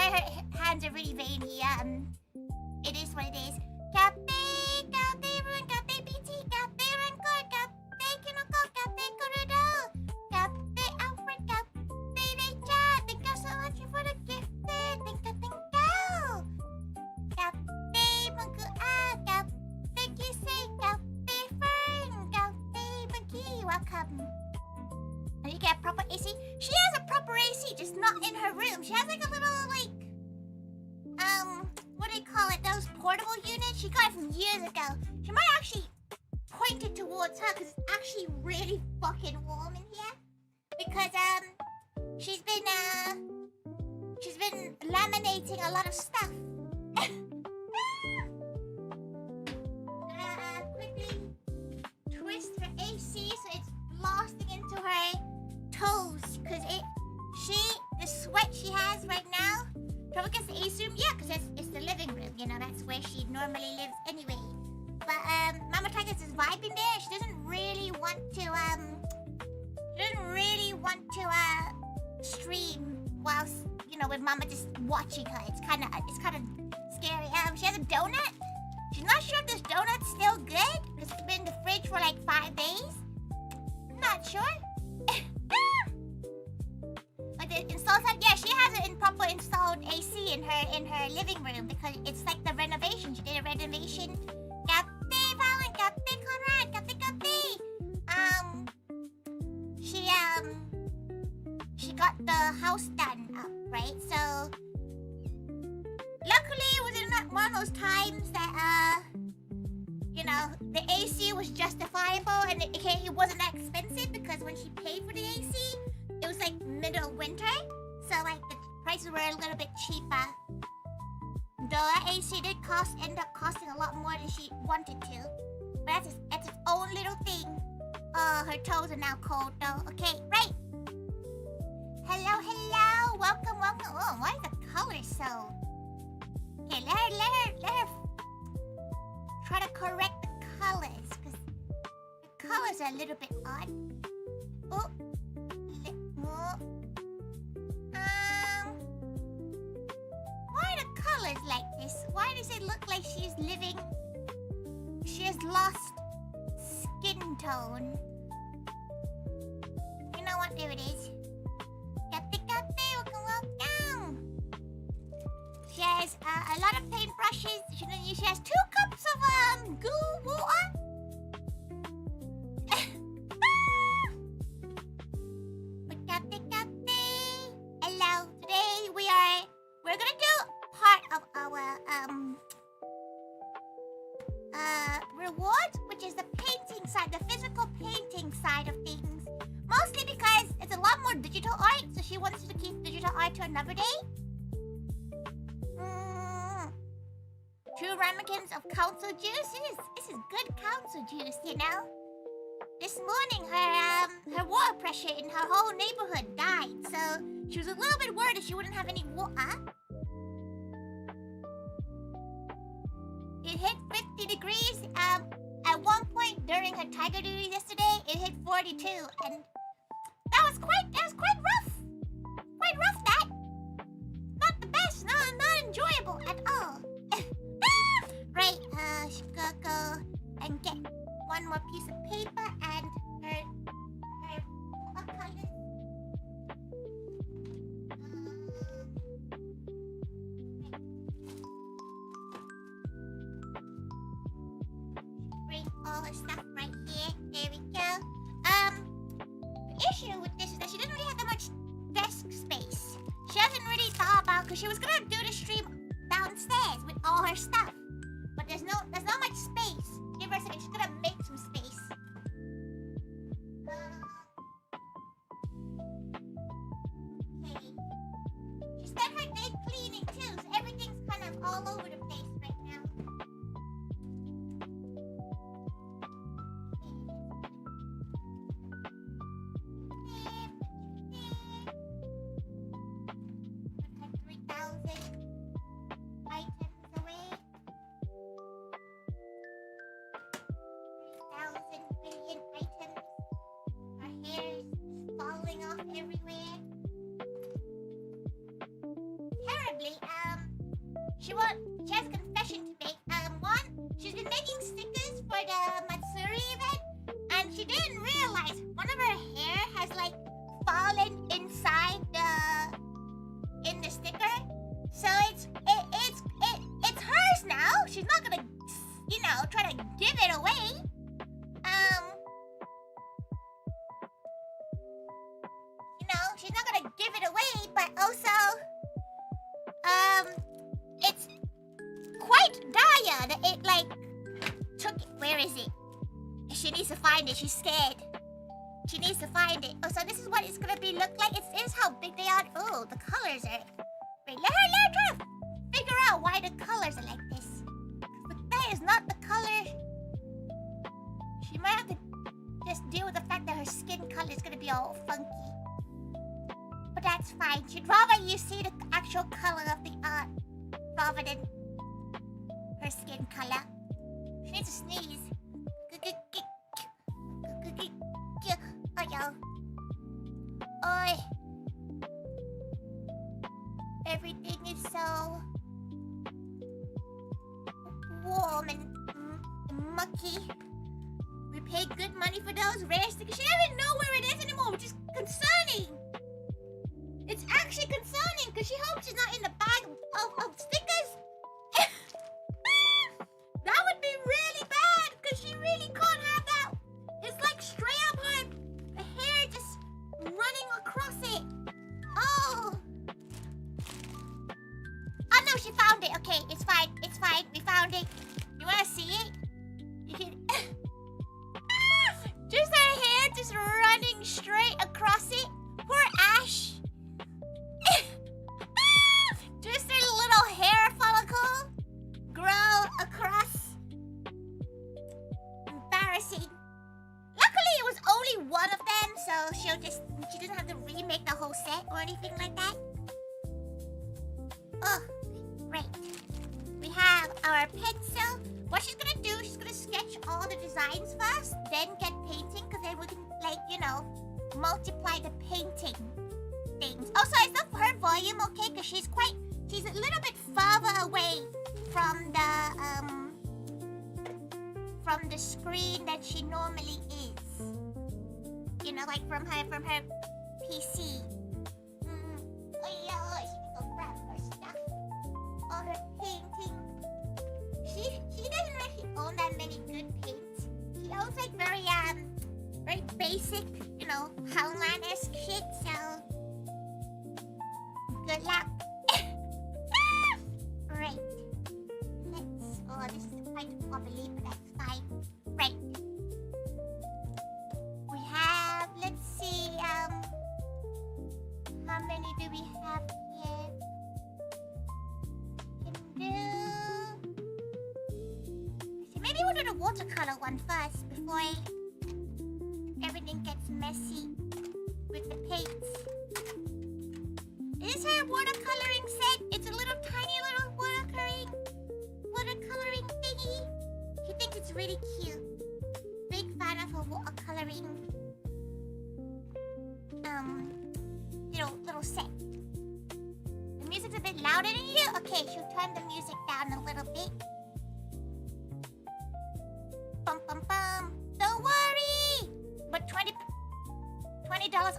why her hands are really veiny. It is what it is. Cafe, cafe, run, cafe, BT, cafe, rancor, cafe, kinoko, cafe, kurudo, cafe, Alfred, cafe, Recha. Thank you so much for the gifted. Thank you. Cafe, Mungu, cafe, Kisei, cafe, Fern, cafe, Maki. Welcome. And you get proper AC? She has a proper AC, just not in her room. She has like a little, like, what do you call it? Those portable units? She got it from years ago. She might actually point it towards her because it's actually really fucking warm in here. Because, she's been laminating a lot of stuff. Quickly twist her AC so it's blasting into her toes. Because the sweat she has right now. Trouble gets the AC room? Yeah, because it's the living room. You know, that's where she normally lives anyway. But, Mama Tiger's is vibing there. She doesn't really want to, stream whilst, you know, with Mama just watching her. It's kind of scary. She has a donut. She's not sure if this donut's still good. It's been in the fridge for like 5 days. I'm not sure. But the install side, yeah, she has an proper installed AC in her living room because it's like the renovation. She did a renovation. Cafe Valen, Cafe Conrad, Cafe. She got the house done up, right? So luckily it was in one of those times that you know, the AC was justifiable and it wasn't that expensive because when she paid for the AC, it was like middle of winter, so like the prices were a little bit cheaper. Though that AC did end up costing a lot more than she wanted to. But that's its own little thing. Her toes are now cold though. Okay, right. Hello. Welcome. Oh, why is the color so... Okay, let her try to correct the colors, because the colors are a little bit odd. Oh. Why are the colors like this? Why does it look like she has lost skin tone? You know what? There it is. Welcome. She has a lot of paintbrushes. She has 2 cups of goo water. Hello. Today we're gonna do part of our rewards, which is the painting side, the physical painting side of things. Mostly because it's a lot more digital art, so she wants to keep digital art to another day. 2 ramekins of council juice. This is good council juice, you know. This morning, her water pressure in her whole neighborhood died, so she was a little bit worried that she wouldn't have any water. It hit 50 degrees. At one point during her tiger duty yesterday, it hit 42, and that was quite rough. Quite rough, that. Not the best. Not enjoyable at all. Right, she gotta go and get one more piece of paper and her watercolors. Bring all her stuff right here. There we go. The issue with this is that she doesn't really have that much desk space. She hasn't really thought about, because she was gonna do the stream downstairs with all her stuff. But there's not much space. Give her a second. She's gonna make some space. Okay. She spent her day cleaning too, so everything's kind of all over the place right now. Put 3,000 items away. 3,000 billion items. Our hair is falling off everywhere. Terribly, want to give it away, but also, it's quite dire that it, like, took it. Where is it? She needs to find it. She's scared. She needs to find it. Oh, so this is what it's gonna be look like. It's how big they are. Oh, the colors are. Wait, let her try to figure out why the colors are like this. But that is not the color. She might have to just deal with the fact that her skin color is gonna be all funky. But that's fine. She'd rather you see the actual color of the art rather than her skin color. She needs to sneeze. Oh, yo. Oi. Everything is so warm and mucky. We pay good money for those rare stickers. She doesn't even know where it is anymore, which is concerning. It's actually concerning because she hopes she's not in the bag of stickers. That would be really bad because she really can't have that. It's like straight up her hair just running across it. Oh. Oh no, she found it. Okay, it's fine. It's fine. We found it. You want to see it? You can. Just her hair just running straight across it. Poor Ash. Just her little hair follicle grow across. Embarrassing. Luckily, it was only one of them, so she doesn't have to remake the whole set or anything like that. Oh, great. We have our pencil. What she's gonna do, she's gonna sketch all the designs first, then get painting, because then we can, like, you know, multiply the painting things. Also, it's not her volume, okay? Because she's a little bit further away from the screen that she normally is. You know, like from her PC. Oh yeah, she can go grab her stuff. All her painting. She doesn't actually own that many good paints. She owns like very basic, you know, Howland-esque shit, so good luck. Right. This is quite wobbly, but that's fine. Right. We have, let's see, how many do we have here? Maybe we'll do the watercolor one first before everything gets messy with the paints. This is her watercoloring set. It's a little tiny little watercoloring thingy. She thinks it's really cute. Big fan of her watercoloring little set. The music's a bit louder than you? Okay, she'll turn the music down a little bit. Bum bum bum. Don't worry! But $20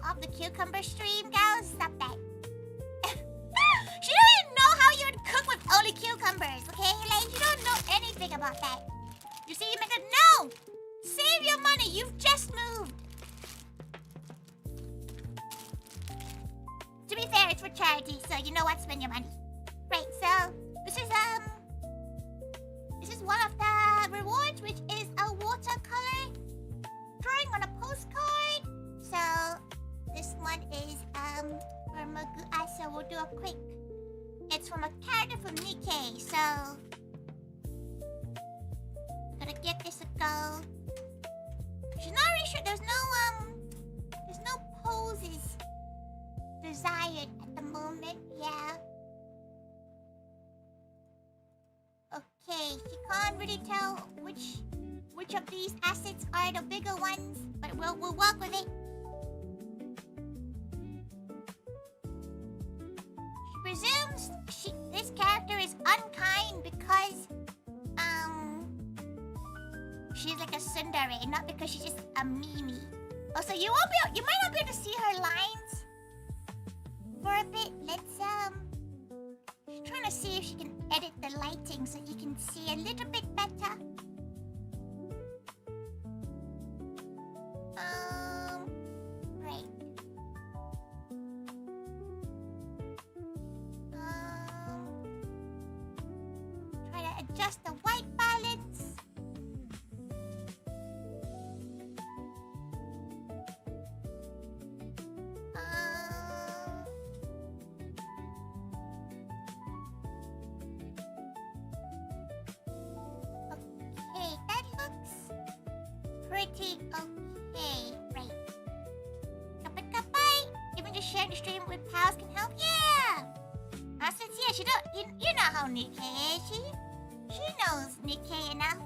off the cucumber stream, guys. Stop that. She don't even know how you would cook with only cucumbers, okay? Like, you don't know anything about that. You see, you make a no! Save your money, you've just moved. To be fair, it's for charity, so you know what, spend your money. Right, so this is one of the rewards, which is a watercolor drawing on a postcard. So this one is for Magua, so we'll do a quick. It's from a character from Nikkei, so I'm gonna give this a go. She's not really sure. There's no poses desired at the moment. Yeah. Okay, she can't really tell which of these assets are the bigger ones, but we'll work with it. She presumes this character is unkind because she's like a tsundere, not because she's just a mimi. Also, you might not be able to see her lines for a bit. She's trying to see if she can edit the lighting so you can see a little bit better. Right. adjust the white balance. Okay, that looks pretty okay, right? Kapit. Even just sharing the stream with pals can help. Yeah. Since yeah, she don't. You know how Nikkei is. She knows Nikkei enough.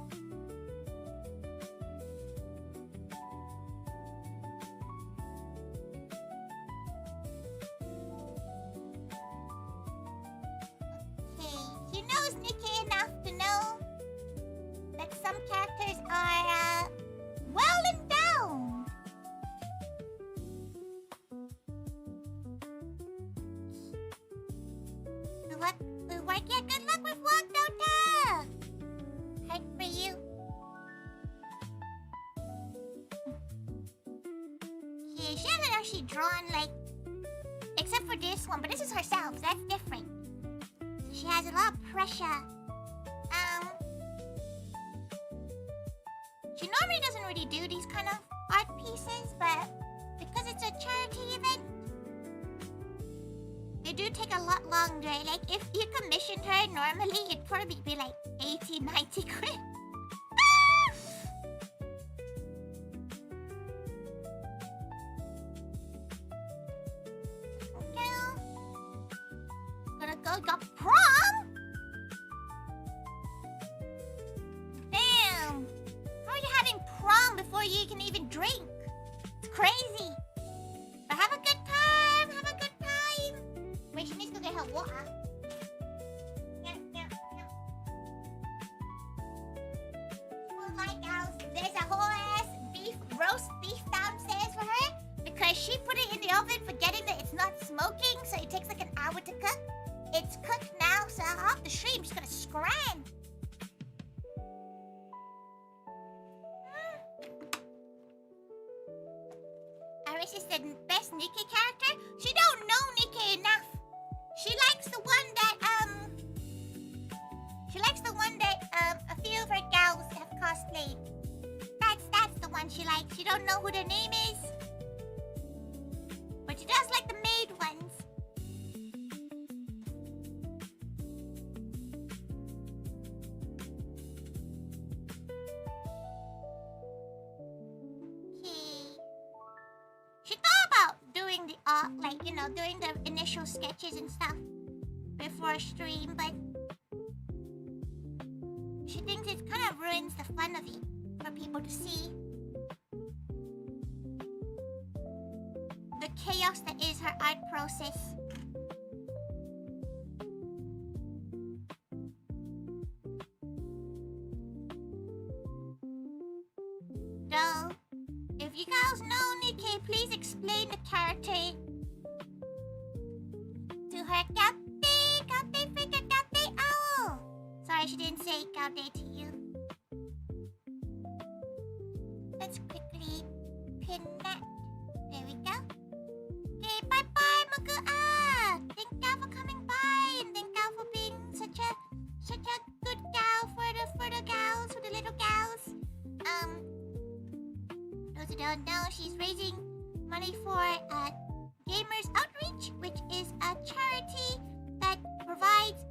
Okay, she knows Nikkei enough to know that some characters are well endowed. Good work, yeah, good luck with work, Dota! Hype for you. Okay, she hasn't actually drawn, like, except for this one, but this is herself, so that's different. So she has a lot of pressure. She normally doesn't really do these kind of art pieces, but because it's a charity event, they do take a lot longer. Like, if you commissioned her normally, it'd probably be like 80, 90 quid. Okay. Gonna go to prom? Damn. How are you having prom before you can even drink? It's crazy. But have a good time. Have a good time. Wait, she needs to go get her water. Yeah. Oh my gosh, there's a whole ass roast beef downstairs for her because she put it in the oven forgetting that it's not smoking, so it takes like an hour to cook. It's cooked now, so off the stream, she's gonna scram. Iris is the best Nikkei character. She don't know Nikkei enough. She likes the one that a few of her gals have cosplayed. That's the one she likes. She don't know who their name is, but she does like the maid ones. Okay. She thought about doing the like, you know, doing the initial sketches and stuff before stream, but she thinks it kind of ruins the fun of it for people to see the chaos that is her art process. So, if you guys know Nikkei, please explain the character to her. Gaute, figure Gaute. Oh! Sorry, she didn't say Gaute to you. Let's quickly pin that. There we go. Okay, bye-bye, Mugu. Thank you for coming by, and thank you for being such a good gal for the gals, for the little gals. Those who don't know, she's raising money for Gamers Outreach, which is a charity that provides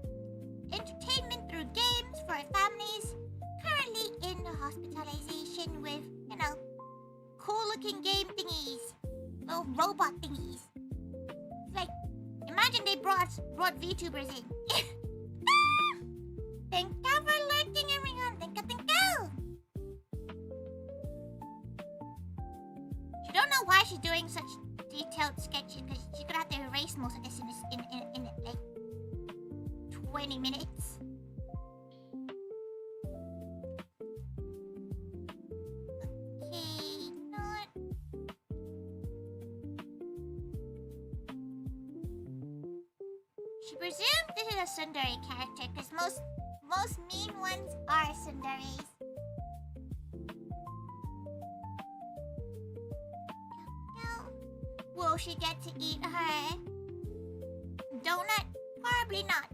entertainment through games for families currently in hospitalization with, you know, cool-looking game thingies, little robot thingies. Like, imagine they brought VTubers in. Thank you for lurking, everyone. Thank you. She don't know why she's doing such detailed sketches, because she's gonna have to erase most of this in like 20 minutes. Okay, not. She presumed this is a tsundere character, because most mean ones are tsunderes. Will she get to eat her donut? Probably not.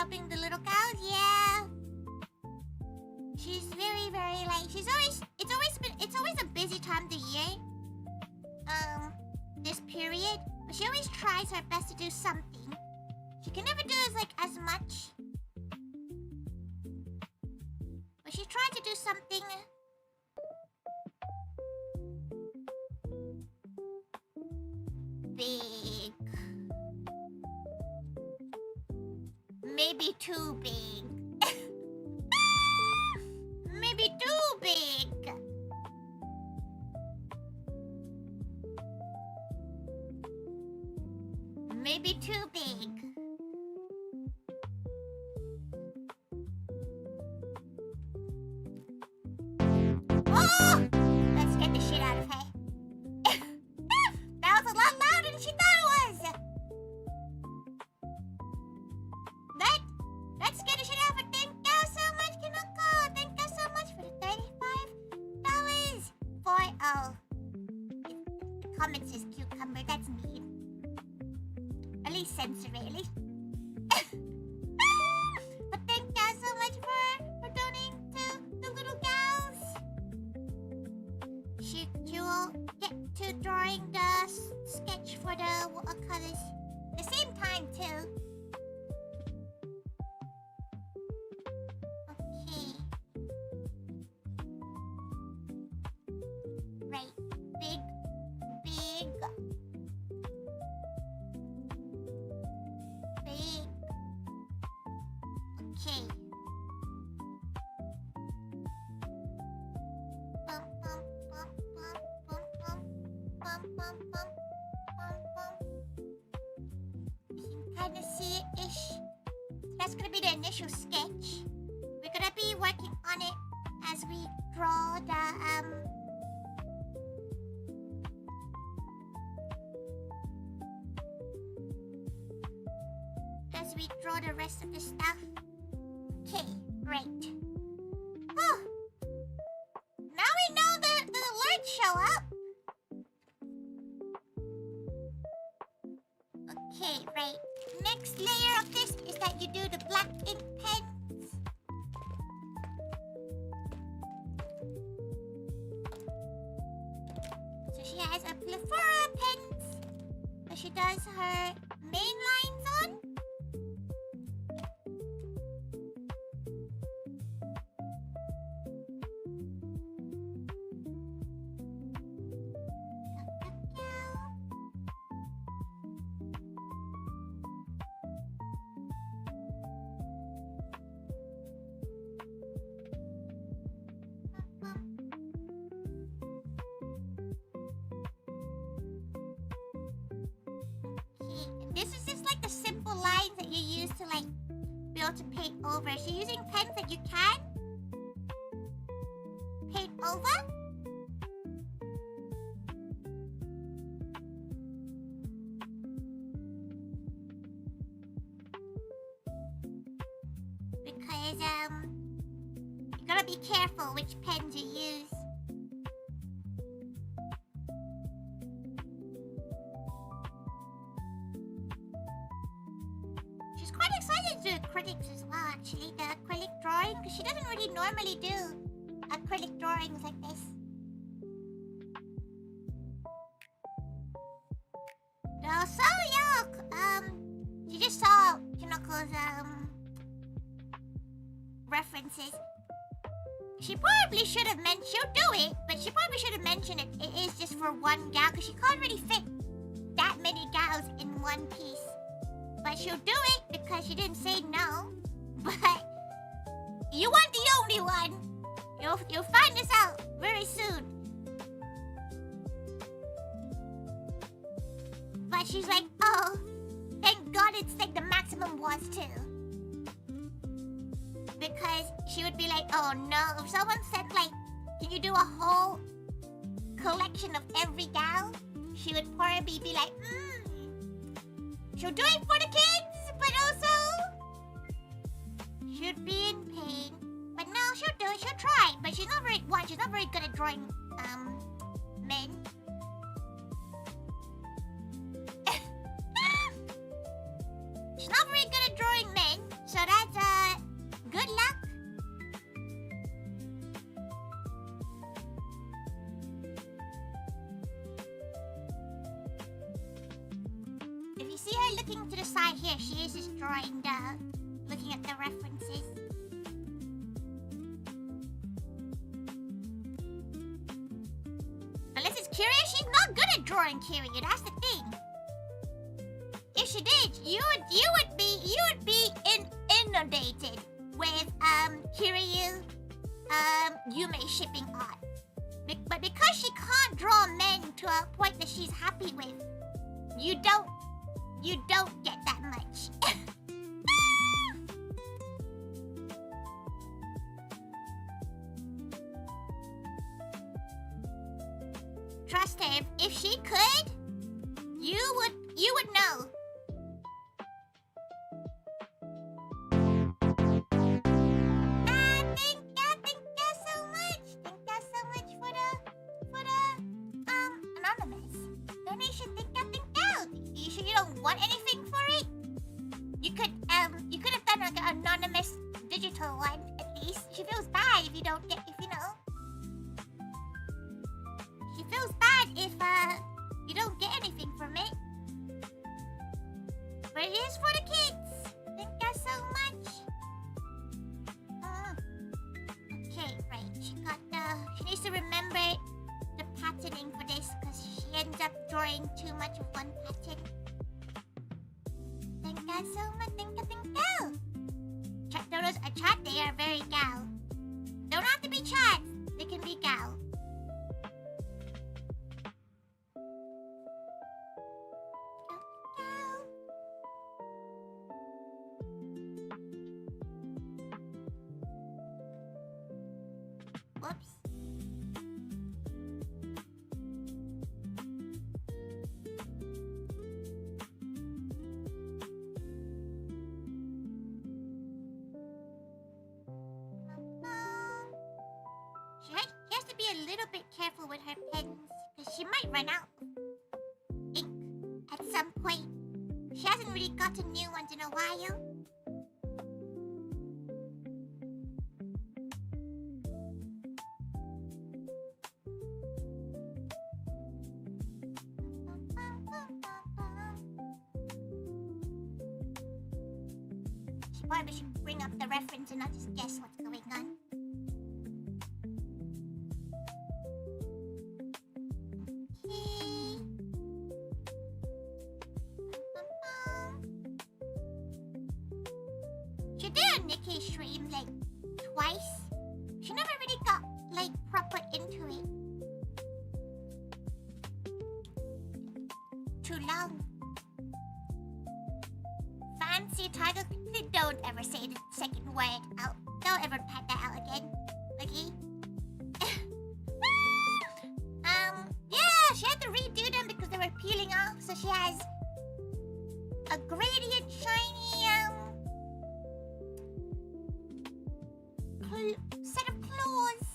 helping the little gals, yeah. She's very, very like it's always a busy time of the year. This period, but she always tries her best to do something. She can never do as much, but she tried to do something. Big. Maybe too big. Maybe too big. Maybe too big. Oh! Let's get the shit out of her. That was a lot louder than she thought it was. That scared the shit out of her. Thank you so much, Kinoko. Thank you so much for the $35 for the comment says cucumber. That's mean. At least censor it, at least. But thank you so much for donating to the little gals. She will get to drawing the sketch for the watercolors the same time too. Okay. Right. Big. Big. Okay. Bum, bum, bum, bum, bum, bum, bum, bum, bum, bum, bum. You can kind of see it-ish. That's gonna be the initial sketch. We're gonna be working on it as we draw the rest of the stuff. Okay, great. Oh, now we know the alerts show up. Okay, right. Next layer of this is that you do the black ink pens. So she has a plethora of pens that she does her main lines on. This is just like the simple lines that you use to like be able to paint over. So you're using pens that you can paint over. Because you gotta be careful which pens you use. She's quite excited to do acrylics as well, actually. The acrylic drawing, because she doesn't really normally do acrylic drawings like this. Also, yeah, she just saw Kinoko's references. She probably should have mentioned, she'll do it, but she probably should have mentioned it is just for one gal, because she can't really fit that many gals in one piece. But she'll do it because she didn't say no. But you weren't the only one. You'll find this out very soon. But she's like, oh, thank God it's like the maximum was too. Because she would be like, oh no, if someone said like, can you do a whole collection of every gal? She would probably be like, she'll do it for the kids, but also she'd be in pain. But no, she'll do it, she'll try. But she's not very good at drawing men. She's not very good at drawing men, so that you see her looking to the side here, she is just drawing looking at the references. Unless it's Kiryu, she's not good at drawing Kiryu, that's the thing. If she did, you would be inundated with Kiryu Yume shipping art. But because she can't draw men to a point that she's happy with, you don't get that much. Trust her, if she could, you would know. Thank you so much. Thank you so much for the anonymous donation. Thank you. You sure you don't want anything for it? You could have done like an anonymous digital one at least. She feels bad if you don't get, if you know. She feels bad if you don't get anything from it. But it is for the kids. Thank you so much. Okay, right. She needs to remember the patterning for this because she ends up drawing too much of one pattern. Thank you so much. Thank you. Chat dodos are chat. They are very gal. Don't have to be chat. They can be gal. Whoops. She has to be a little bit careful with her pens because she might run out of ink at some point. She hasn't really gotten new ones in a while. She probably should bring up the reference and not just guess what's going on. She did a Nikki stream like twice. She never really got like proper into it. Too long. Fancy Tiger. Don't ever say the second word out. Don't ever pat that out again. Okay? Yeah, she had to redo them because they were peeling off. So she has a gradient shiny set of claws.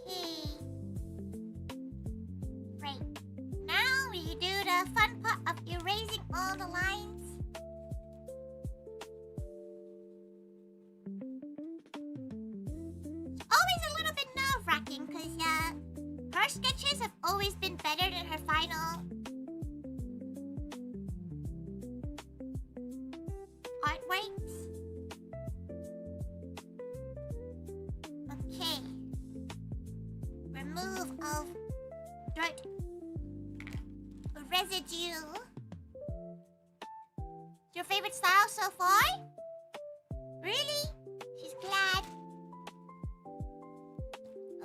Okay. Right. Now we do the fun part of erasing all the lines. It's always a little bit nerve-wracking because her sketches have always been better than her final artworks. Okay. Remove of dirt residue. Your favorite style so far? Really? She's glad.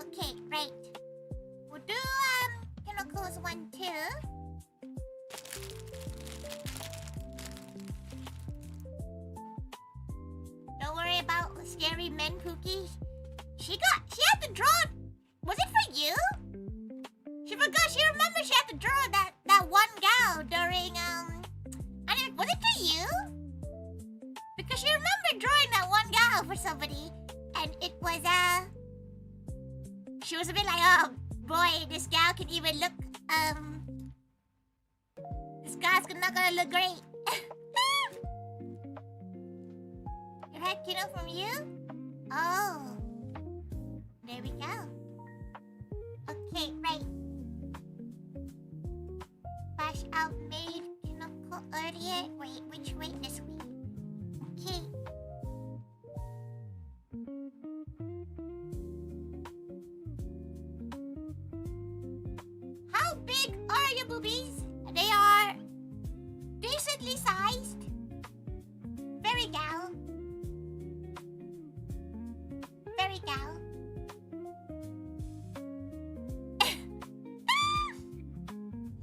Okay, right. We'll do chemicals 1, 2. Don't worry about scary men, Pookie. She had to draw. Was it for you? She forgot. She remembered she had to draw that one gal during was it for you? Because she remembered drawing that one gal for somebody, and it was she was a bit like, oh boy, this gal can even look this guy's not gonna look great. Your head Kino from you? Oh. There we go. Okay, right. Bash out made Kinoko earlier. Wait, which way? This way. Okay. How big are your boobies? They are decently sized. Very gal. Very gal.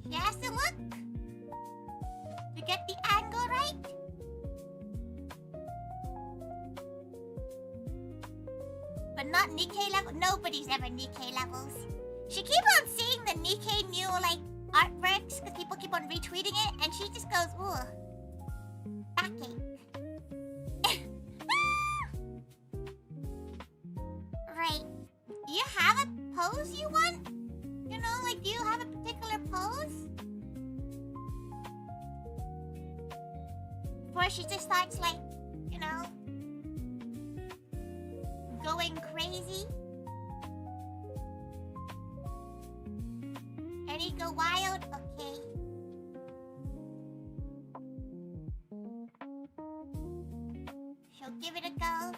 She has to look to get the angle right. But not Nikkei level. Nobody's ever Nikkei levels. She keeps on seeing the Nikkei new like artworks because people keep on retweeting it, and she just goes, ooh, backache. Right. Do you have a pose you want? You know, like, do you have a particular pose? Before she just starts, like, you know, going crazy. Ready, go wild? Okay. She'll give it a go.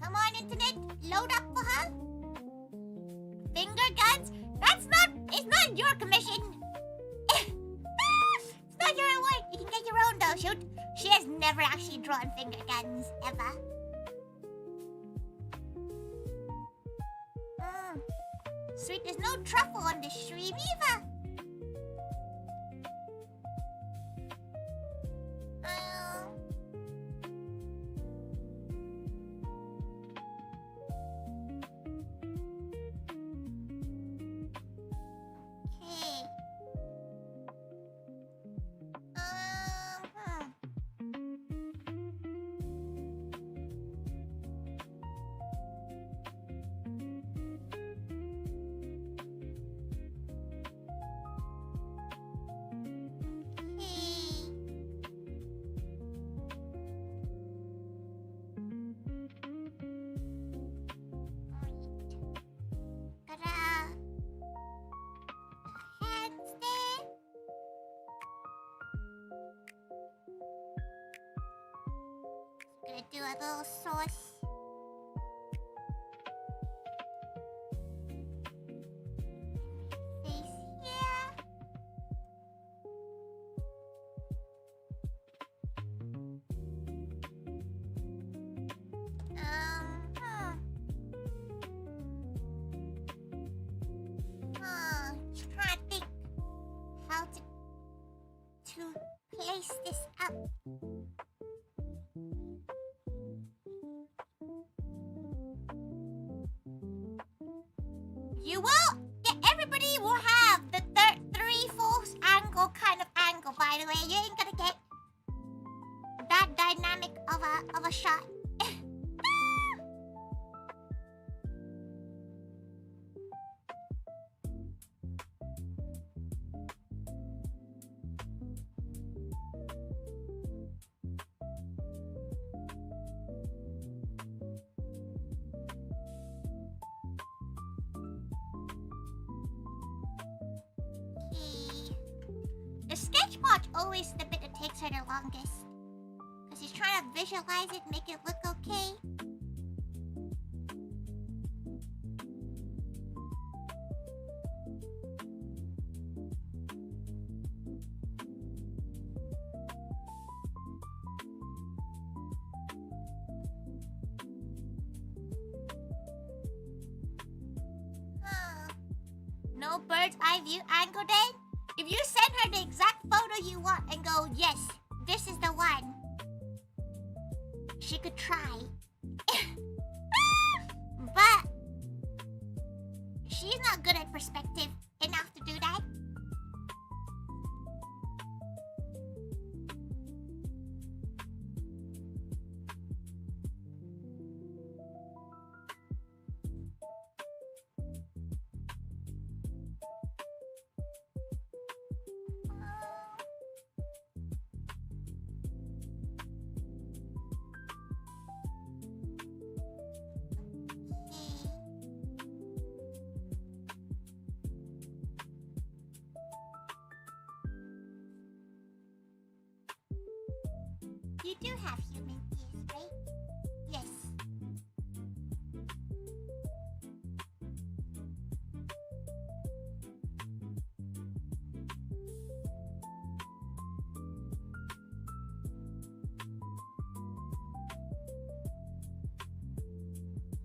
Come on, internet, load up for her. Finger guns? It's not your commission. It's not your award. You can get your own though. She has never actually drawn finger guns, ever. Sweet, there's no truffle on the stream either. Do a little sauce. Face here. Just trying to think how to place this up. You will? Yeah, everybody will have the three-fourths angle kind of angle, by the way. You ain't gonna get that dynamic of a shot. Always the bit that takes her the longest. Because she's trying to visualize it, make it look okay. No bird's eye view angle then? If you send her the exact photo you want and go, yes, this is the one, she could try. But she's not good at perspective enough to do that. You do have human teeth, right? Yes.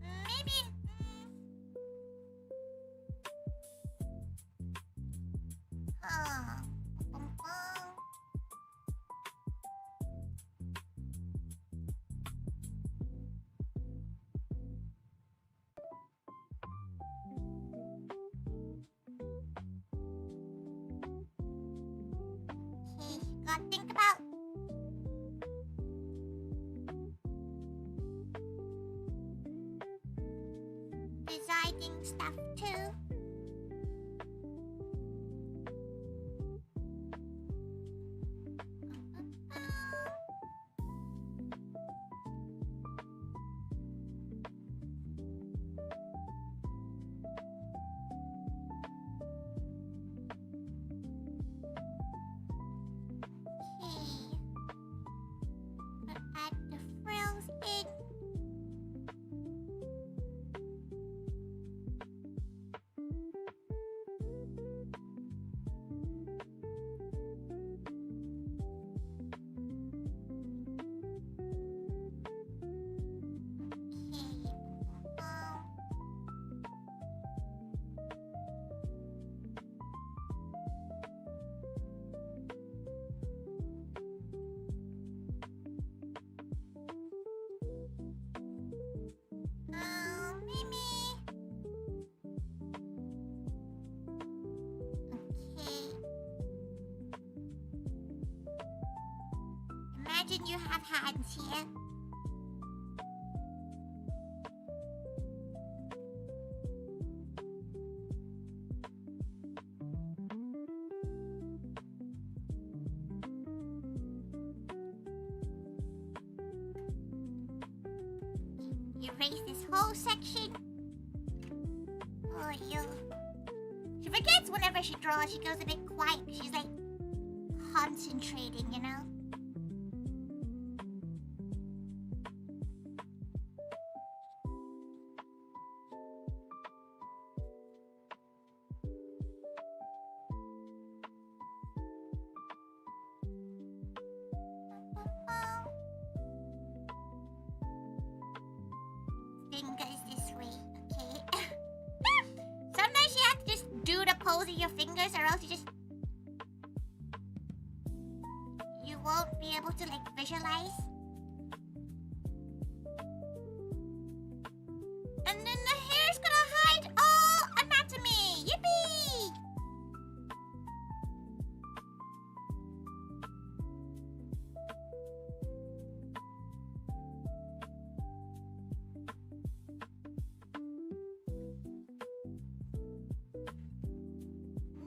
Maybe. Huh. Okay, gotta think about designing stuff too. Okay. Gotta add the frills in. Okay. Maybe. Okay. Imagine you have hands here. Erase this whole section. Oh, you. She forgets whenever she draws. She goes a bit quiet. She's like concentrating, you know? Fingers this way, okay? Sometimes you have to just do the pose of your fingers, or else you won't be able to like visualize. And then the hair's gonna hide all anatomy. Yippee!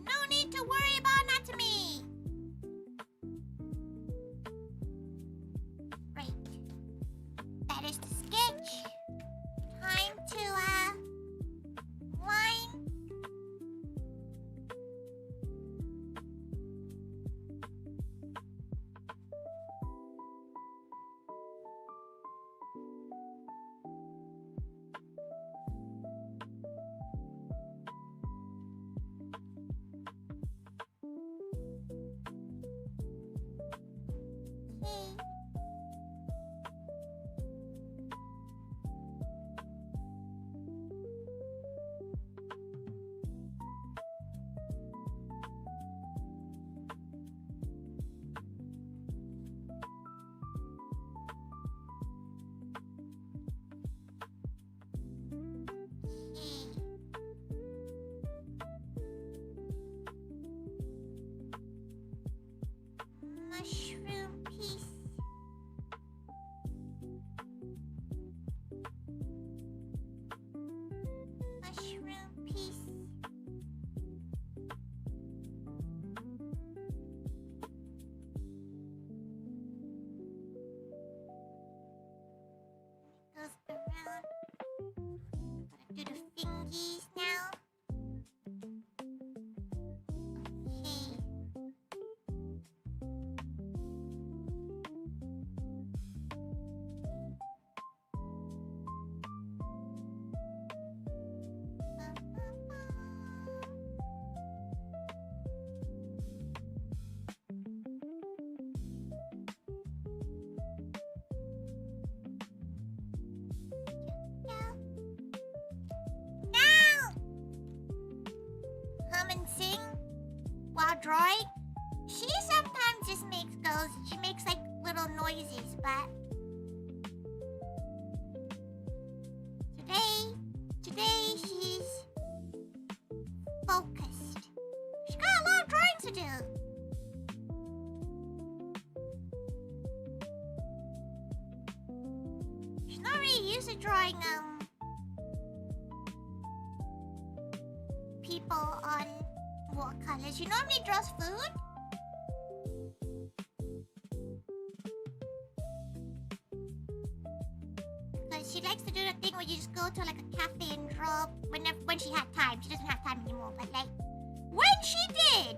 No need to worry about anatomy. Right. That is the sketch. Time to line. drawing. She sometimes just makes goes. She makes like little noises, but today she's focused. She's got a lot of drawings to do. She's not really used to drawing people on watercolors. She normally draws food. Because she likes to do the thing where you just go to like a cafe and draw when she had time. She doesn't have time anymore, but like when she did.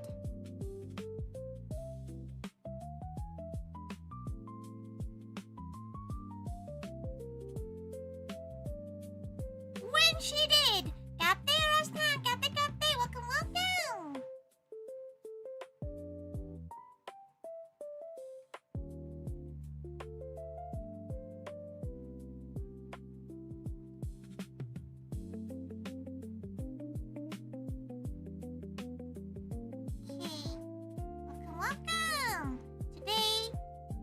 When she did. Cafe Rostan, cafe, welcome, welcome. Welcome. Today,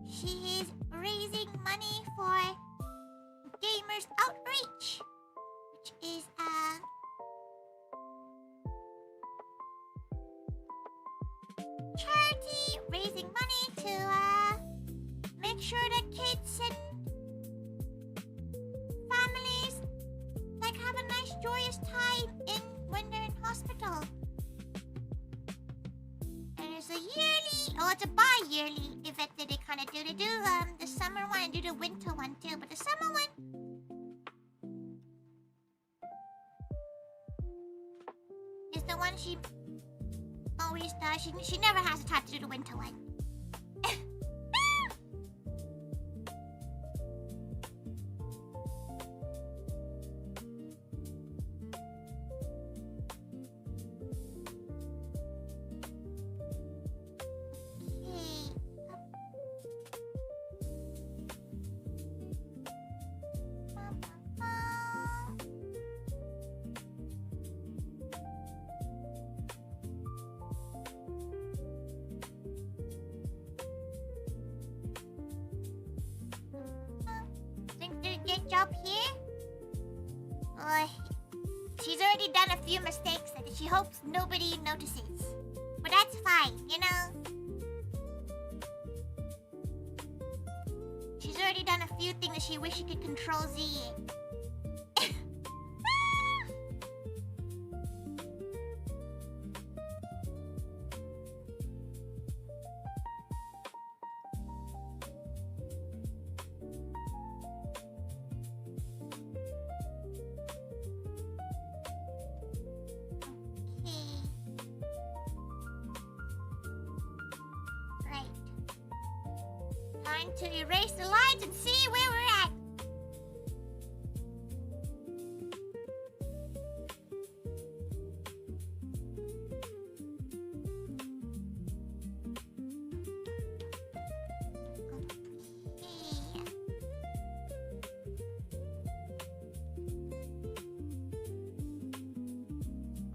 she is raising money for Gamers Outreach, which is charity raising money to make sure that kids and families like have a nice joyous time when they're in hospital. There's a it's a bi-yearly event that they kind of do. They do the summer one and do the winter one too, but the summer one is the one she always does. She never has the time to do the winter one. Job here? She's already done a few mistakes that she hopes nobody notices. But that's fine, you know? She's already done a few things that she wished she could control Z. To erase the lines and see where we're at.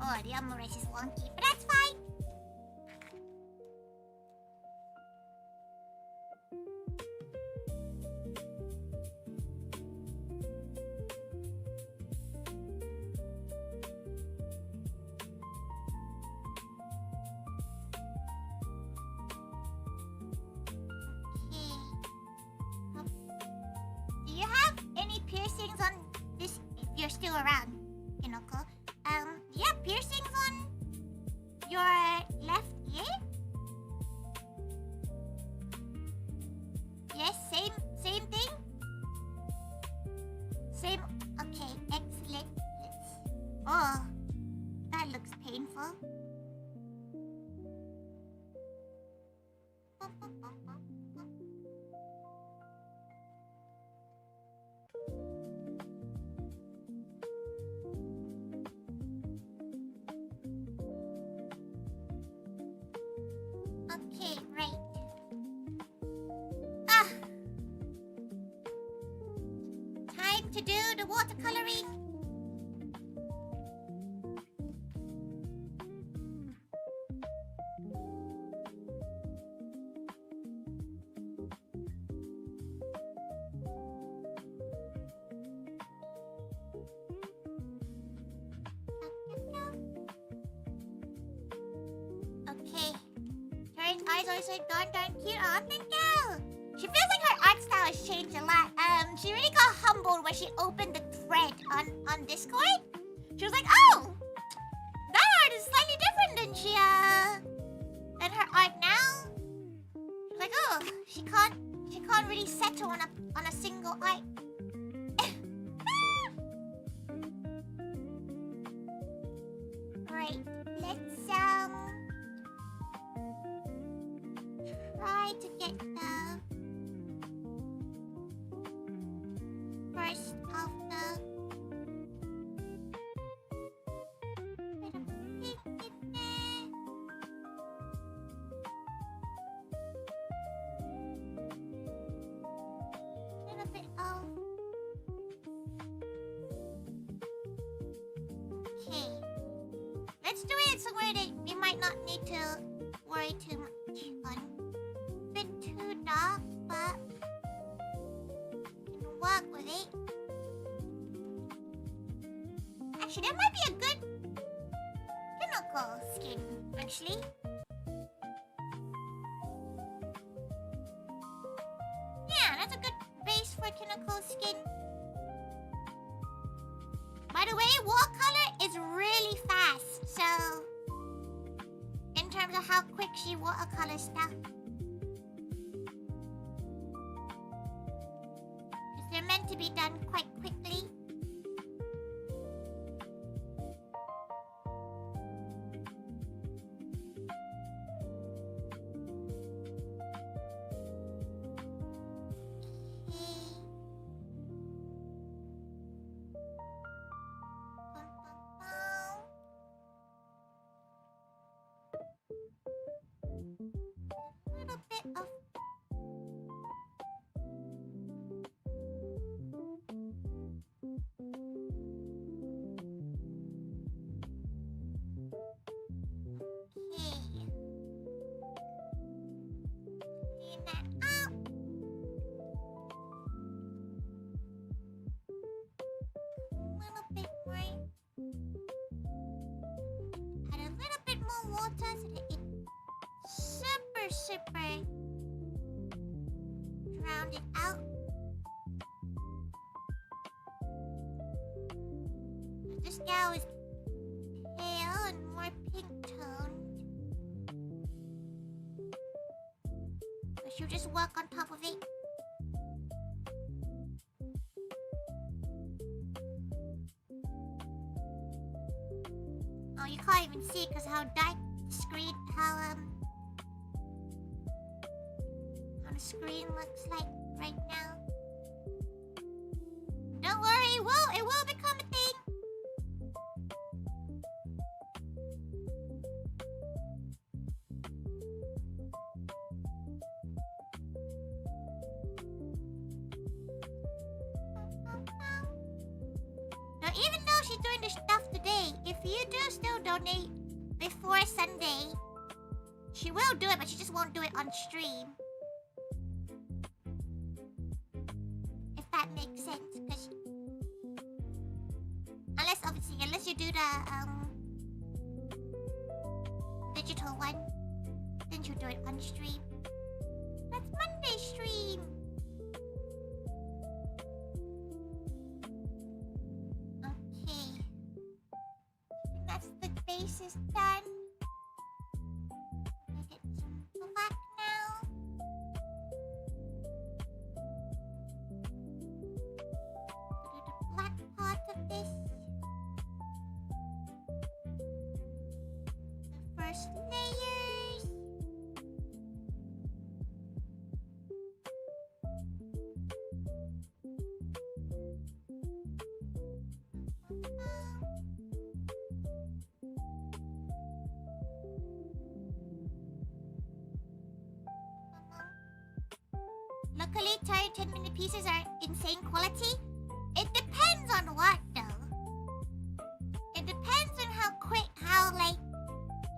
Oh, the armor race is wonky, but that's fine. Still around, Kinoko. Do you have piercings on your left ear? Yes, same thing? Same, okay, excellent. Oh, that looks painful. Okay, right. Time to do the watercoloring. eyes are so darn cute. Oh, thank you. She feels like her art style has changed a lot. She really got humbled when she opened the thread on Discord. She was like, oh, that art is slightly different than her art now. She's like, oh, she can't really settle on a single art. Alright, let's try to get the first of the bit of pink in there. Little bit of okay. Let's do it somewhere that we might not need to worry too much on. Bit too dark, but we can work with it. Actually, that might be a good chemical skin, actually. Yeah, that's a good base for chemical skin. By the way, watercolor is really fast, so in terms of how quick she watercolor stuff. Because they're meant to be done quite quickly. Super drowned it out. This gal is pale and more pink toned. So she'll just work on top of it. Oh, you can't even see it because how dark the screen, how the screen looks like right now. Don't worry, it will become a thing. Now, even though she's doing the stuff today, if you do still donate before Sunday, she will do it, but she just won't do it on stream. That makes sense, because unless you do the digital one, then you do it on stream. That's Monday stream. Okay, that's the base is done. Get some black now. Black part of this. The first layers. Luckily, Tori 10-minute pieces are insane quality. It depends on what, though. It depends on how, like,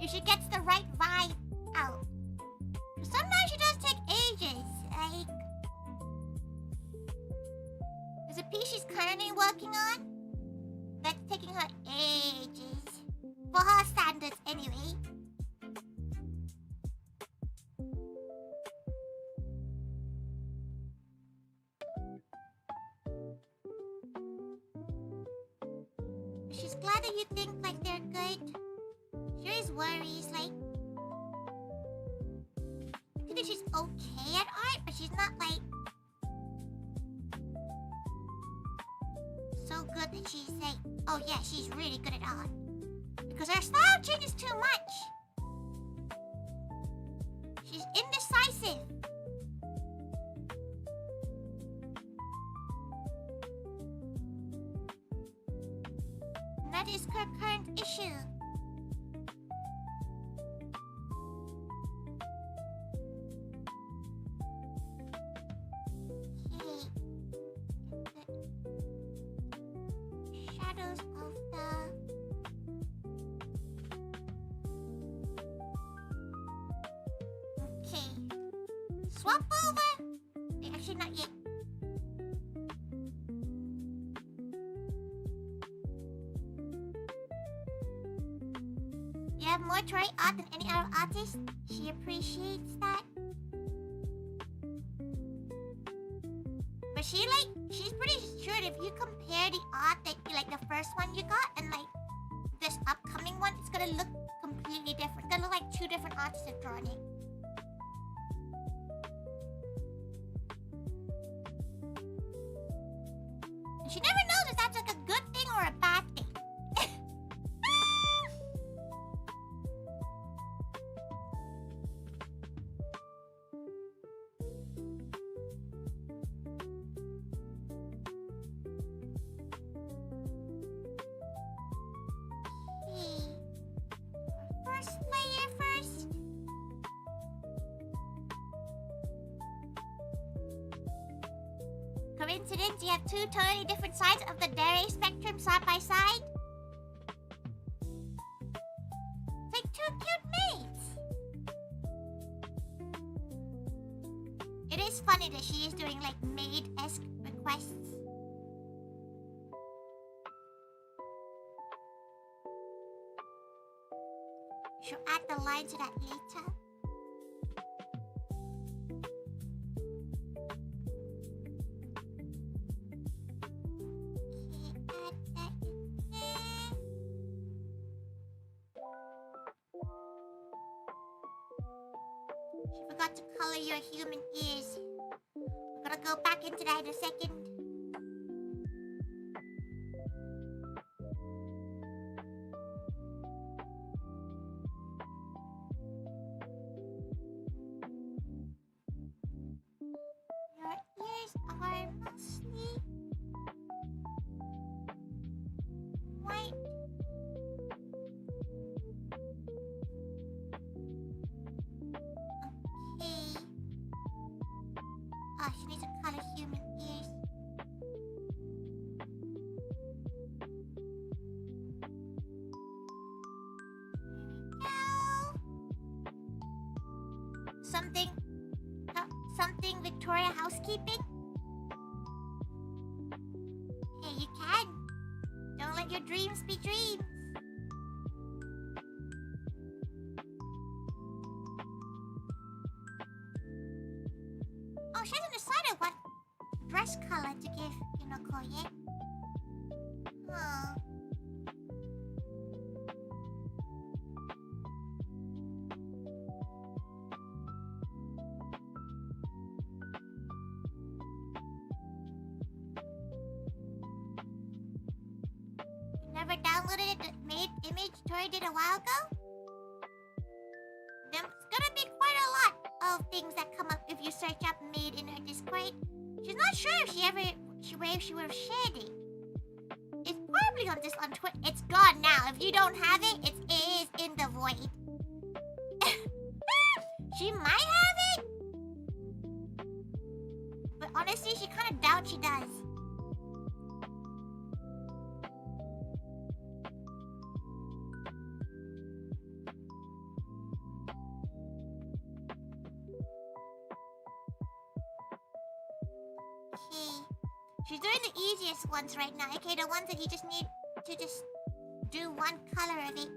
if she gets the right vibe out. Sometimes she does take ages, like... There's a piece she's currently working on that's taking her ages. For her standards, anyway. She's glad that you think like they're good. Sure is worries, like I think that she's okay at art, but she's not like so good that she's like, oh yeah, she's really good at art. Because her style changes too much. She's indecisive. And that is her current issue. Shadows of the... Okay. Swap over? Wait, actually not yet. You have more Tori art than any other artist. She appreciates that. But she's pretty sure if you compare the art that like the first one you got and like this upcoming one, it's gonna look completely different. It's gonna look like two different artists have drawn it. And she never knows if that's like a good thing or a bad thing. First layer first. Coincidence, you have two totally different sides of the dairy spectrum side by side. It's like two cute mates. It is funny that she is doing like maid-esque requests. She'll add the line to that later. Okay, add that in there. She forgot to color your human ears. We're gonna go back into that in a second. Your ears are mostly white. Okay. Oh, she needs to color human ears. There we go. Something Victoria housekeeping? Hey, you can. Don't let your dreams be dreams. Oh, she hasn't decided what dress color to give Yunoko yet. Oh. Never downloaded the made image Tori did a while ago? There's gonna be quite a lot of things that come up if you search up made in her Discord. She's not sure if she would have shared it. It's probably on Twitter. It's gone now. If you don't have it, it is in the void. She might have it, but honestly, she kind of doubts she does. Okay. She's doing the easiest ones right now. Okay, the ones that you just need to just do one color of it.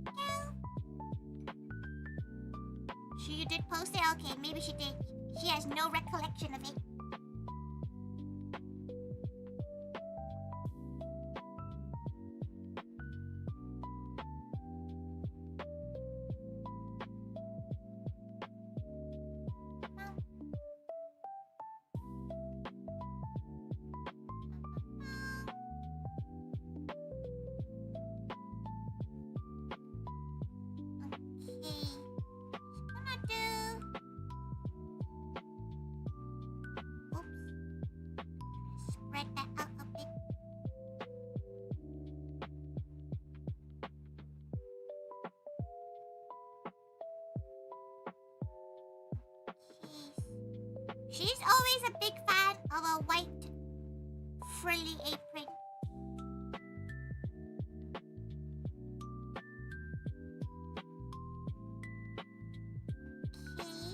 Go. You did post it? Okay, maybe she did. She has no recollection of it. She's always a big fan of a white frilly apron. Okay.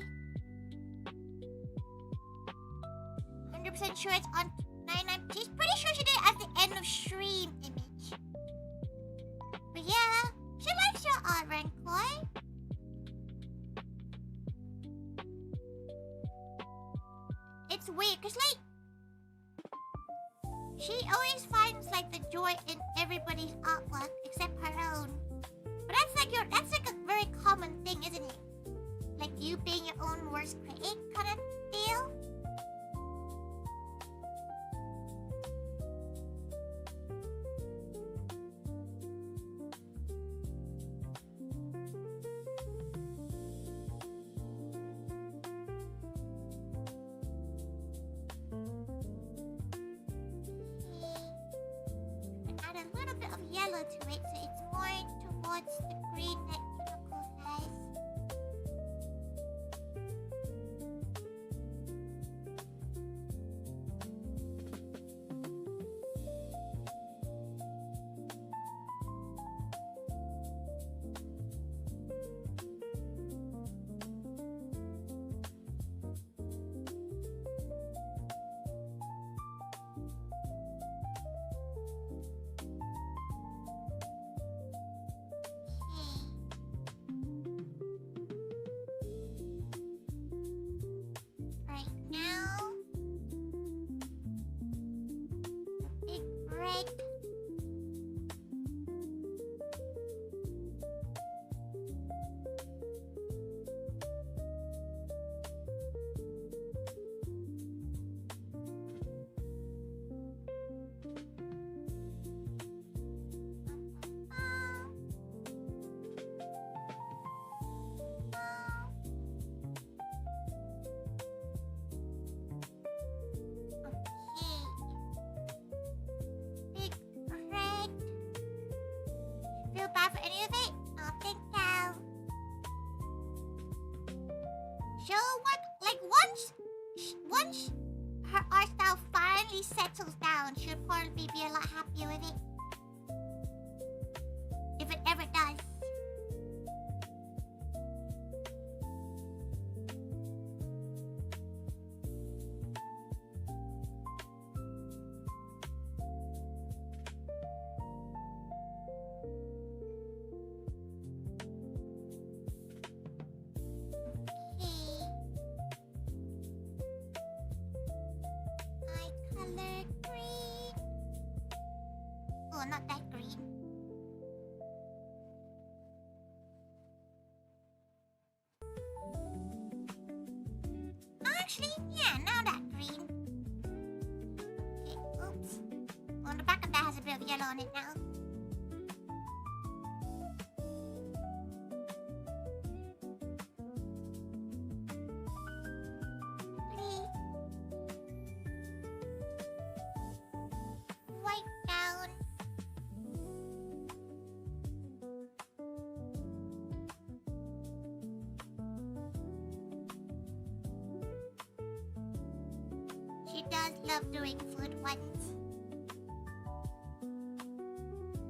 100% sure it's on 99. She's pretty sure she did it at the end of stream image. But yeah, she likes your art, Rancor. It's weird, cause like she always finds like the joy in everybody's artwork except her own. But that's like a very common thing, isn't it? Like you being your own worst critic kind of deal. To it, so it's more towards the green that Unicorn has. Once her art style finally settles down, she'll probably be a lot happier with it. If it ever does. Not that green. Actually, yeah, now that green. Okay, oops. Well, the back of that has a bit of yellow on it now. White down. She does love doing food ones.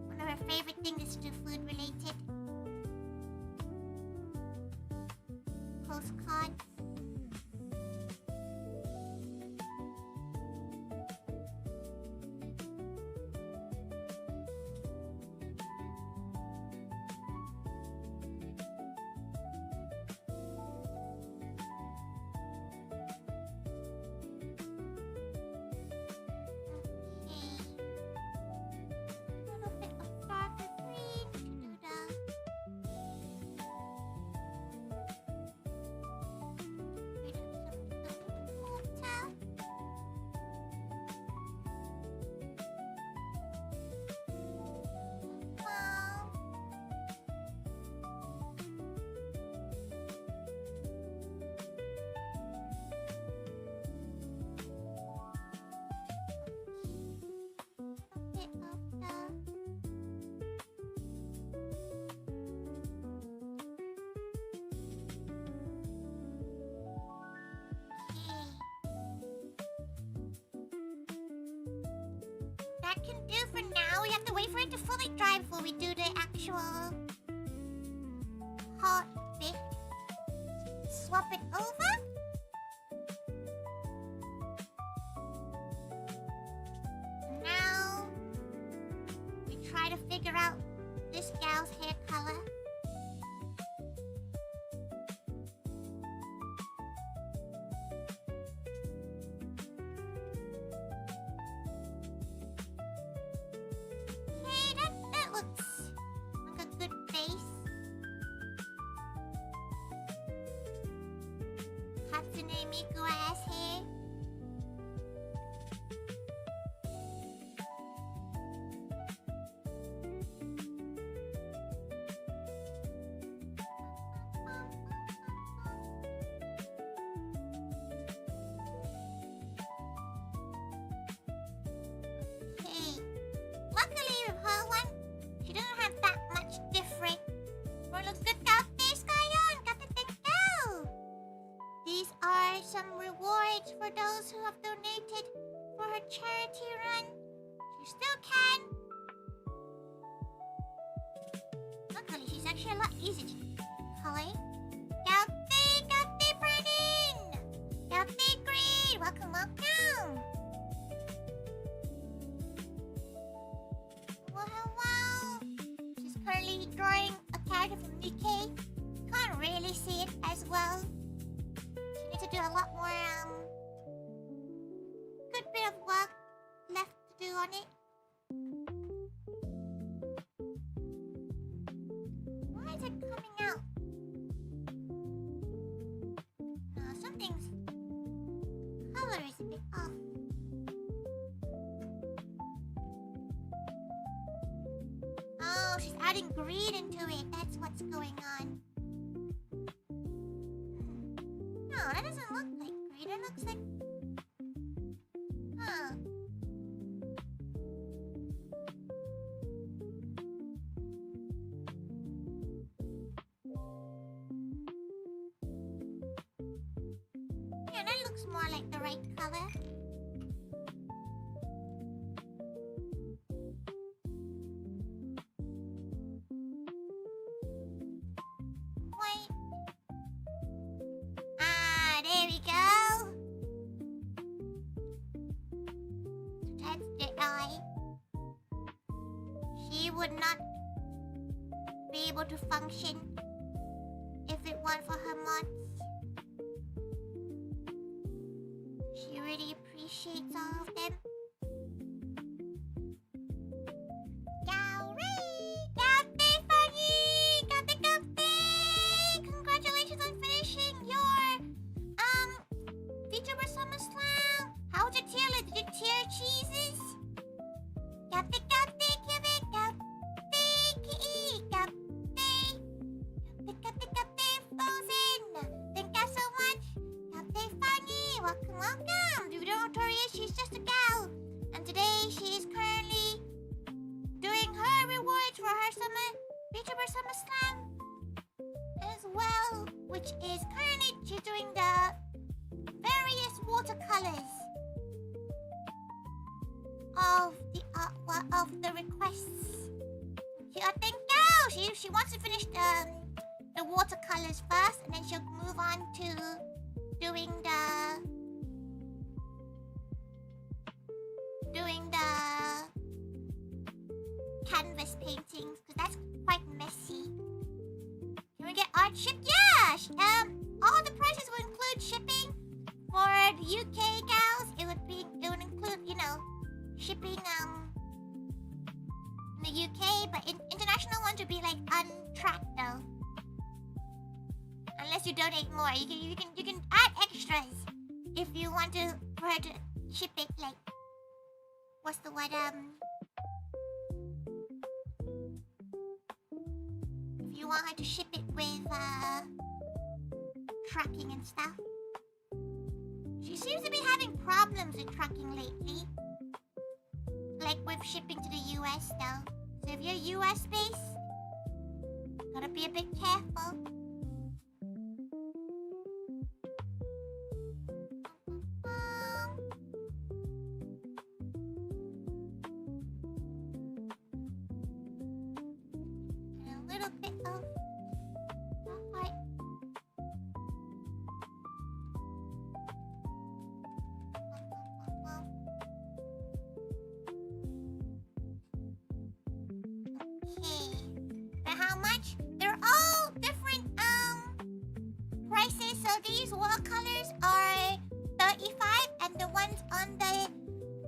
One of her favorite things is to do food related. Postcards. have to wait for it to fully dry before we do the actual hot bit. Swap it over. Now we try to figure out this gal's hair color. Okay, that looks like a good base. Hatsune Miku ass hair. Okay. Luckily with her one, she doesn't have that much different. Well, looks good out there, Skyon. Got the thing go. These are some rewards for those who have donated for her charity run. She still can. Luckily, she's actually a lot easier to color. Gaute Brennan! Gaute Green! Welcome, welcome! Wow. She's currently drawing a character from UK. Can't really see it as well. She needs to do a lot more, good bit of work left to do on it. Why is it coming out? No, something's color is a bit off. Oh, she's adding green into it. That's what's going on. No, that doesn't look like green. It looks like... Huh. Yeah, that looks more like the right color. White. Ah, there we go. That's the eye. She would not be able to function if it weren't for her mods. She really appreciates all of them. Congratulations on finishing your VTuber Summer Slam. How was your tier list? Did you tier cheeses? Frozen. Thank you so much. Funny. Welcome, welcome. If you don't know Tori is, she's just a gal. And today she is currently doing her rewards for her VTuber Summer Slam as well, which is currently she's doing the various watercolors of the requests. Thank you. She wants to finish the watercolors first, and then she'll move on to doing the canvas paintings, because that's quite messy. Can we get art shipped? Yeah. All the prices will include shipping. For the UK gals, it would include, shipping in the UK, but international ones would be like untracked though. Unless you donate more, you can add extras if you want for her to ship it, like, what's the word, if you want her to ship it with tracking and stuff. She seems to be having problems with tracking lately, like with shipping to the US though. So if you're US based, gotta be a bit careful. little bit of the heart. Okay. And how much? They're all different prices. So these watercolors are 35 and the ones on the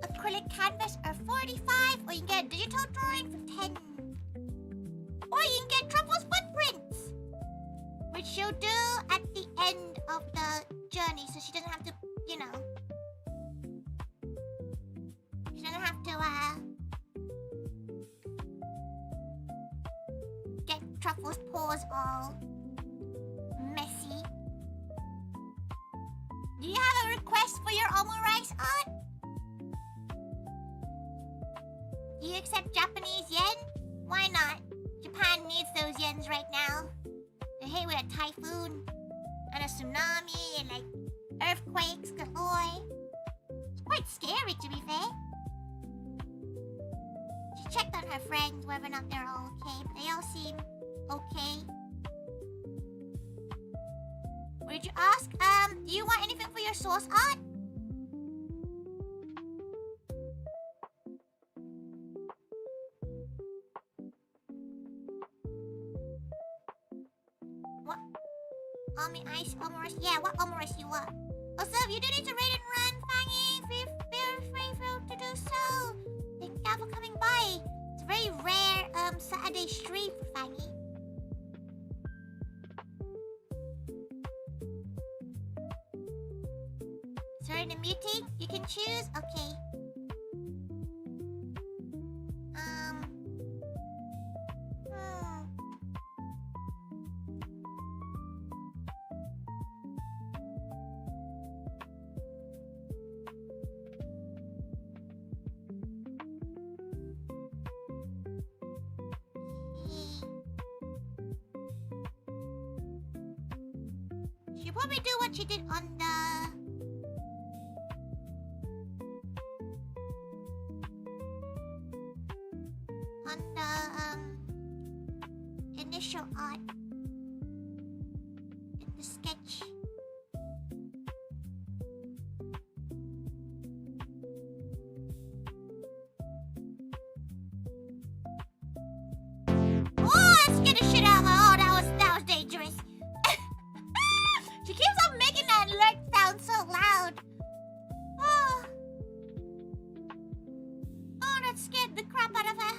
acrylic canvas are 45, or you can get a digital drawing for 10. Or you can get Truffle's footprints, which she'll do at the end of the journey, so she doesn't have to, you know, she doesn't have to get Truffle's paws all messy. Do you have a request for your omurice art? Do you accept Japanese yen? Why not? Japan needs those yens right now. They're hit with a typhoon and a tsunami and like earthquakes galore. It's quite scary, to be fair. She checked on her friends whether or not they're all okay, but they all seem okay. What did you ask? Do you want anything for your source art? What? Omurice? Yeah, what omurice you want? Also, if you do need to raid and run, Fangy, feel free to do so. Thank you for coming by. It's a very rare Saturday stream for Fangy. Sorry, the muting? You can choose? Okay. She'll probably do what she did on the initial art in the sketch. Oh, that scared the shit out of me. Oh, that was dangerous. She keeps on making that alert sound so loud. Oh, that scared the crap out of her.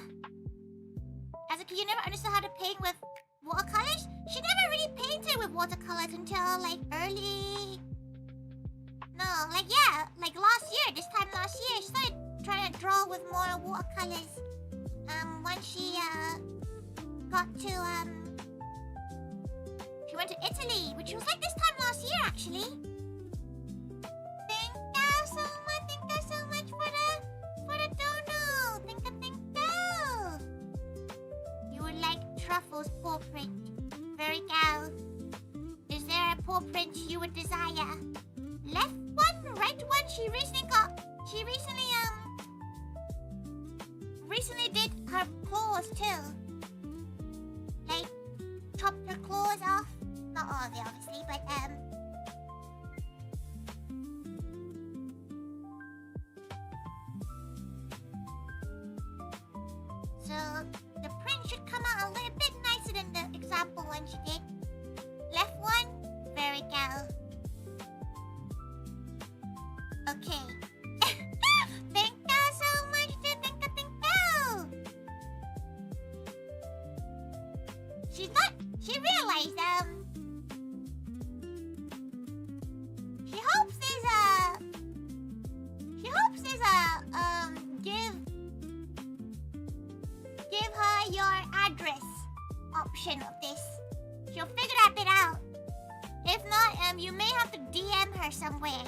As a kid, you never understood how to paint with watercolors? She never really painted with watercolors until like early... No, like yeah, like last year, this time last year, she started trying to draw with more watercolors. Once she got to she went to Italy, which was like this time last year actually. Thank you so much for the dono. Thank you. You would like Truffle's paw print. Very cow. Is there a paw print you would desire? Left one, right one. She recently did her claws too. Like chopped her claws off. Not all of it obviously, but so the print should come out a little bit nicer than the example one she did. Left one, very cow. Okay. Thank you so much, thank you. She realized, she hopes there's a, give her your address option of this. She'll figure that bit out. If not, you may have to DM her somewhere.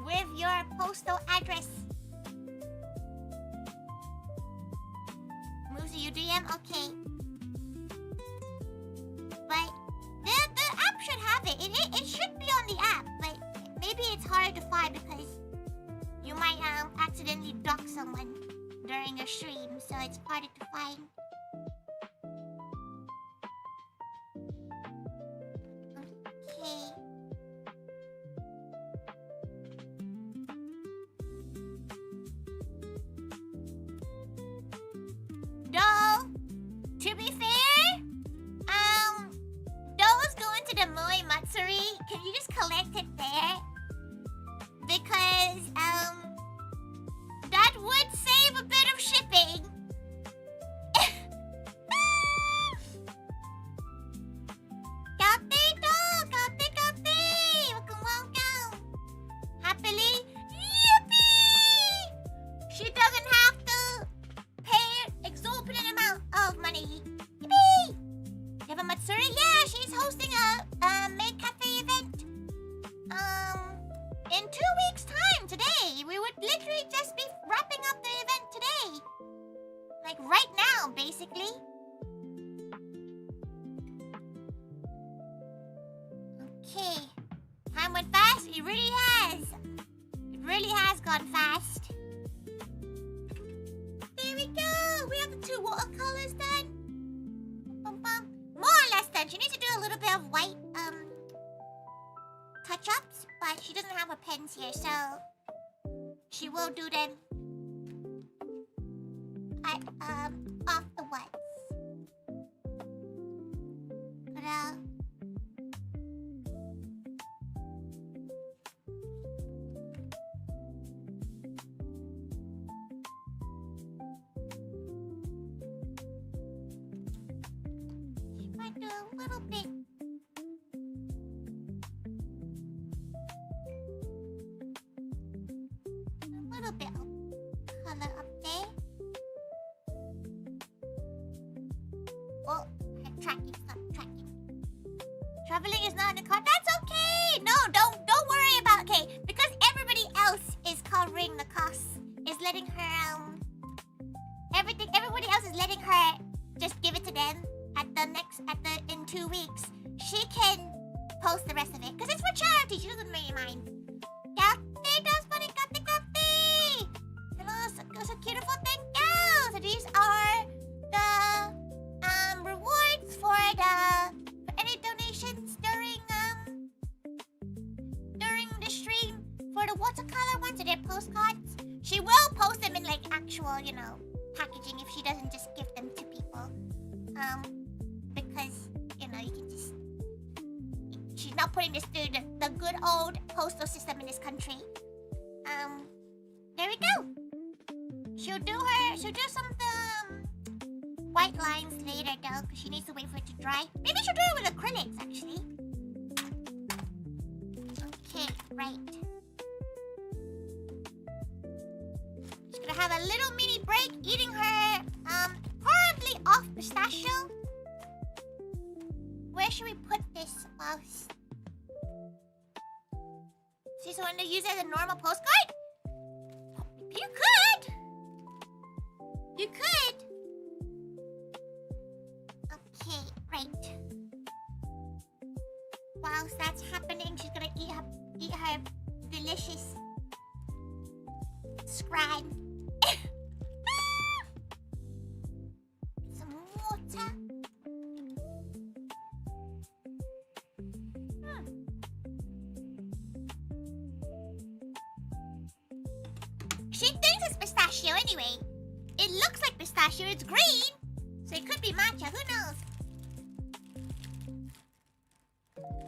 With your postal address. Moves you DM? Okay. But the app should have it. It should be on the app, but maybe it's hard to find because you might accidentally dock someone during your stream, so it's harder to find. Okay. Though, to be fair, those going to the Moe Matsuri, can you just collect it there? Because, that would save a bit of shipping. Welcome. Happily, yippee! She doesn't have to pay an exorbitant amount of money. Yippee! Never Matsuri, yeah, she's hosting a maid cafe event. In 2 weeks' time today. We would literally just be wrapping up the event today. Like right now, basically. Okay. Time went fast. It really has. It really has gone fast. There we go. We have the 2 watercolors done. Bum, bum. More or less done. She needs to do a little bit of white touch-ups, but she doesn't have her pens here, so she will do them at off the ones. But she might do a little bit. Little bit of color up there. Oh, her tracking, stop tracking. Traveling is not in the car. That's okay. No, don't worry about. Okay, because everybody else is covering the costs. Is letting her Everybody else is letting her just give it to them in 2 weeks. She can post the rest of it because it's for charity. She doesn't really mind. So beautiful, thank you. So these are the rewards for any donations during the stream for the watercolor ones. So they're postcards. She will post them in like actual, packaging if she doesn't just give them to people. Because you can just. She's not putting this through the good old postal system in this country. There we go. She'll do some of the white lines later though, because she needs to wait for it to dry. Maybe she'll do it with acrylics actually. Okay, right. She's gonna have a little mini break eating her horribly off pistachio. Where should we put this whilst? She's the one to use it as a normal postcard? You could! You could! Okay, right. Whilst that's happening, she's gonna eat her delicious scribe. Some water. She thinks it's pistachio anyway. It looks like pistachio, it's green. So it could be matcha, who knows?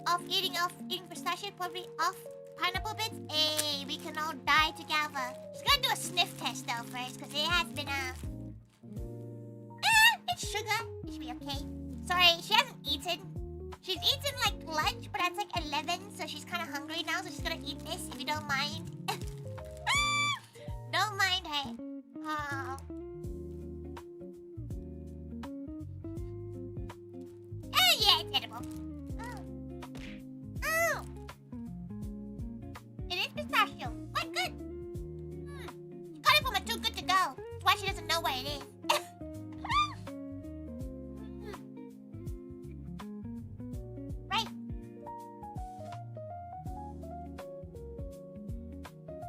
Off eating pistachio, probably off pineapple bits. Hey, we can all die together. She's gonna do a sniff test though first, because it has been it's sugar. It should be okay. Sorry, she hasn't eaten. She's eaten like lunch, but that's like 11, so she's kind of hungry now, so she's gonna eat this, if you don't mind. Don't mind her. Oh. Oh yeah, it's edible. Oh. It is pistachio. What good? She got it from a Too Good To Go. That's why she doesn't know what it is. Right.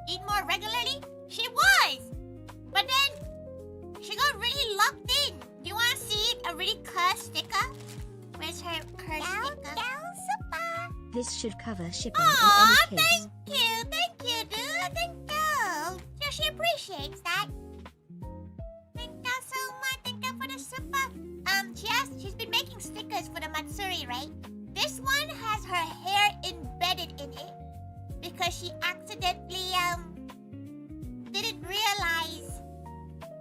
Eat more regularly? She was! But then, she got really locked in. Do you want to see a really cursed sticker? Where's her cursed sticker? Super! This should cover shipping Aww, in any case. thank you, dude. Thank you. Yeah, she appreciates that. Thank you so much. Thank you for the super. She's been making stickers for the Matsuri, right? This one has her hair embedded in it because she accidentally didn't realize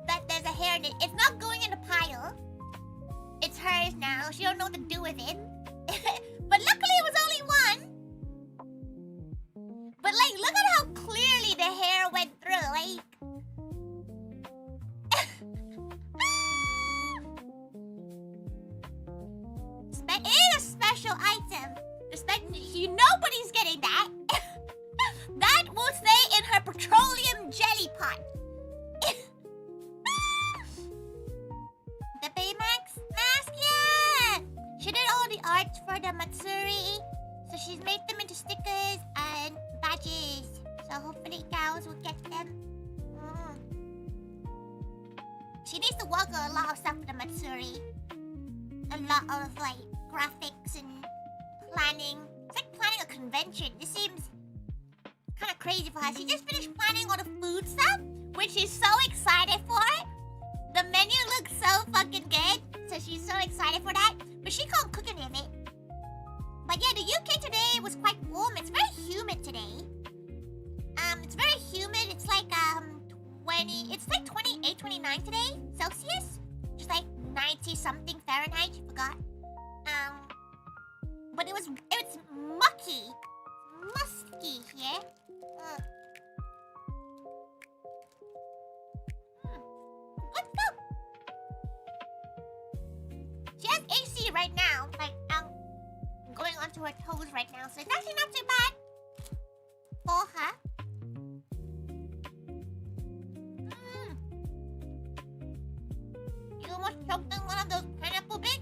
that there's a hair in it. It's not going in a pile. It's hers now. She don't know what to do with it. But luckily it was only one. But like, look at how clearly the hair went through. Like, it is a special item. Nobody's getting that. That will stay in her petroleum jelly pot. The Baymax mask, yeah! She did all the arts for the Matsuri, so she's made them into stickers and badges. So hopefully cows will get them. She needs to work on a lot of stuff for the Matsuri. A lot of like graphics and planning. It's like planning a convention. This seems kind of crazy for her. She just finished planning all the food stuff, which she's so excited for. The menu looks so fucking good, so she's so excited for that. But she can't cook any of it. But yeah, the UK today was quite warm. It's very humid today. It's very humid. It's like 28, 29 today Celsius. Just like 90 something Fahrenheit. I forgot. But it's mucky, musky here. Let's go. She has AC right now, like going onto her toes right now, so it's actually not too bad for her. You almost choked on one of those pineapple bits.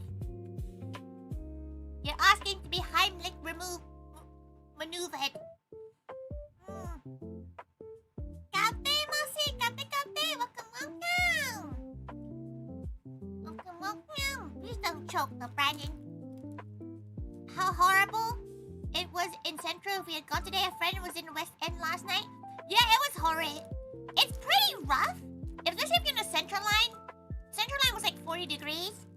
You're asking to be Heimlich maneuvered. Welcome. Please don't choke, no, Brandon. How horrible it was in Central. If we had gone today, a friend was in West End last night. Yeah, it was horrid. It's pretty rough. Especially if you're in the Central Line. Central Line was like 40 degrees.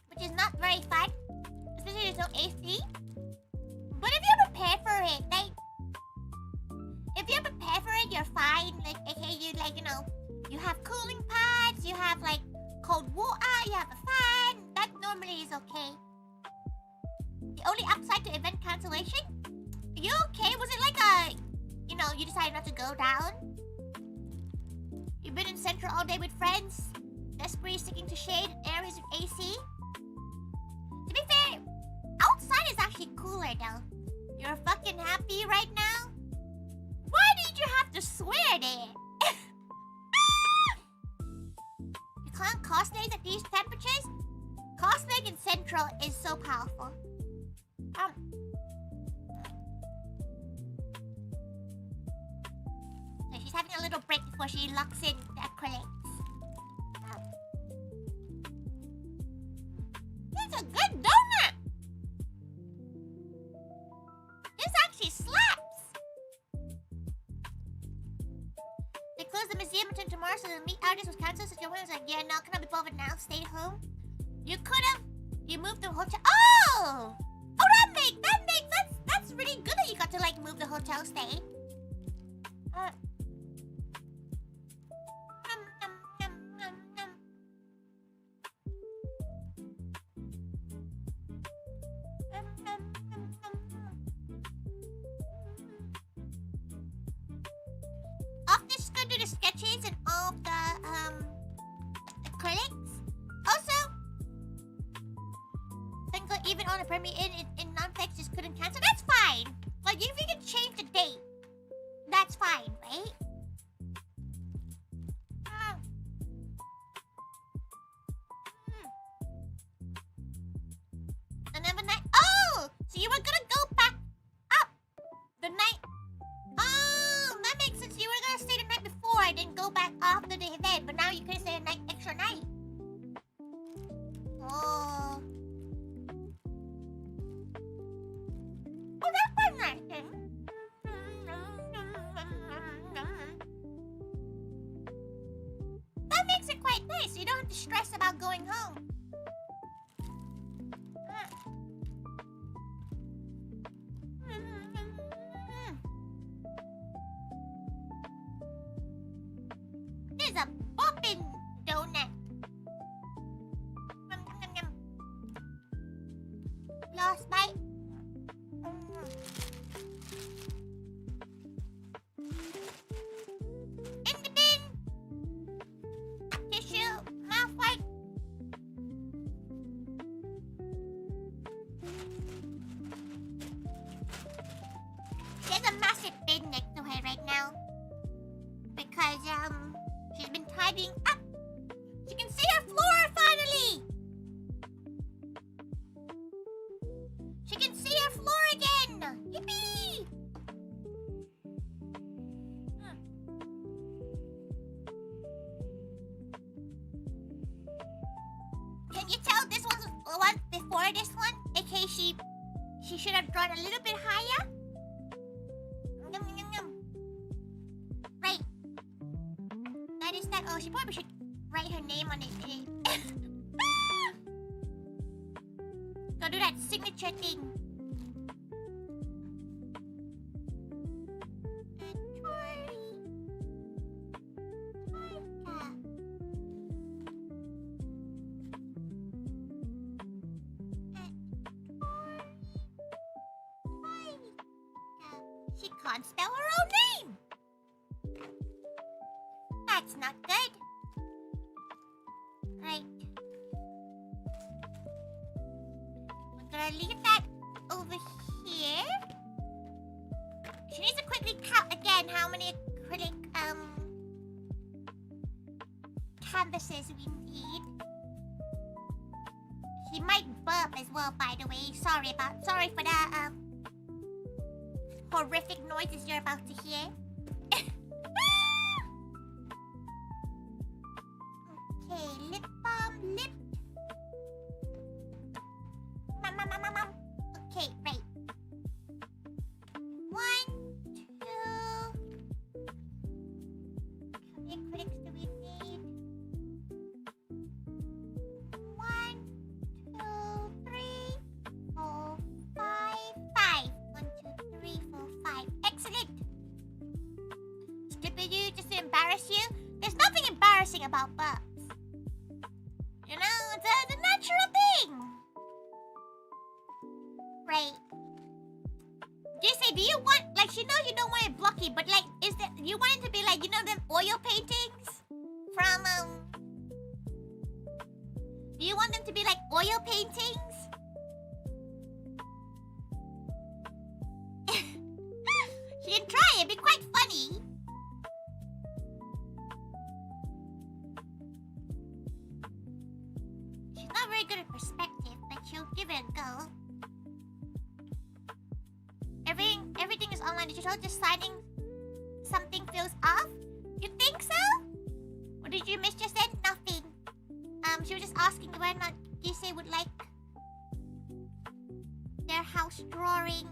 Which is not very fun. Especially there's no AC. But if you're prepared for it, like, if you're prepared for it, you're fine. Like, okay, you have cooling pads, you have like cold water, you have a fan. That normally is okay. The only upside to event cancellation? Are you okay? Was it like you decided not to go down? You've been in Central all day with friends, desperately sticking to shade areas with AC. To be fair, outside is actually cooler though. You're fucking happy right now? Why did you have to swear there? You can't cosplay at these temperatures? Cosplay in Central is so powerful. So she's having a little break before she locks in the acrylics. It's a good donut! This actually slaps! They closed the museum until tomorrow, so the meet artist was cancelled. So your one was like, yeah, no, cannot be bothered now. Stay home. You could've. You moved the hotel. Oh! Oh, that's really good that you got to like move the hotel stay. After just go do the sketches and all the acrylics. Also, then go even on a Premier in non-flex just couldn't cancel. That's fine. Like if you can change the date, that's fine, right? And So you were gonna go back up the night. Oh, that makes sense. You were gonna stay the night before and then go back after the event, but now you can stay an extra night. Oh. Oh, that was nice then. That makes it quite nice. You don't have to stress about going home. There's a boppin' donut. Lost bite. In the bin. Tissue. Mouth wipe. There's a massive bin next to her right now. Because, she's been tidying up. She can see her floor finally. She can see her floor again. Yippee! Can you tell this one's the one before this one? Okay, she should have drawn a little bit higher. Yum, yum, yum. Right. That is that. Oh, she probably should write her name on it. Go do that signature thing. She can't spell her own name. That's not good. Right. We're gonna leave that over here. She needs to quickly count again how many acrylic canvases we need. She might burp as well, by the way. Sorry for the horrific noises you're about to hear. Okay, lip balm, lip. Okay, right. 1, 2. How many critics do we need? 1, 2, 3, 4, 5, 5. 1, 2, 3, 4, 5. Excellent. Stupid you, just to embarrass you. There's nothing embarrassing about burps. You know, it's a natural thing. Right. JC, do you want, like, she knows you don't want it blocky, but, like, you want it to be, like, you know, them oil paintings? From, do you want them to be, like, oil paintings? She can try, it'd be quite funny. She's not very good at perspective, but she'll give it a go. Everything is online digital, just signing something feels off? You think so? Or did you miss just said nothing? She was just asking whether or not Gise would like their house drawing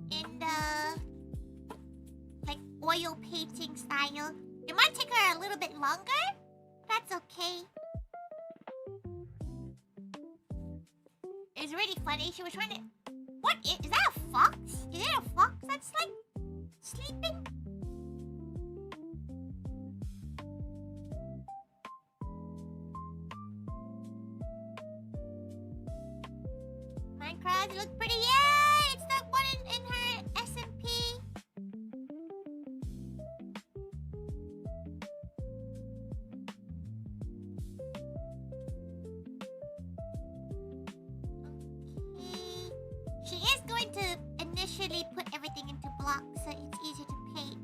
in the like oil painting style. It might take her a little bit longer. That's okay. It's really funny. She was trying to... What is that a fox? Is it a fox that's like sleeping? Minecraft, it looks pretty. Yeah, it's that one in her SMP. She is going to initially put everything into blocks so it's easier to paint.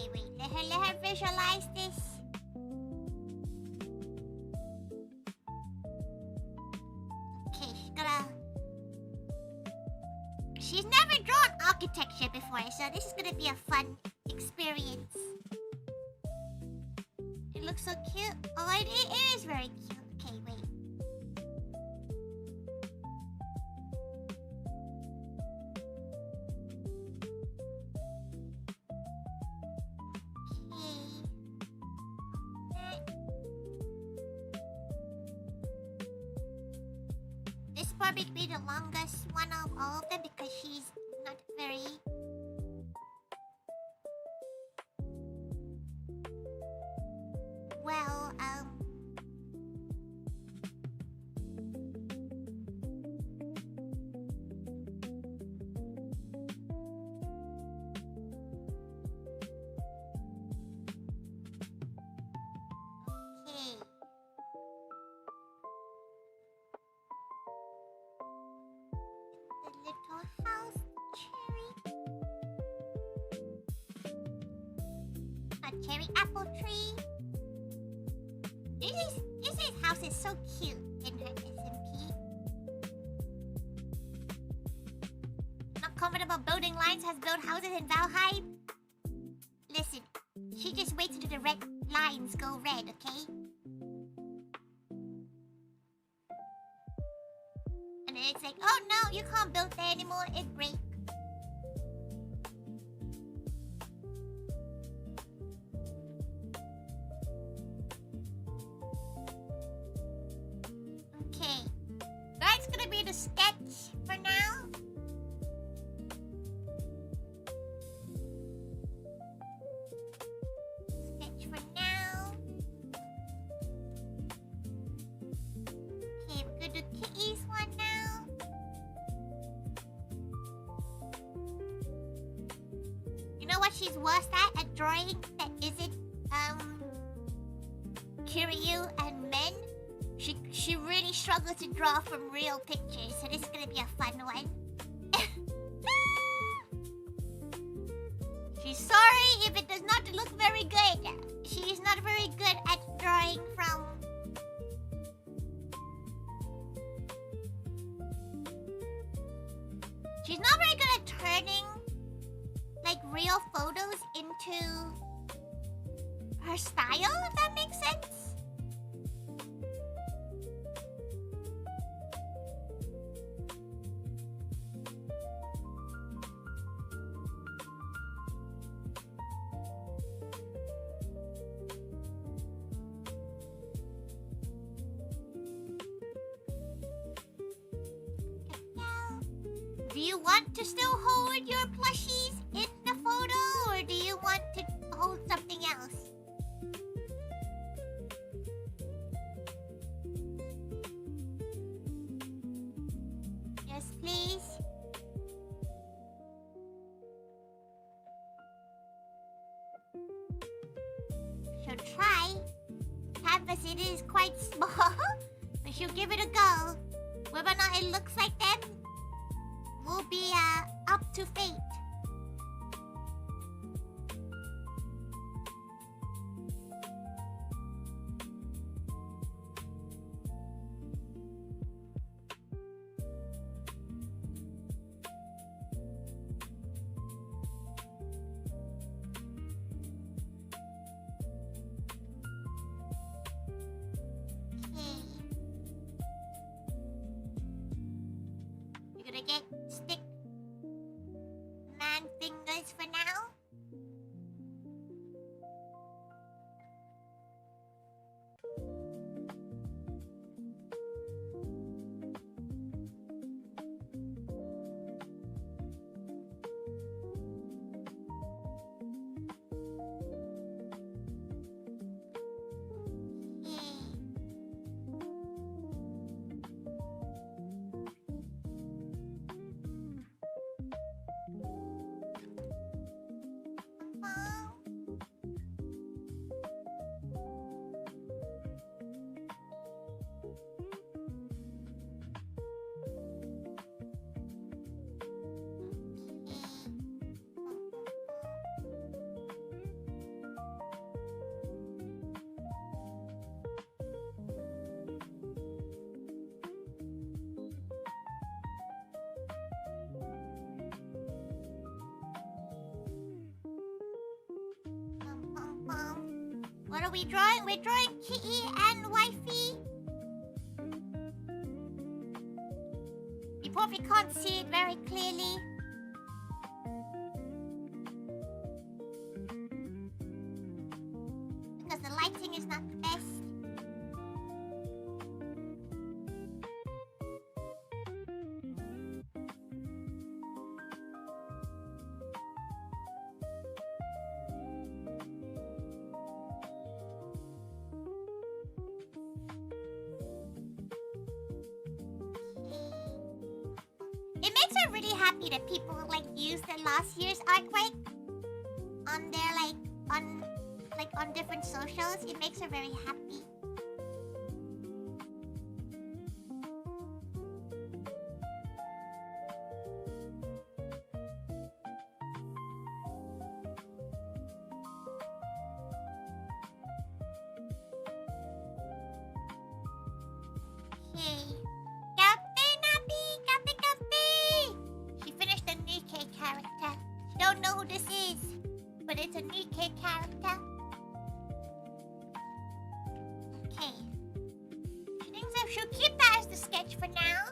Okay, wait. Let her visualize this. Okay, she's never drawn architecture before, so this is gonna be a fun experience. It looks so cute. Oh, it is very cute. Okay, wait. This probably be the longest one of all of them because she's not very... Well, okay. The little house, cherry. A cherry apple tree. This house is so cute in her SMP. Not comfortable building lines has built houses in Valheim. Listen, she just waits until the red lines go red, okay? And then it's like, oh no, you can't build there anymore, it breaks. Okay, that's gonna be the sketch for now. Sketch for now. Okay, we're gonna do Kitty's one now. You know what she's worst at drawing that isn't Kiryu and men? She really struggles to draw from real pictures, so this is gonna be a fun one. She's sorry if it does not look very good. She is not very good at drawing from... She's not very good at turning, like, real photos into her style, if that makes sense. Do you want to still hold your plushies in the photo, or do you want to hold something else? Yes, please. She'll try. Canvas, it is quite small, but she'll give it a go. Whether or not it looks like them will be up to fate. What are we drawing? We're drawing Kitty and Wifey. You probably can't see it very clearly. Because the lighting is not the best. It makes her really happy that people like use the last year's artwork on their on different socials. It makes her very happy. Okay. Cafe Nappy! Cafe Cafe! She finished the Nikkei character. She don't know who this is, but it's a Nikkei character. Okay. She thinks that she'll keep that as the sketch for now.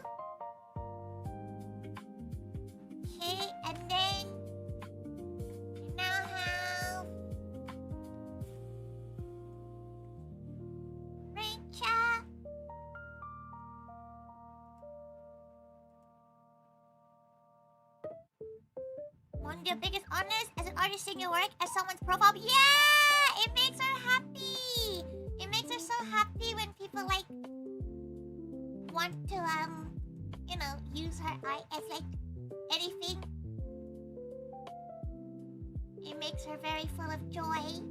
Okay, and then we now have Rachel. One of your biggest honors as an artist in your work as someone's profile. Yeah! It makes her happy! It makes her so happy when people like want to you know, use her art as like anything. It makes her very full of joy.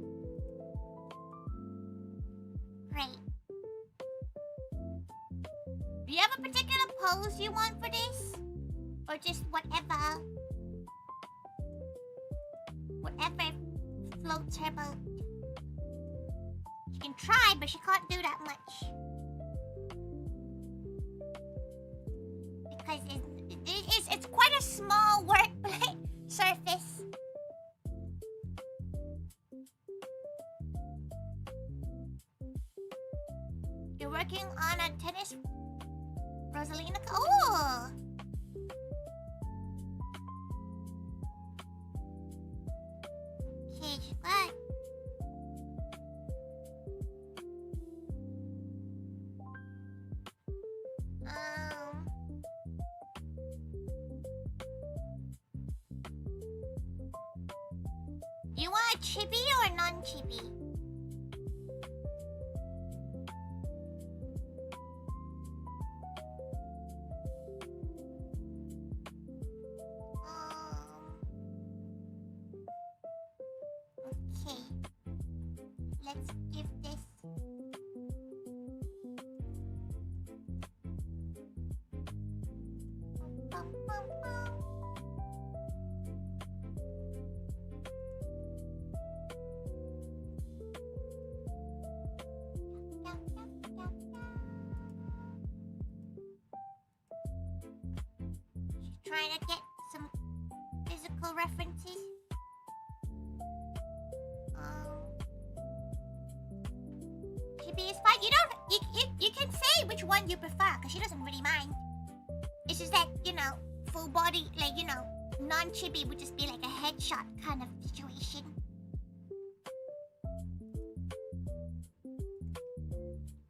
Great. Do you have a particular pose you want for this? Or just whatever? Whatever floats her boat. She can try, but she can't do that much. Because it's quite a small work surface. You're working on a tennis Rosalina. Oh! Okay, she's good. You want a chibi or non-chibi? Okay. Let's give this. Bum, bum, bum. Yeah, yeah, yeah, yeah. She's trying to get some physical references. Chibi is fine. You can say which one you prefer, because she doesn't really mind. It's just that, you know, full body, like, you know, non-chibi would just be like a headshot kind of situation.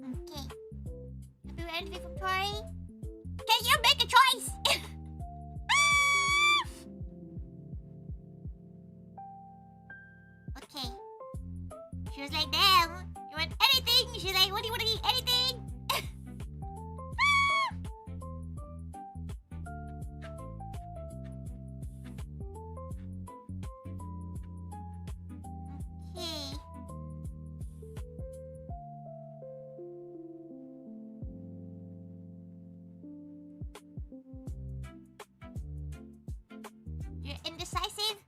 Okay. You do anything from Tori? Can you make a choice? Okay. She was like, damn, you want anything? She's like, what do you want to eat? Anything? Okay. You're indecisive?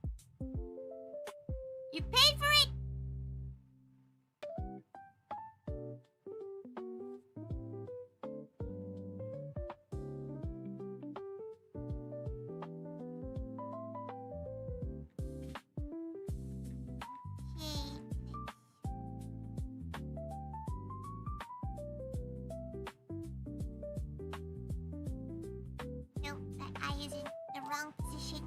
You paid for it? Okay. eye is in the wrong position.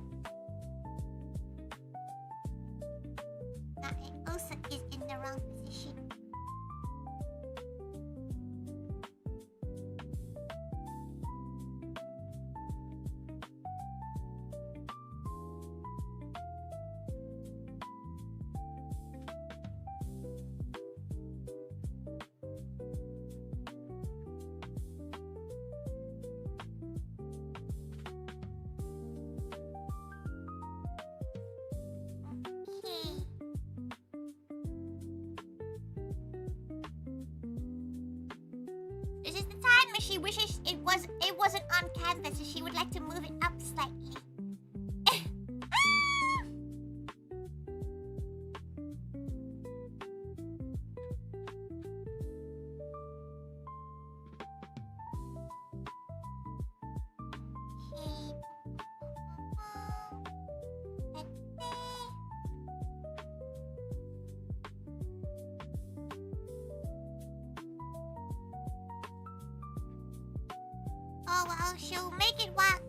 That eye also is in the wrong position. Okay. This is the time when she wishes it wasn't on canvas, and she would like to move it up slightly. Okay. Oh well, she'll make it work.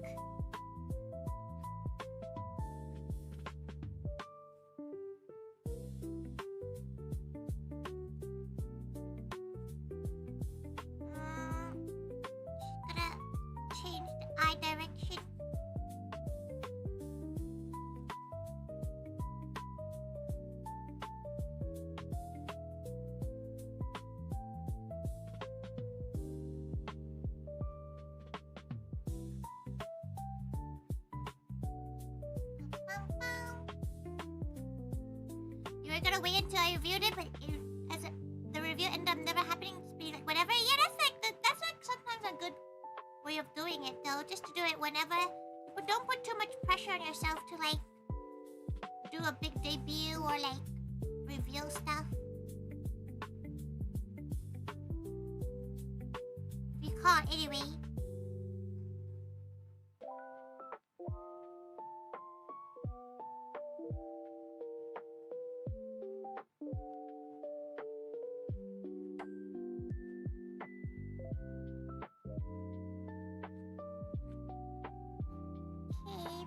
She's gonna change the eye direction. You were gonna wait until I reviewed it, but the review ended up never happening. Just be like, whatever. Yeah, that's like sometimes a good way of doing it, though. Just to do it whenever. But don't put too much pressure on yourself to like do a big debut or like reveal stuff. You can't anyway. Okay.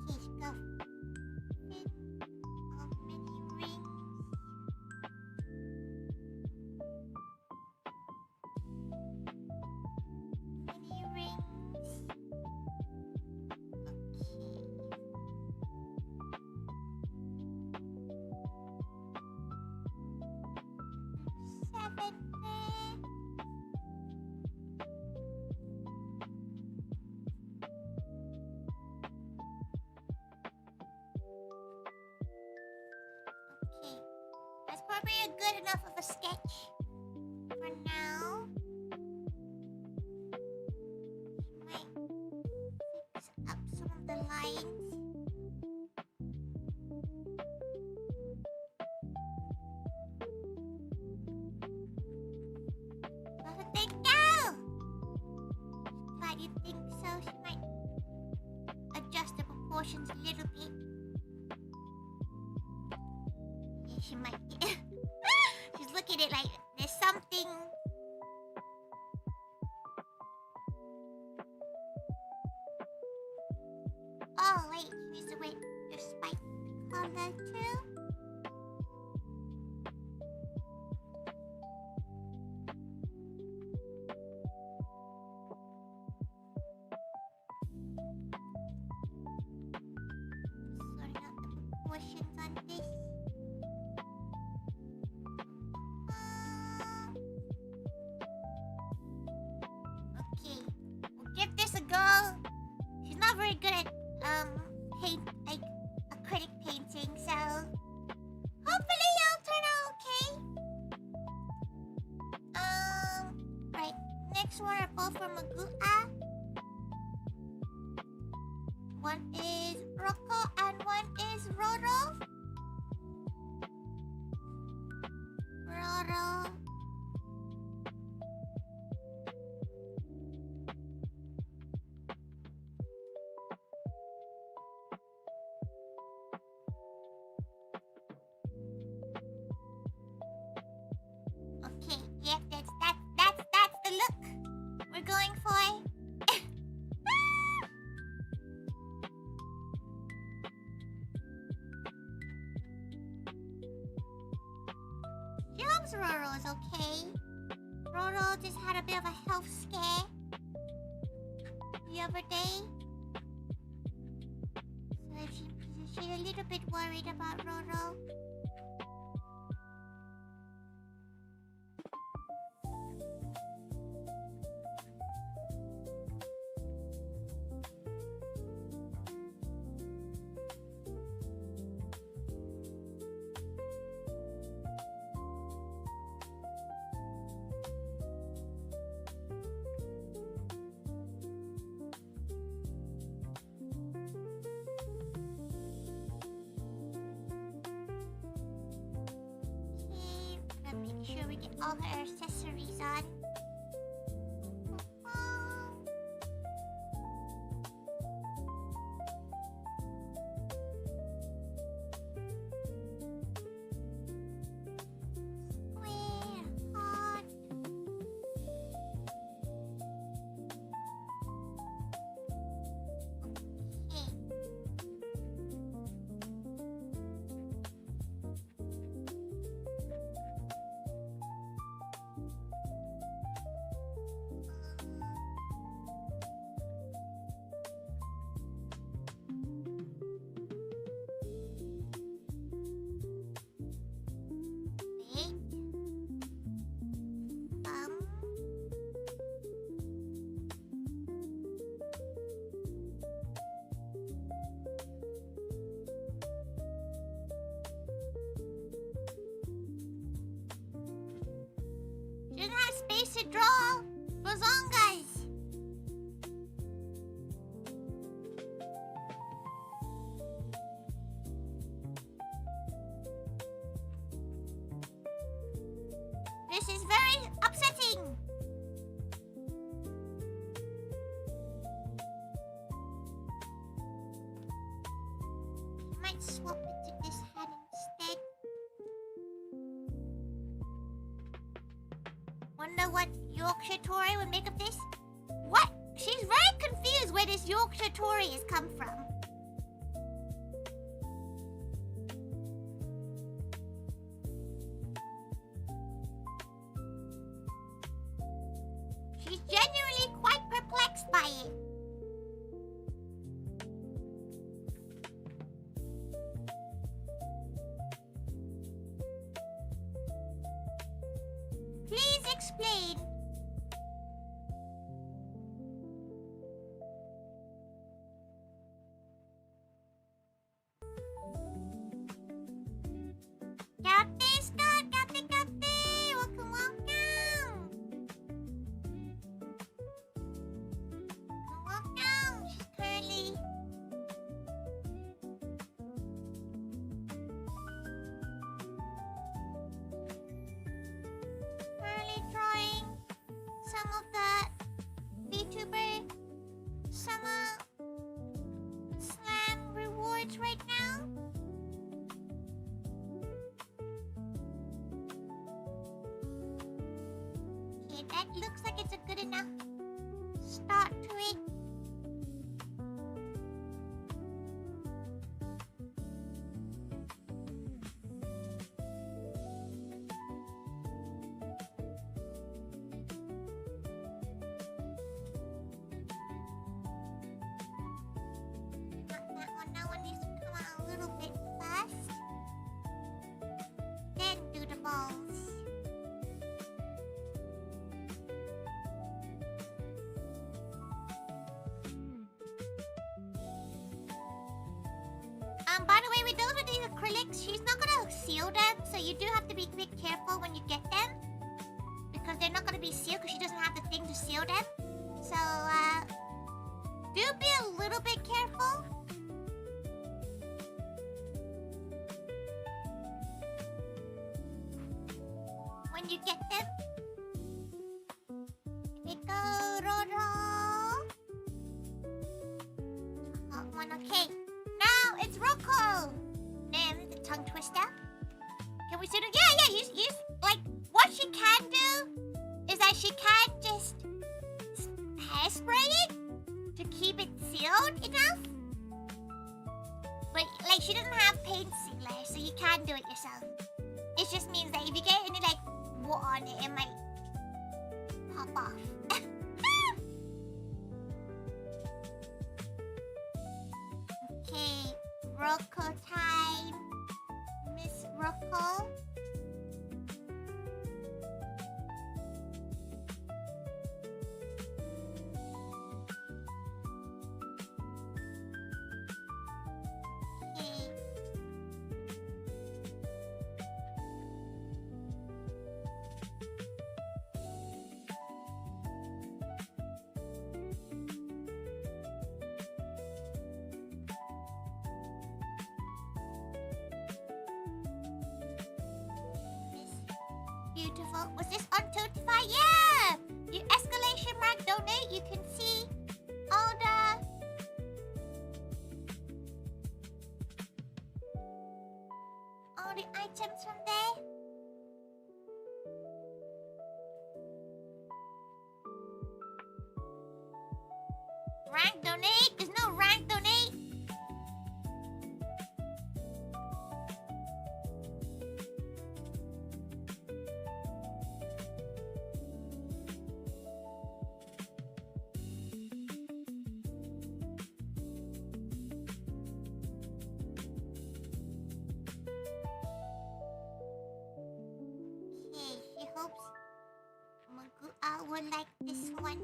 Please go. Fit of many rings. Many rings. Okay. 7 there. Okay. That's probably a good enough of a sketch for now. Might fix up some of the lines. Doesn't think no. Glad you think so. She might adjust the proportions a little bit. Yeah, she might. She's looking at it like there's something. Oh wait, she needs to wait your spike color too. Sorting out the proportions on this. Okay, we'll give this a go. She's not very good at paint like next one are both from Magua. One is Rocco and one is Roro. Roro. Okay, yep, that's the look we're going for. She hopes Roro is okay. Roro just had a bit of a health scare the other day. So she's a little bit worried about Roro. Make sure we get all her accessories on. She doesn't have space to draw Bazongas. This is very upsetting. Might swap it to this hat instead. Wonder what Yorkshire Tori would make of this? What? She's very confused where this Yorkshire Tori has come from. She's genuinely quite perplexed by it. Please explain. Captain Scott, Captain. Welcome, welcome. Welcome. She's currently drawing some of the VTuber Summer Slam rewards right now. Okay, that looks like it's a good enough start to it. That one needs to come out a little bit first. Then do the balls. By the way, with those with these acrylics, she's not gonna seal them, so you do have to be a bit careful when you get them. Because they're not gonna be sealed because she doesn't have the thing to seal Hot one, okay. Now it's Rocco. Then the tongue twister. Can we sit it? Yeah. Use like what she can do is that she can just hairspray it to keep it sealed enough. But like she doesn't have paint sealer, so you can't do it yourself. It just means that if you get any like water on it, it might pop off. Okay, Rocco time. Miss Rocco. Beautiful. Was this on ToriThaiga? Yeah! You exclamation mark donate, you can see all the items from there. Rank donate? There's no rank donate. Would like this one.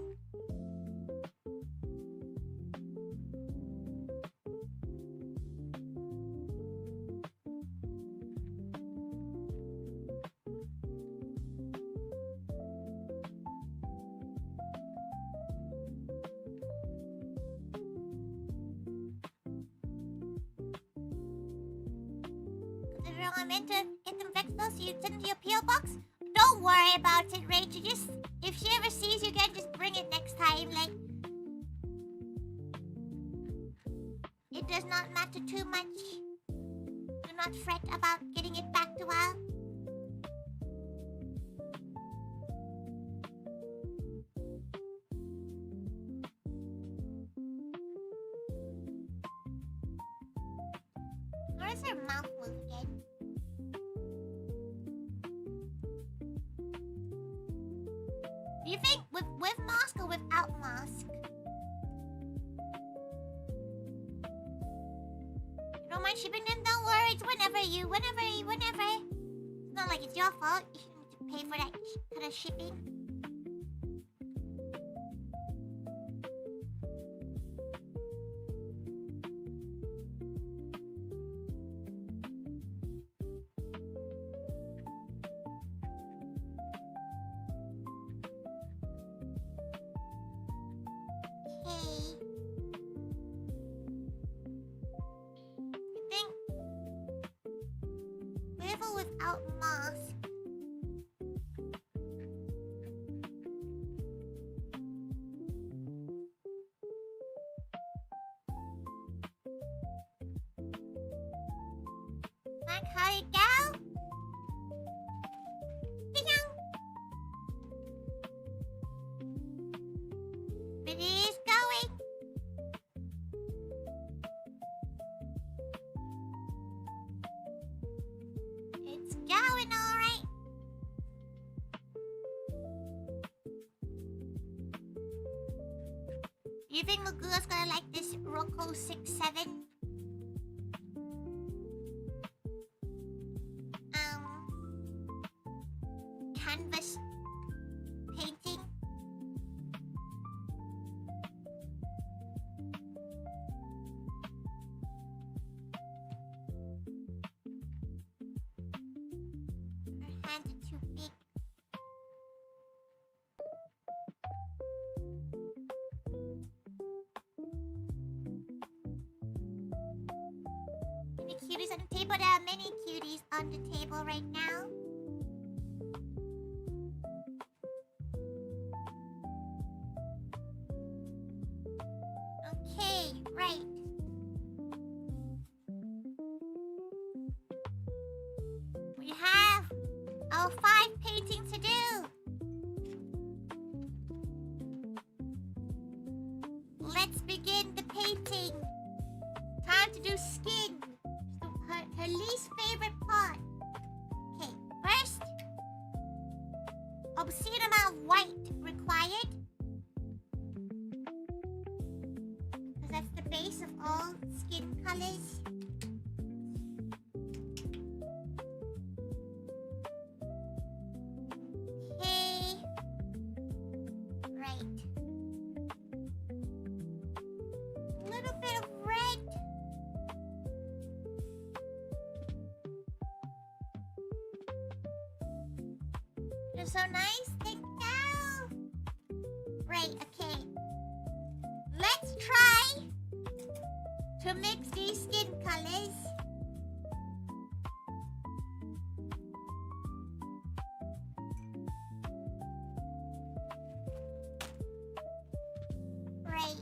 Considering I meant to get them vegetables, so you send to your PO box. Don't worry about it, Rachel. Just if she ever sees you again, just bring it next time. Like, it does not matter too much. Do not fret about getting it back to her. How does her mouth move again? Do you think with mask or without mask? You don't mind shipping them? Don't worry, it's whenever. It's not like it's your fault. You shouldn't have to pay for that kind of shipping. Without mask. Mark, how you go? It is going. It's going all right. Do you think Magula's gonna like this Rocco 6-7? Canvas painting? Her hands are too big. Many cuties on the table. There are many cuties on the table right now. let's begin the painting. Time to do skin. Her least favorite part. Okay, first, obscene amount of white required. Because that's the base of all skin colors. Okay. Right. A little bit of red. You're so nice. Thank you. Right, okay. Let's try to mix these skin colors. Right.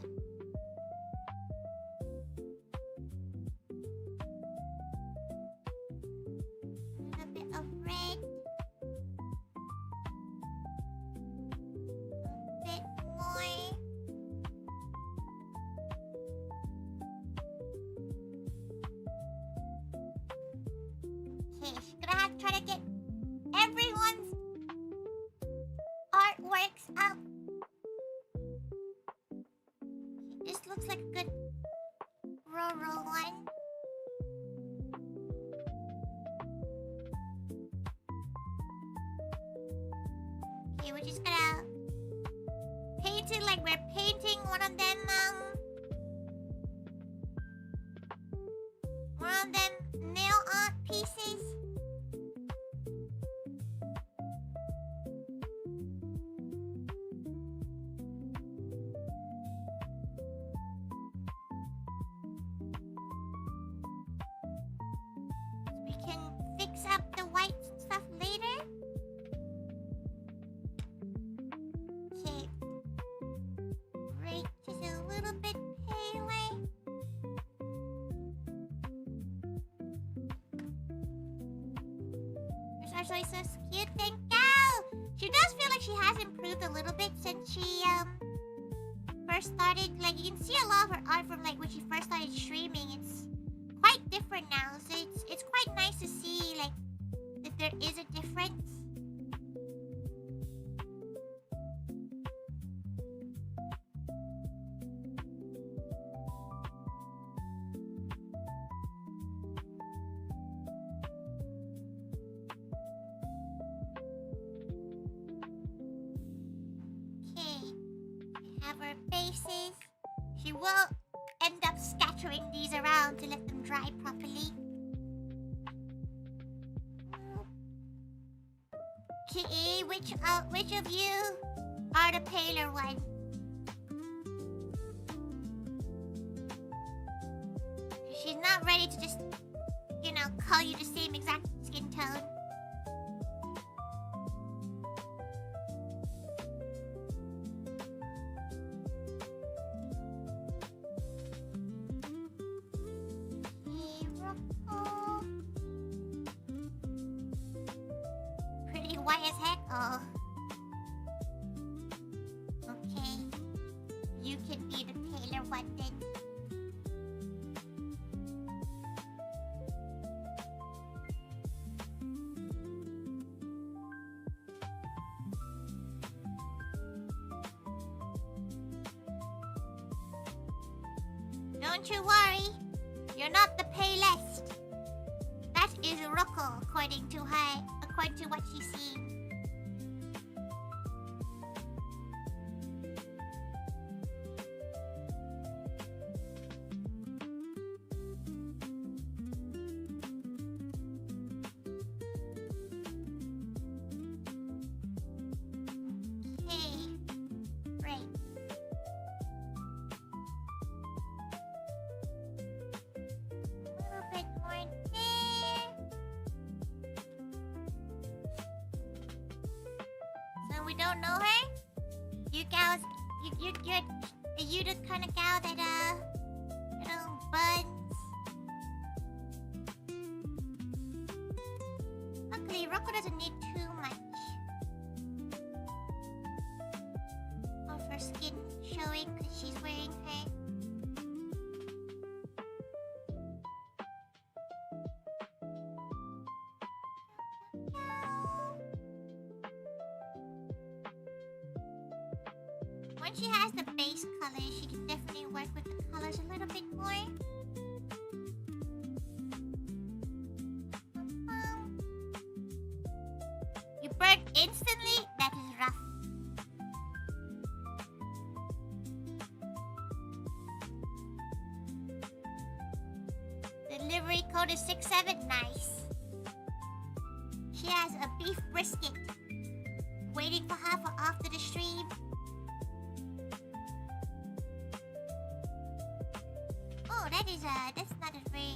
A little bit of red. A bit more. Okay, she's gonna have to try to get everyone's artworks up. This looks like a good rural one. Okay, we're just gonna paint it like we're painting one of them, nail art pieces. We can fix up the whites and stuff later. Okay. Right, just a little bit paler. It's actually so cute. Thank you. She does feel like she has improved a little bit since she first started. Like, you can see a lot of her art from like when she first started streaming. It's quite different now, so it's quite nice to see like that there is a difference. Okay, we have our bases. She will end up scattering these around to let them dry properly. Okay, which of you are the paler one? She's not ready to just, call you the same exact skin tone. Okay, Rocco. Pretty white as heck. Oh. Okay. You can be the paler one then. Don't you worry. You're not the palest. That is Rocco, according to what she's seen. Okay. Right. A little bit more there. So we don't know her? You gals, are you the kind of gal that buns? Luckily, Rocco doesn't need too much of her skin showing because she's wearing her. Once she has the base color, she can definitely work with the colors a little bit more. You burn instantly? That is rough. Delivery code is 67. Nice. She has a beef brisket waiting for her for after the stream. Oh, that's not a very,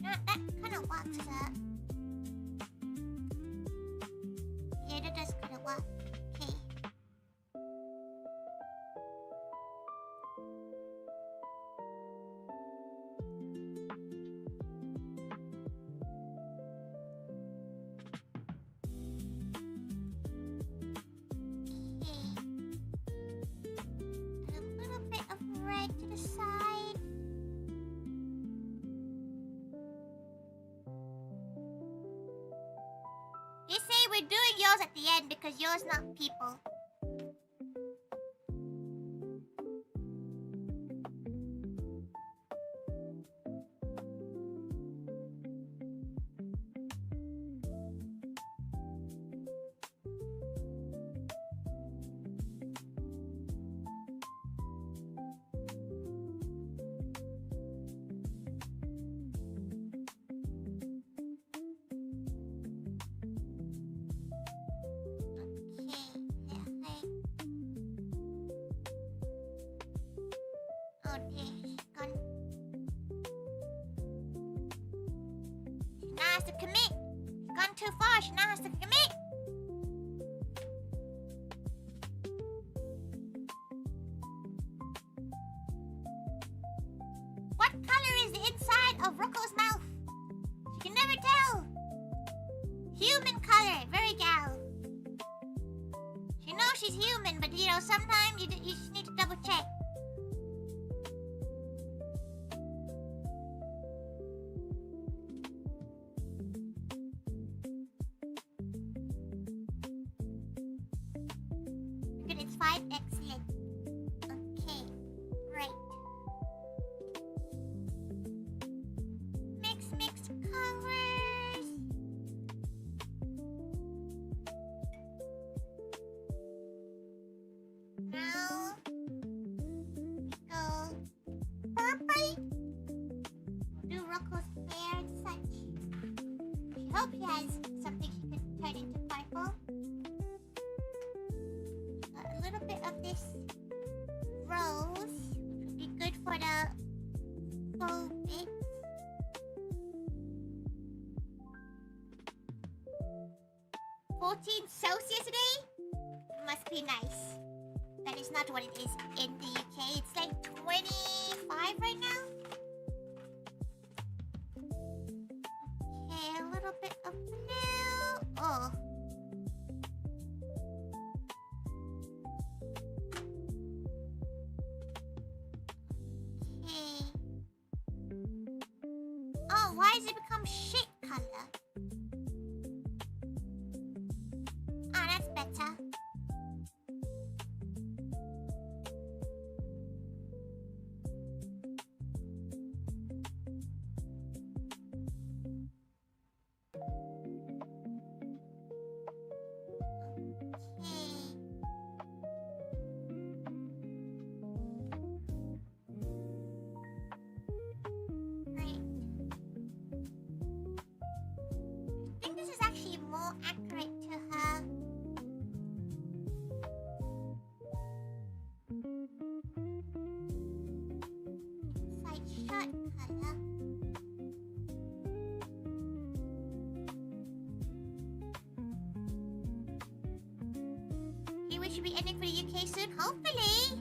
that kind of works, yeah, that does kind of work. Okay. To the side. You say we're doing yours at the end because yours not people. To commit. She's gone too far. She now has to commit. What color is the inside of Rocco's mouth? She can never tell. Human color. Very gal. She knows she's human, but you know, sometimes you just need to double check. It's 5. Excellent. Okay. Right. Mix colors. Now we go purple. Do Rocco's hair and such. She hopes he has something she can turn into purple. A little bit of this rose, which would be good for the faux bits. Celsius a day? Must be nice. That is not what it is in the UK. It's like 25 right now. Okay, a little bit of blue. Oh. Oh, why does it become shit color? Ah, that's better. Accurate to her. Side shirt color. Here we should be ending for the UK soon, hopefully.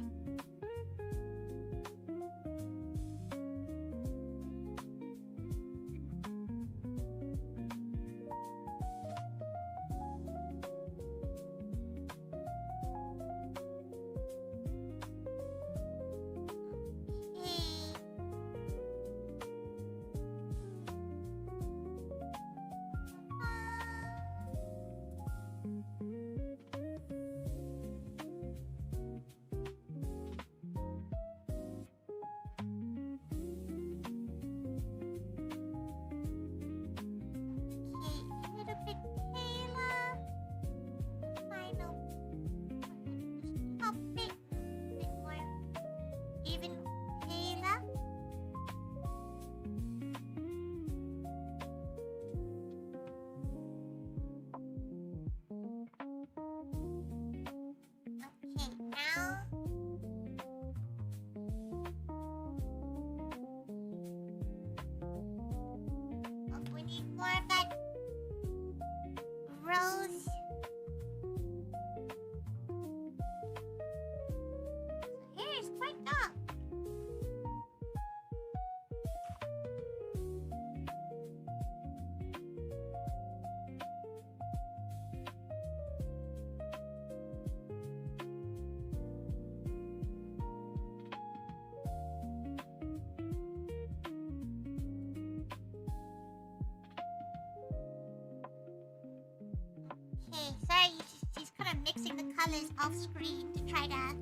Okay, sorry, she's kind of mixing the colors off screen to try to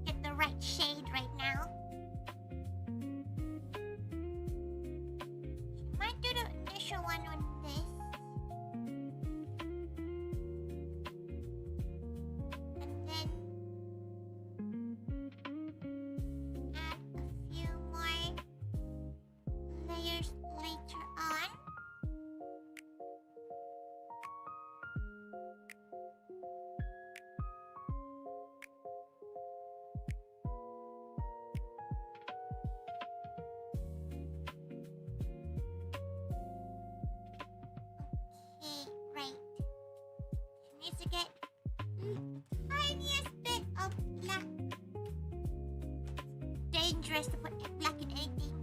get the right shade right now. She might do the initial one with this. And then add a few more layers later on. Okay, right. She needs to get the tiniest bit of black. Dangerous to put black in anything.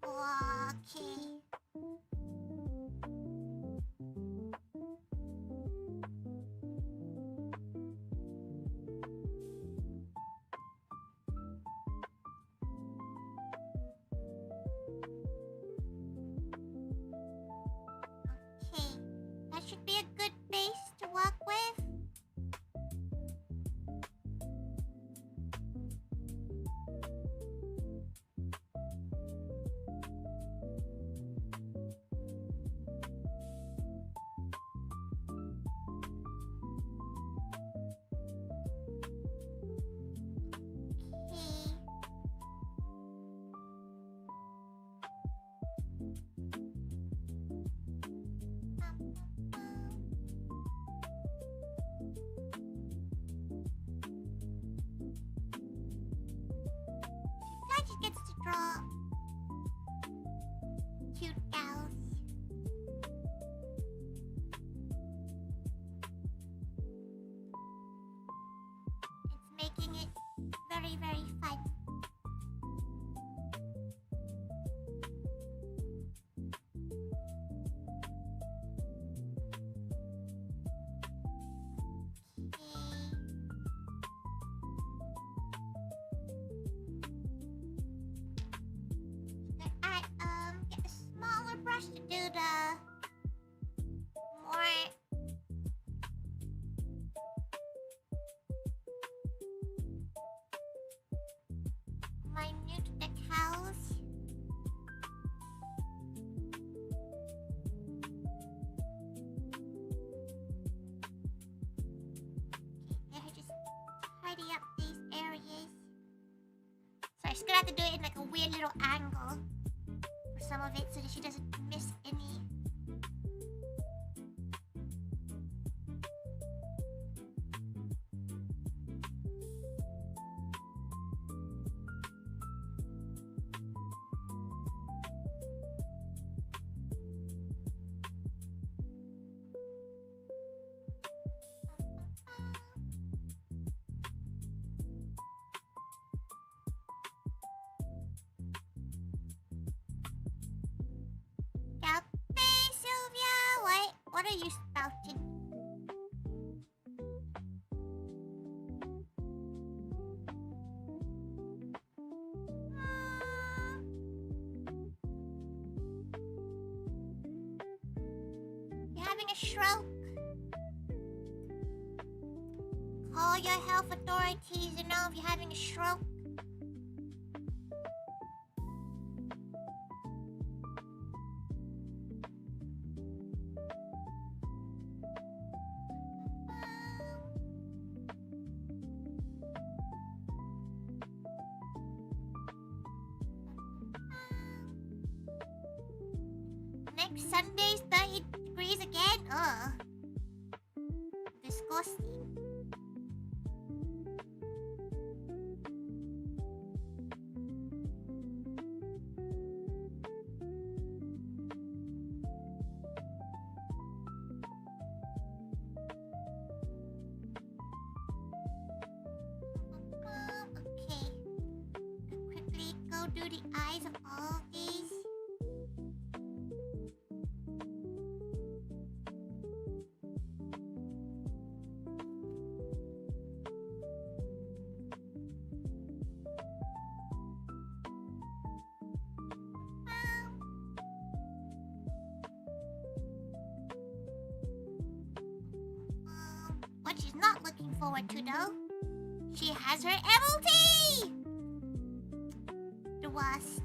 Okay. Okay, that should be a good base to work with. Okay. Glad she gets to draw cute gals. It's making it very, very fun. Okay. Get a smaller brush to do the more minute decals. Okay, let her just tidy up these areas. So she's gonna have to do it in like a weird little angle for some of it so that she doesn't miss any. Cafe, Sylvia! What are you spouting? You're having a stroke? Call your health authorities and know if you're having a stroke. Next Sunday's 30 degrees again? Ugh. Disgusting. Okay. Quickly go do the eyes of all of these. what she's not looking forward to, though. She has her MLT! The worst.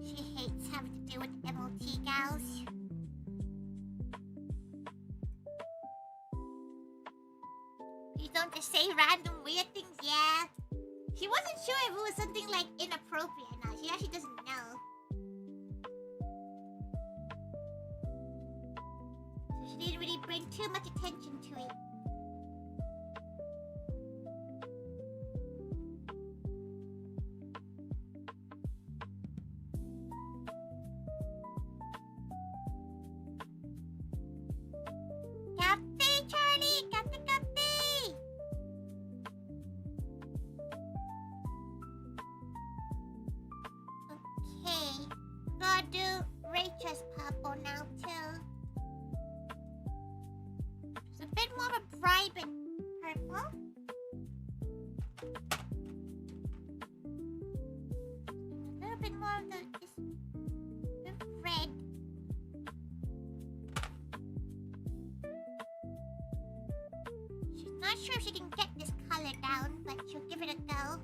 She hates having to deal with MLT gals. You don't just say random weird things, yeah. She wasn't sure if it was something like inappropriate or not. She actually doesn't know. So she didn't really bring too much attention to it. Cafe, Charlie! Cafe, cafe! Okay. Gotta do Rachel's purple now, too. It's a bit more of a vibrant purple. A little bit more of the red. She's not sure if she can get this color down, but she'll give it a go.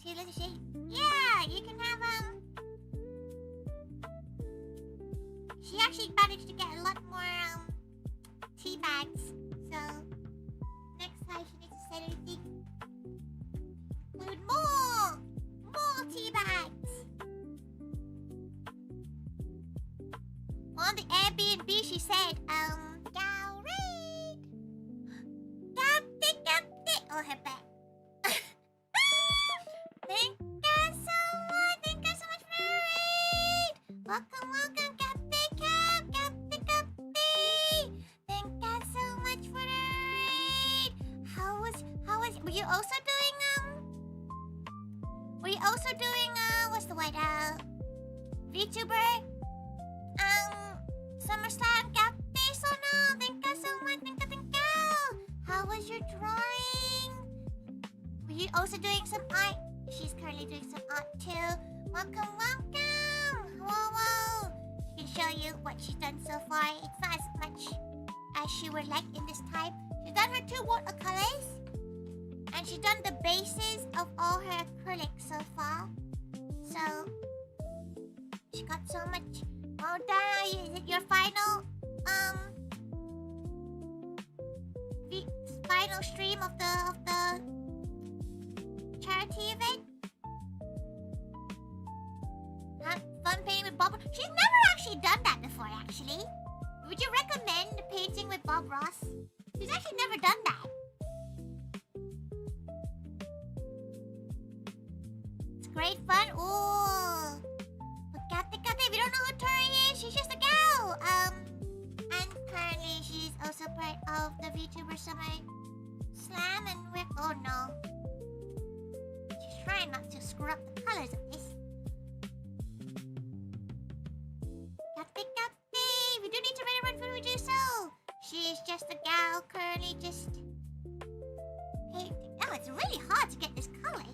See, let's see. Yeah, you can have she actually managed to get a lot more tea bags. So next time she needs to say anything, include more tea bags. On the Airbnb, she said, Gowrie, Gapti. Oh, her back. Thank you so much. Thank you so much for the raid. Welcome, Captain. Thank you so much for the raid. How was? Were you also doing? What's the word? VTuber, Summer Slam, Captain. So no, thank you so much. Thank you. How was your drawing? Were you also doing some art? She's currently doing some art too. Welcome. Whoa. She can show you what she's done so far. It's not as much as she would like in this time. She's done her 2 watercolors. And she's done the bases of all her acrylics so far. So, she got so much. Oh, damn. Is it your final, final stream of the charity event? Fun painting with Bob. She's never actually done that before, actually. Would you recommend painting with Bob Ross? She's actually never done that. It's great fun. Ooh. Kate, we don't know who Tori is. She's just a gal. And currently she's also part of the VTuber Summer Slam, and we're... Oh, no. She's trying not to screw up the colors of this. Kate, we do need to run when we do so. She's just a gal currently just painting. Oh, it's really hard to get this color.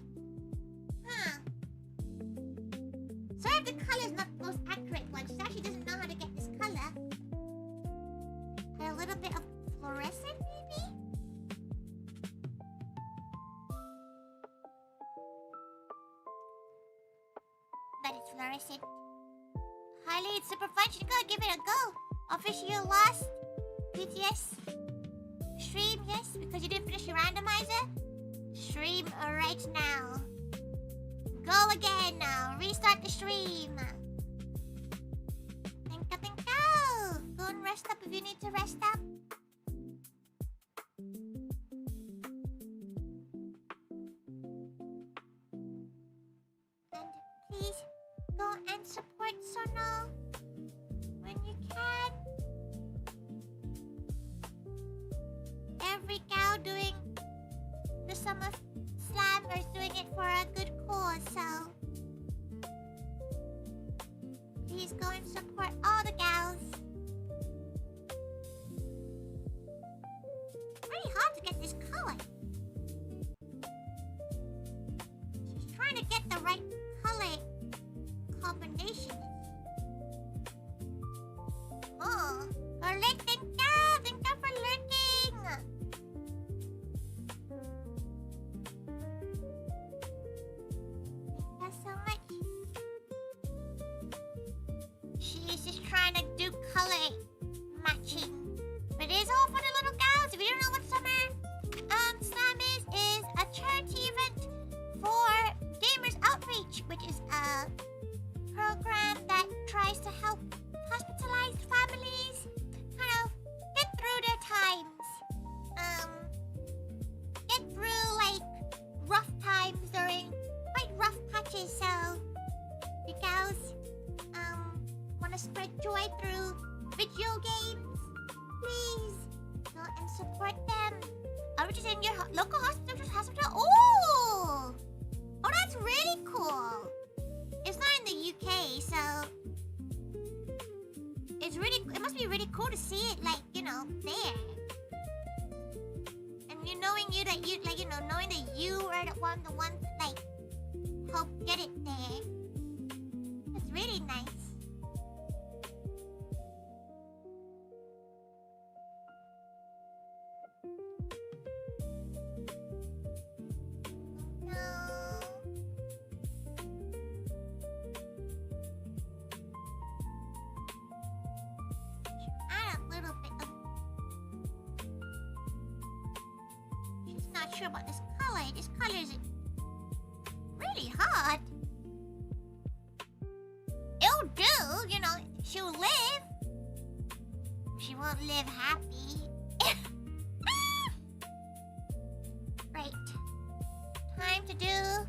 Huh. Sorry if the color's not the most accurate one. She actually doesn't know how to get this color. And a little bit of fluorescent, maybe? But it's fluorescent. Highly, it's super fun. You gotta give it a go. Official last BTS stream, yes, because you didn't finish your randomizer. Stream right now. Go again now. Restart the stream. and rest up if you need to rest up. And please go and support Sono when you can. Every gal doing the Summer Slam is doing it for a good cause, so please go and support all the gals. Pretty hard to get this color. She's trying to get the right color combination. Oh, Garlic, thank you for lurking. Thank you so much. She's just trying to do color matching. But it is all for the little gals. If you don't know what Summer Slam is a charity event for Gamers Outreach, which is a program that tries to help hospitalized families kind of get through their times. Get through like rough times during quite rough patches. So you gals want to spread joy through video games, please go and support them. Which is in your local hospital. Oh, that's really cool. It's not in the UK, so it must be really cool to see it, like, you know, there. And knowing that you are the one like help get it there. It's really nice. Sure about this color. This color is really hot. It'll do, you know, she'll live. She won't live happy. Right. Time to do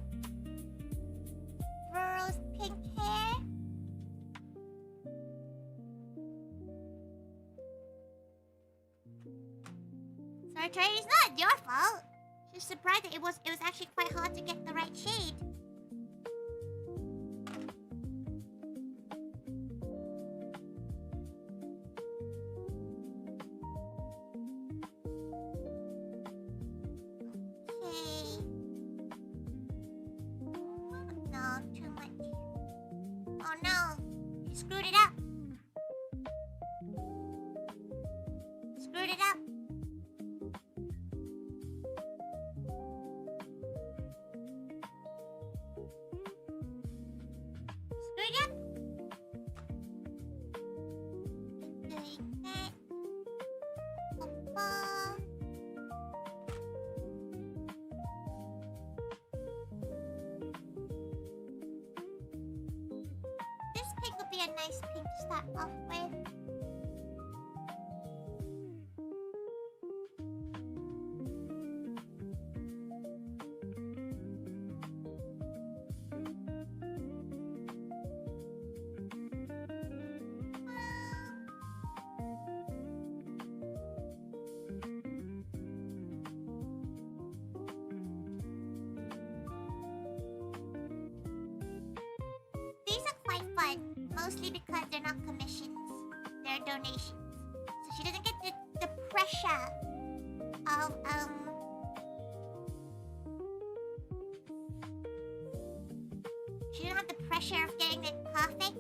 Burrow's pink hair. Sorry, Tori, it's not your fault. Just surprised that it was actually quite hard to get the right shade. Okay. No, too much. Oh no, you screwed it up. Screwed it up. A nice pink to start off with. These are quite fun. Mostly because they're not commissions, they're donations. So she doesn't get the pressure of she doesn't have the pressure of getting it perfect.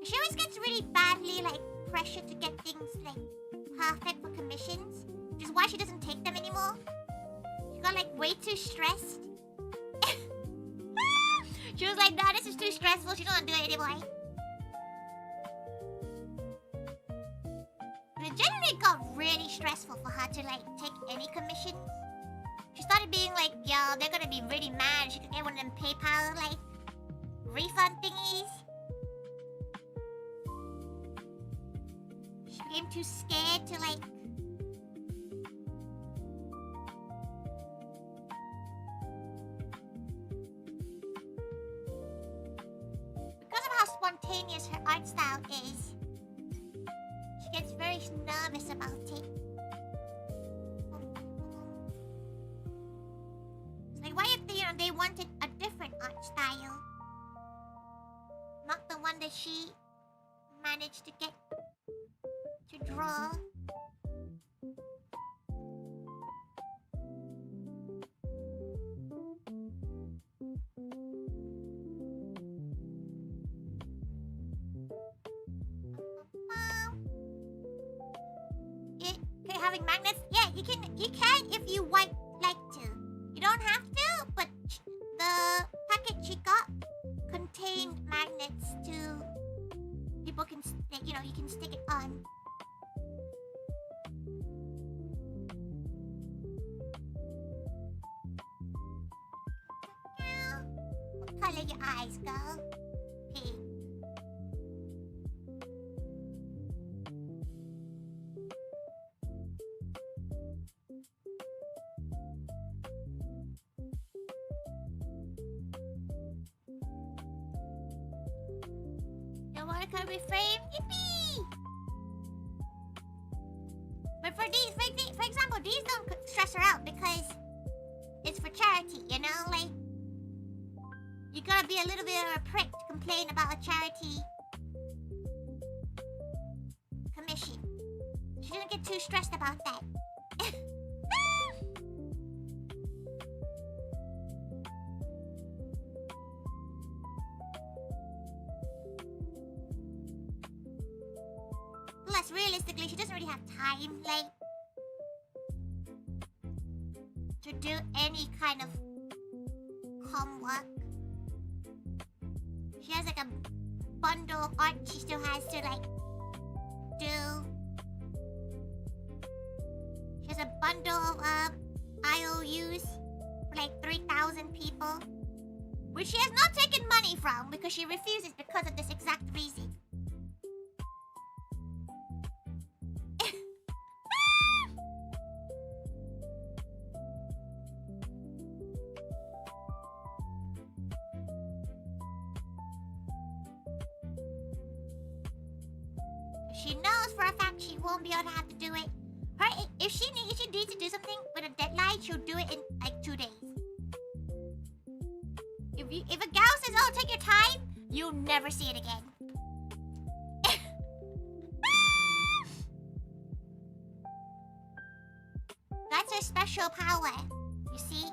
She always gets really badly like pressure to get things like perfect for commissions, which is why she doesn't take them anymore. She got like way too stressed. She was like, nah, this is too stressful, she don't want to do it anymore. It generally got really stressful for her to like take any commissions. She started being like, yo, they're gonna be really mad. She could get one of them PayPal like refund thingies. She'd I'm too scared to like... Because of how spontaneous her art style is, she gets very nervous about it. It's like, what if they wanted a different art style? Not the one that she managed to get to draw. Having magnets? Yeah, you can if you like to. You don't have to, but the packet she got contained magnets to people can you can stick it on. What color your eyes go? Pink. The watercolor reframe, yippee! But for these, for example, these don't stress her out because it's for charity, you know? Like, you gotta be a little bit of a prick to complain about a charity commission. She doesn't get too stressed about that. Plus, realistically, she doesn't really have time, like, to do any kind of homework. She has like a bundle of art she still has to like do. She has a bundle of IOUs for like 3,000 people, which she has not taken money from because she refuses because of this exact reason. She knows for a fact she won't be able to have to do it. If she needs to do something with a deadline, she'll do it in like 2 days. If a gal says, "Oh, take your time," you'll never see it again. That's her special power. You see?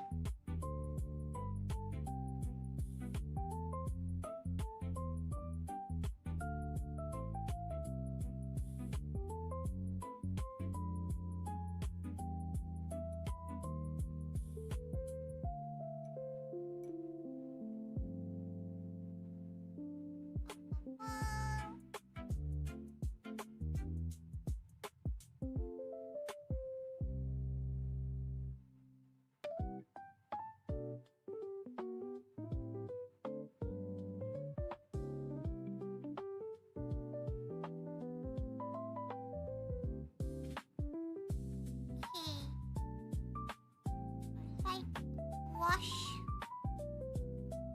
Wash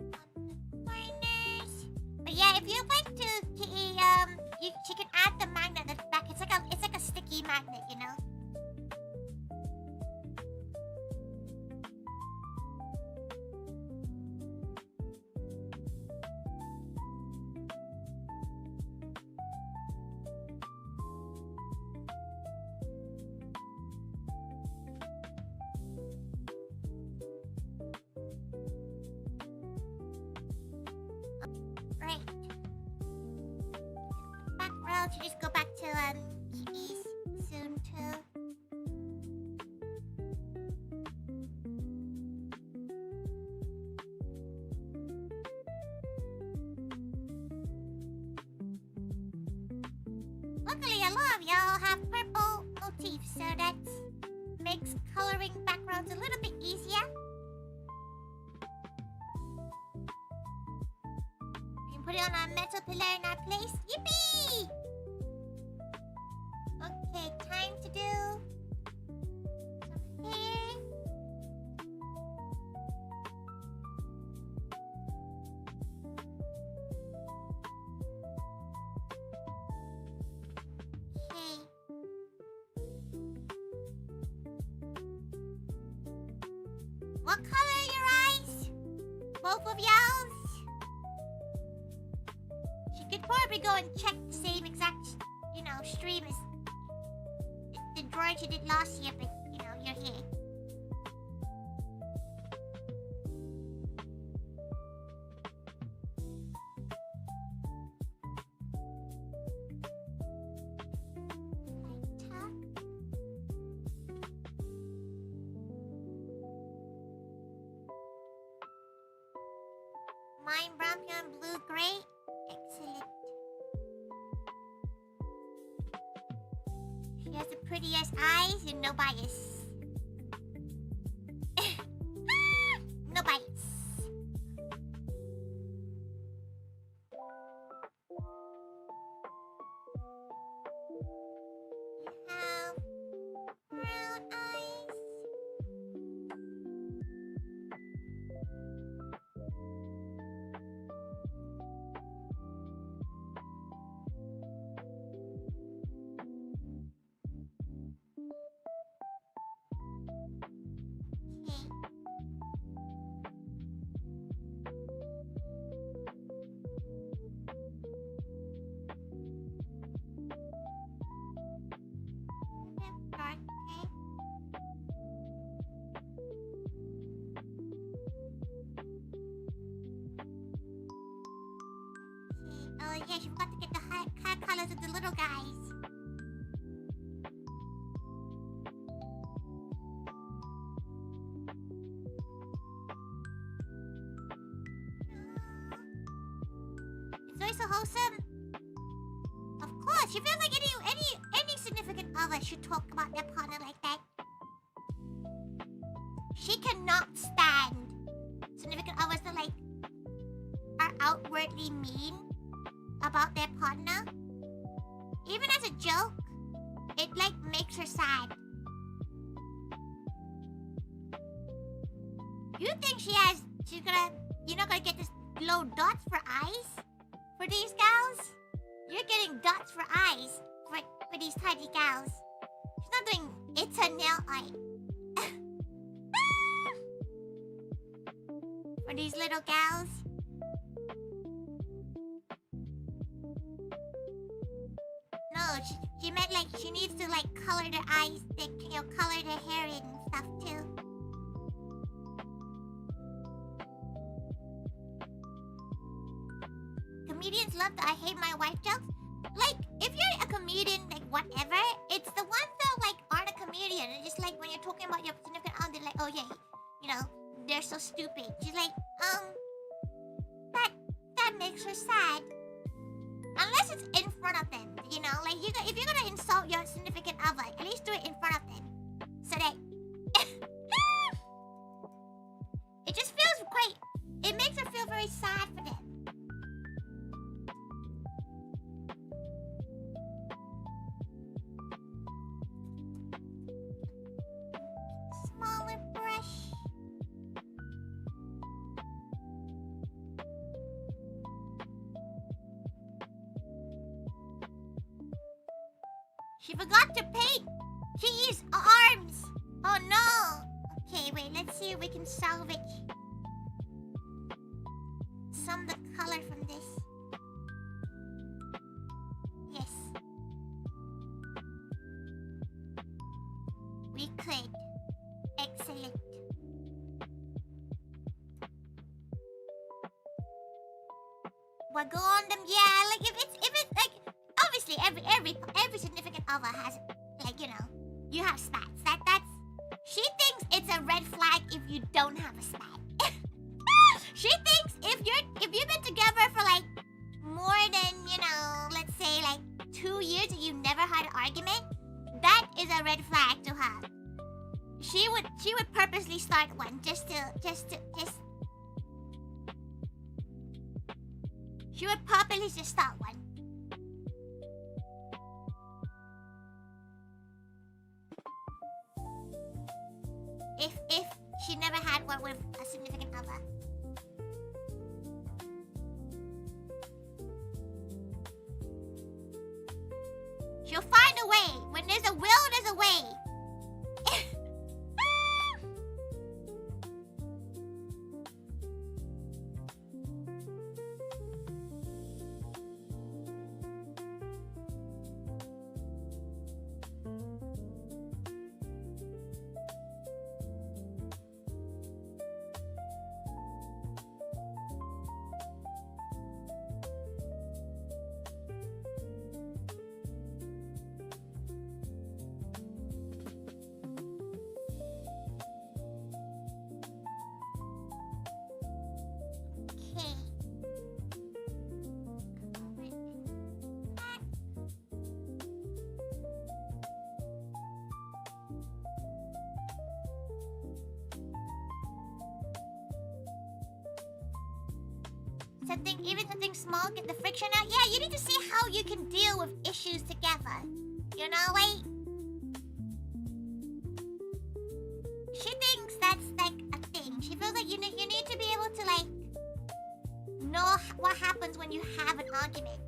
on the corners. But yeah, if you'd like to, she can add the magnet at the back. It's like a sticky magnet, you know. To just go back to Kitty's soon too. Luckily, a lot of y'all have purple motifs, so that makes coloring backgrounds a little bit easier. We can put it on our metal pillar in our place. Yippee! What color are your eyes? Both of y'all's? She could probably go and check the same exact, stream as the drawing she did last year, but, you're here. Mine, brown, pink, blue, gray. Excellent. She has the prettiest eyes and no bias. No bias. You have brown eyes. Oh yeah, she forgot to get the hair colors of the little guys. It's always so wholesome. Of course, she feels like any significant other should talk about their partner like that. She cannot stand significant others that are outwardly mean about their partner. Even as a joke, it makes her sad. You think you're not gonna get this glow dots for eyes for these gals? You're getting dots for eyes for these tiny gals. She's not doing it's a nail art. For these little gals. No, she meant she needs to color their eyes, color their hair and stuff too. Comedians love the I hate my wife jokes. If you're a comedian, whatever, it's the ones that aren't a comedian. It's just when you're talking about your significant other, oh yeah, they're so stupid. She's that makes her sad. Unless it's in front of them, if you're gonna insult your significant other, at least do it in front of them. So that it just feels it makes her feel very sad for them. Smaller brush. She forgot to paint Kii's arms. Oh no. Okay, wait, let's see if we can salvage some of the color from this. Yes. We could. Excellent. We'll go on them, yeah, if it's obviously every significant other has you have spats. That's she thinks it's a red flag if you don't have a spat. She thinks if you've been together for more than, let's say 2 years and you've never had an argument, that is a red flag to her. She would purposely start one just she would purposely just start one. If she never had one with a significant other. She'll find a way. When there's a will, there's a way. something small, get the friction out. Yeah, you need to see how you can deal with issues together. You know, like she thinks that's like a thing. She feels like you need to be able to like know what happens when you have an argument.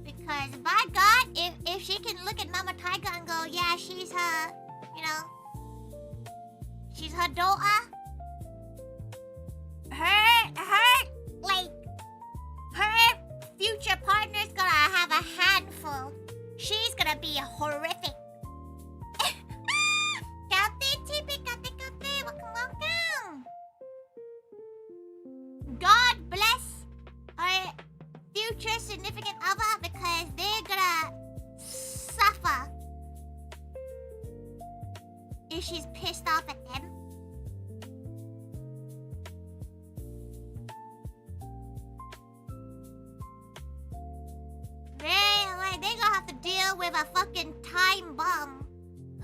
Because by God, if she can look at Mama Taiga and go, yeah, she's her, you know, she's her daughter. Her future partner's gonna have a handful. She's gonna be horrific. Welcome. God bless her future significant other because they're gonna suffer if she's pissed off at them. They gonna have to deal with a fucking time bomb.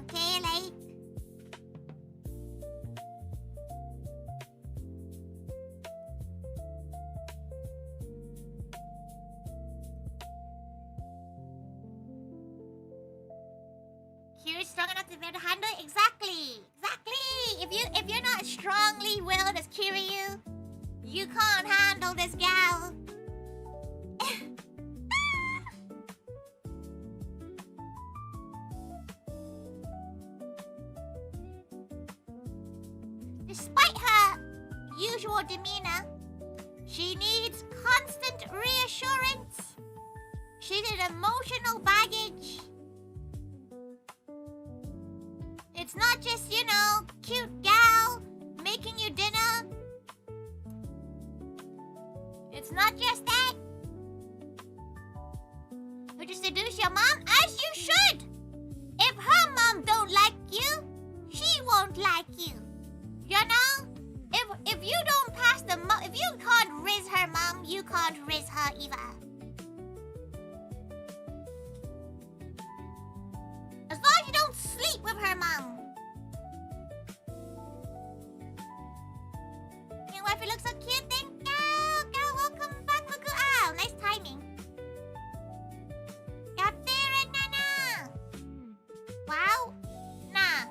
Okay, like. You're strong enough to be able to handle it? Exactly. If you're not strongly willed as Kiryu, you can't handle this gal. Despite her usual demeanor, she needs constant reassurance. She's an emotional baggage. It's not just, you know, cute gal making you dinner. It's not just that. You just seduce your mom as you should. If her mom don't like you, she won't like you. You know? If you don't pass the if you can't riz her mom, you can't riz her either. As long as you don't sleep with her mom. Your wifey looks so cute, thank you. Girl, welcome back, Mugu. Ow, nice timing. Got there, Nana. Wow. Nah.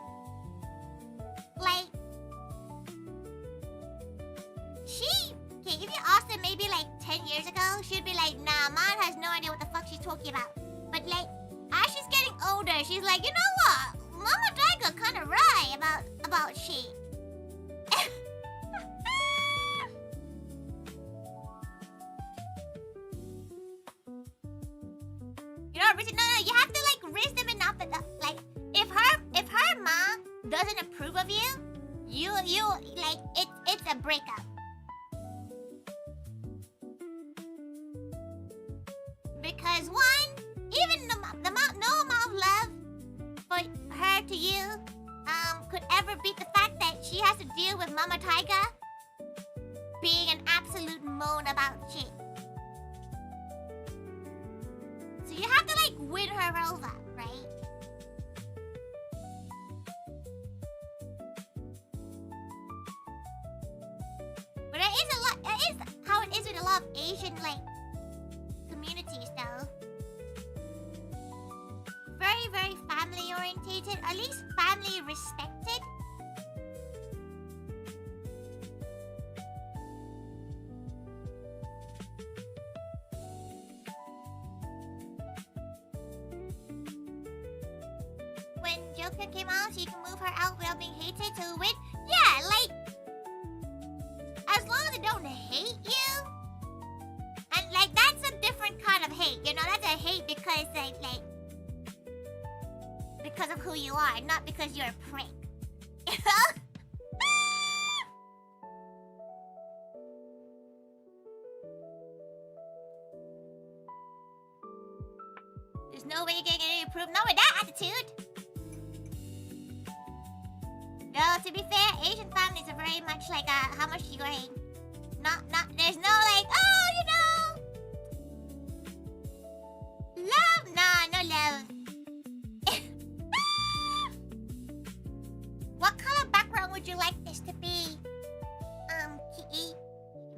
Like, okay, if you asked her maybe like 10 years ago, she'd be like, nah, mom has no idea what the fuck she's talking about. But like, as she's getting older, she's like, you know what? Mama Taiga kinda right about shit. You know, no, you have to like raise them enough that like, if her mom doesn't approve of you, you like it's a breakup. Because one, even no amount of love for her to you could ever beat the fact that she has to deal with Mama Taiga being an absolute moan about shit. So you have to like win her over, right? But that is how it is with a lot of Asian like communities though. Very, very family orientated, at least family respected. When Joker came out, so you can move her out without being hated to win. Yeah, like, as long as they don't hate you. And like, that's a different kind of hate, you know? That's a hate because like because of who you are, not because you're a prick. You know? There's no way you're gonna get any proof. No, with that attitude. No, to be fair, Asian families are very much like, how much you weigh? Not, there's no like, oh, you know, love? Nah, no love. you like this to be, Kitty?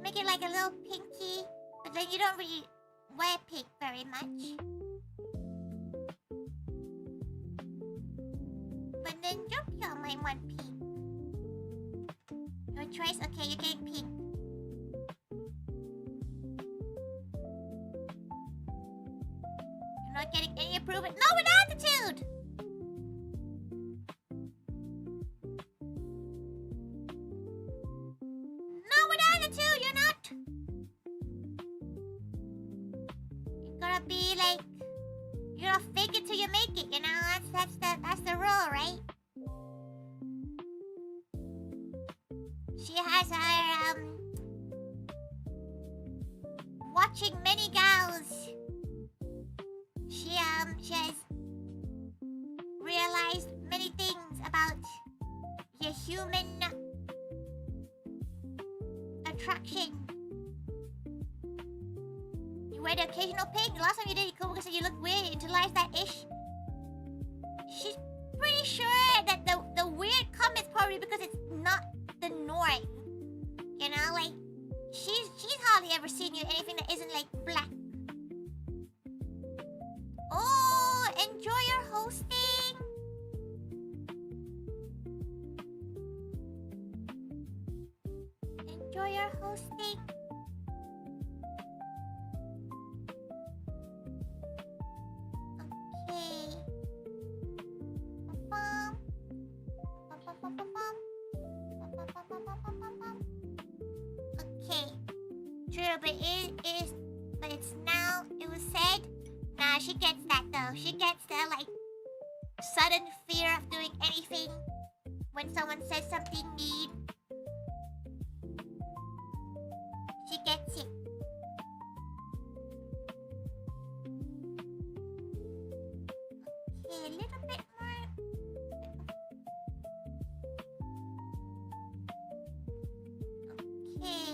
Make it like a little pinky, but then you don't really wear pink very much. But then Jumpion might want pink. Your choice? Okay, you're getting pink. You're not getting any improvement. No, with attitude! No, with attitude, you're not. You're gonna be like, you're gonna fake it till you make it, you know? That's the rule, right? She has her, watching many gaos. She has realized many things about your human attraction. You wear the occasional pink. Last time you did, Kubuka said you look weird. Utilized that ish. She's pretty sure that the weird comment's probably because it's not the norm. You know, like she's hardly ever seen you anything that isn't like black. Oh, enjoy your hosting. Enjoy your hosting. Okay. Ba-bum. Ba-bum-bum-bum-bum. Ba-bum-bum-bum-bum-bum. Okay. True, but it's now, it was said. Nah, she gets that though. She gets the like sudden fear of doing anything when someone says something mean. She gets it. Okay, a little bit more. Okay.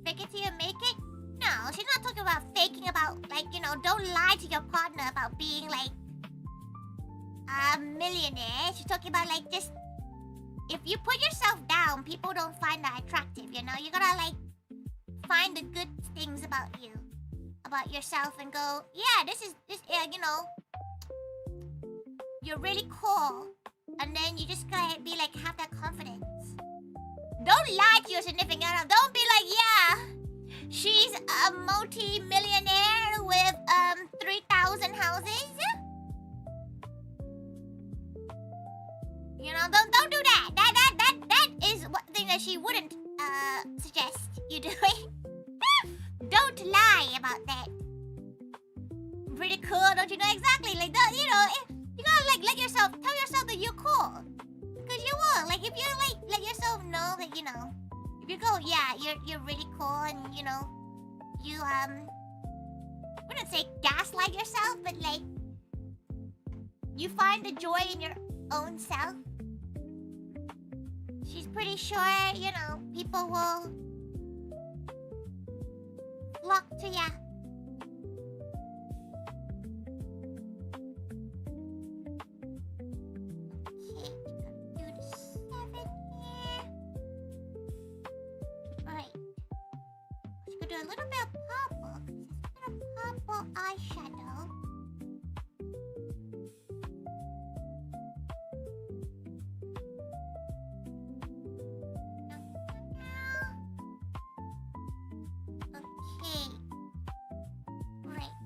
Fake it till you make it? No, she's not talking about faking about, like, you know, don't lie to your partner about being, like, a millionaire. She's talking about, like, just, if you put yourself down, people don't find that attractive, you know? You gotta, like, find the good things about you, about yourself, and go, yeah, this, you know, you're really cool. And then you just gotta be, like, have that confidence. Don't lie to your significant other. Don't be like, yeah, she's a multi-millionaire with 3,000 houses. You know, don't do that. That is one thing that she wouldn't suggest you doing. Don't lie about that. Pretty cool, don't you know? Exactly. Like, you know, you gotta like tell yourself that you're cool. Because you will. Like, if you like let yourself know that, you know, if you go, yeah, you're really cool, and you know, you I wouldn't say gaslight yourself, but like you find the joy in your own self. She's pretty sure, you know, people will flock to ya. Okay, do the 7 here. Right. She could do a little bit of purple. Just a bit of purple eyeshadow. Okay. Right.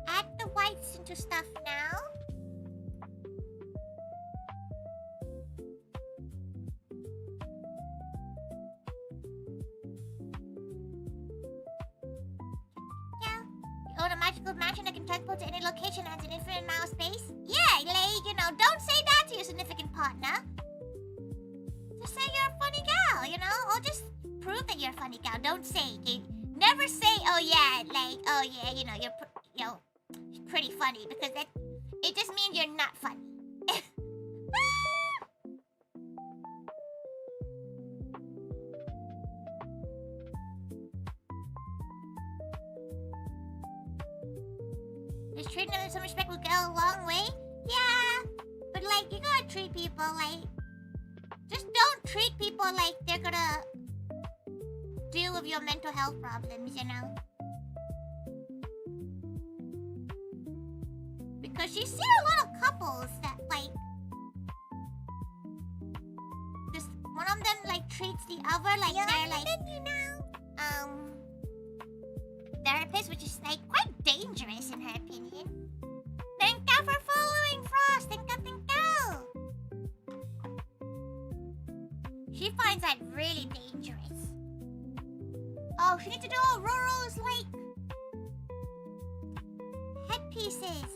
Add the whites into stuff now. Yeah. You own a magical mansion that can transport to any location and has an infinite amount of space? Yeah, like, you know, don't say that to your significant partner. Just say you're a funny gal, you know? Or just prove that you're a funny gal. Don't say. Never say, oh yeah, like, oh yeah, you know, you're pretty funny, because it just means you're not funny. some respect will go a long way. Yeah, but like you gotta treat people like. Just don't treat people like they're gonna deal with your mental health problems, you know. Because you see a lot of couples that like this one of them like treats the other like they're like therapist, which is like quite dangerous in her opinion. Thank you for following, Frost. Thank you. She finds that really dangerous. Oh, she needs to do Aurora's like headpieces.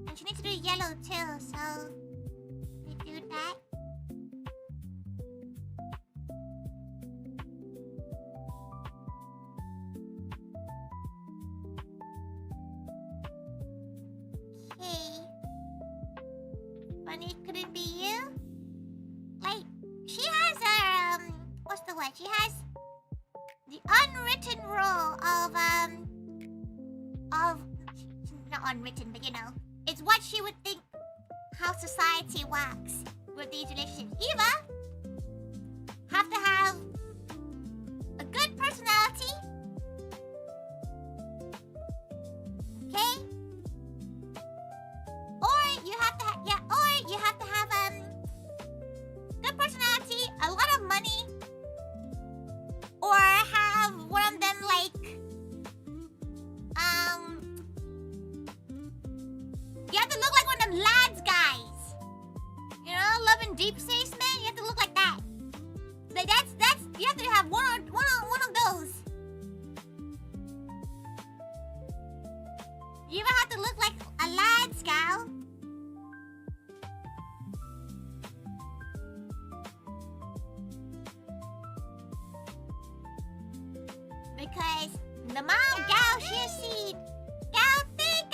And she needs to do yellow too, so we do that. Okay. Funny, could it be you? Like, she has her, what's the word? She has the unwritten rule of, not unwritten, but you know, it's what she would think how society works with these relationships. Eva have to have a good personality, okay? Or you have to have good personality, a lot of money, or have one of them like you have to look like one of them lads guys. You know, loving deep space man, you have to look like that. Like that's you have to have one of those. You even have to look like a lads gal. Because the mom gal she has seen. Gal, thank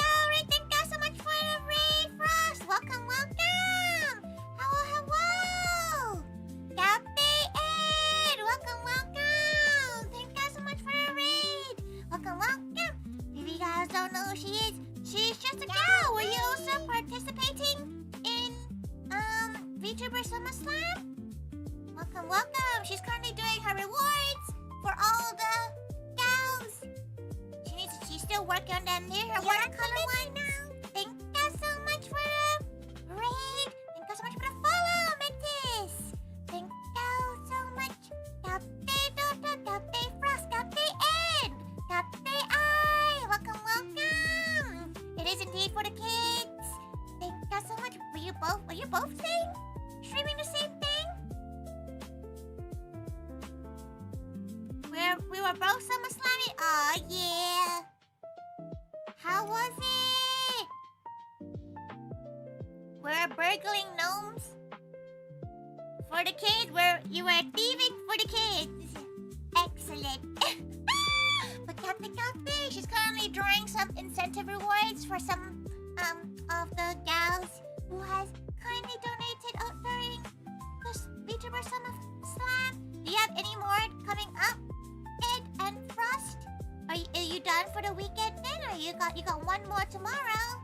you so much for the raid, Frost. Welcome. Hello. Gal, welcome. Thank you so much for the raid. Welcome. If you guys don't know who she is, she's just a gal. Were you also participating in VTuber Summer Slam? Welcome. She's currently doing her rewards for all the gals. She's still working on them. Here's her watercolor one now. Thank you so much for the raid. Thank you so much for the follow, Metis. Thank you so much. Capte Frost, Capte Ed, Capte I. Welcome. It is indeed for the kids. Thank you so much. Were you both streaming the same thing? We were both Summer Slamming? Aw, yeah. How was it? We're burgling gnomes for the kids. You were thieving for the kids. Excellent. But Captain, she's currently drawing some incentive rewards for some of the gals who has kindly donated during the VTuber Summer Slam. Do you have any more coming up, Ed and Frost? Are you done for the weekend then, or you got one more tomorrow?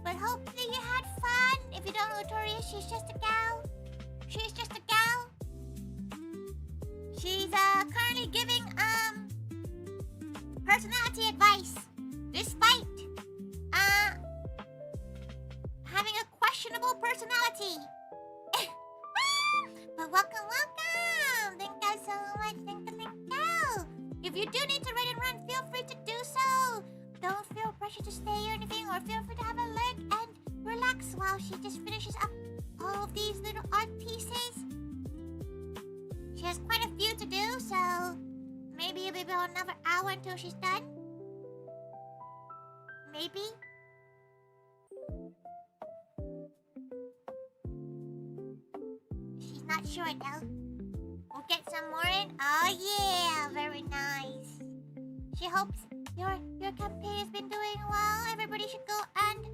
But hopefully you had fun. If you don't know who Tori is, she's just a gal. She's currently giving personality advice, despite having a questionable personality. But welcome. Thank you so much. Thank you. If you do need to raid and run, feel free to do so. Don't feel pressure to stay or anything, or feel free to have a lurk and relax while she just finishes up all of these little art pieces. She has quite a few to do, so maybe it'll be about another hour until she's done. Maybe. She's not sure though. We'll get some more in. Oh yeah, very nice. She hopes your campaign has been doing well. Everybody should go and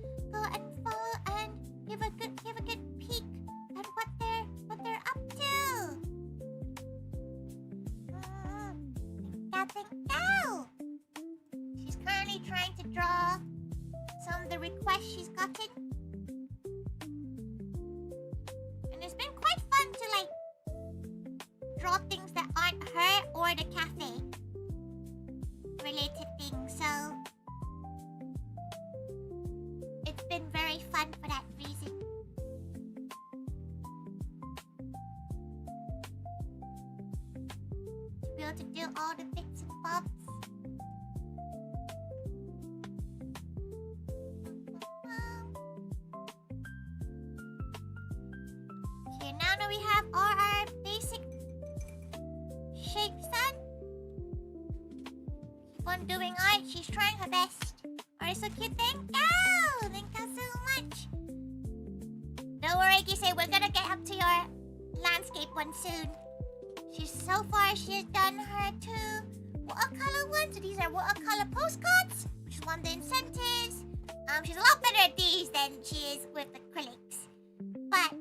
requests she's gotten. And it's been quite fun to like draw things that aren't her or the cafe related things, so it's been very fun for that reason. To be able to do all the bits and bobs. Okay, now that we have all our basic shapes done, keep on doing art. She's trying her best. Are you so cute? Thank you! Thank you so much. Don't worry, Gisei. We're gonna get up to your landscape one soon. So far, she has done her two watercolor ones. So these are watercolor postcards, which is one of the incentives. She's a lot better at these than she is with acrylics. But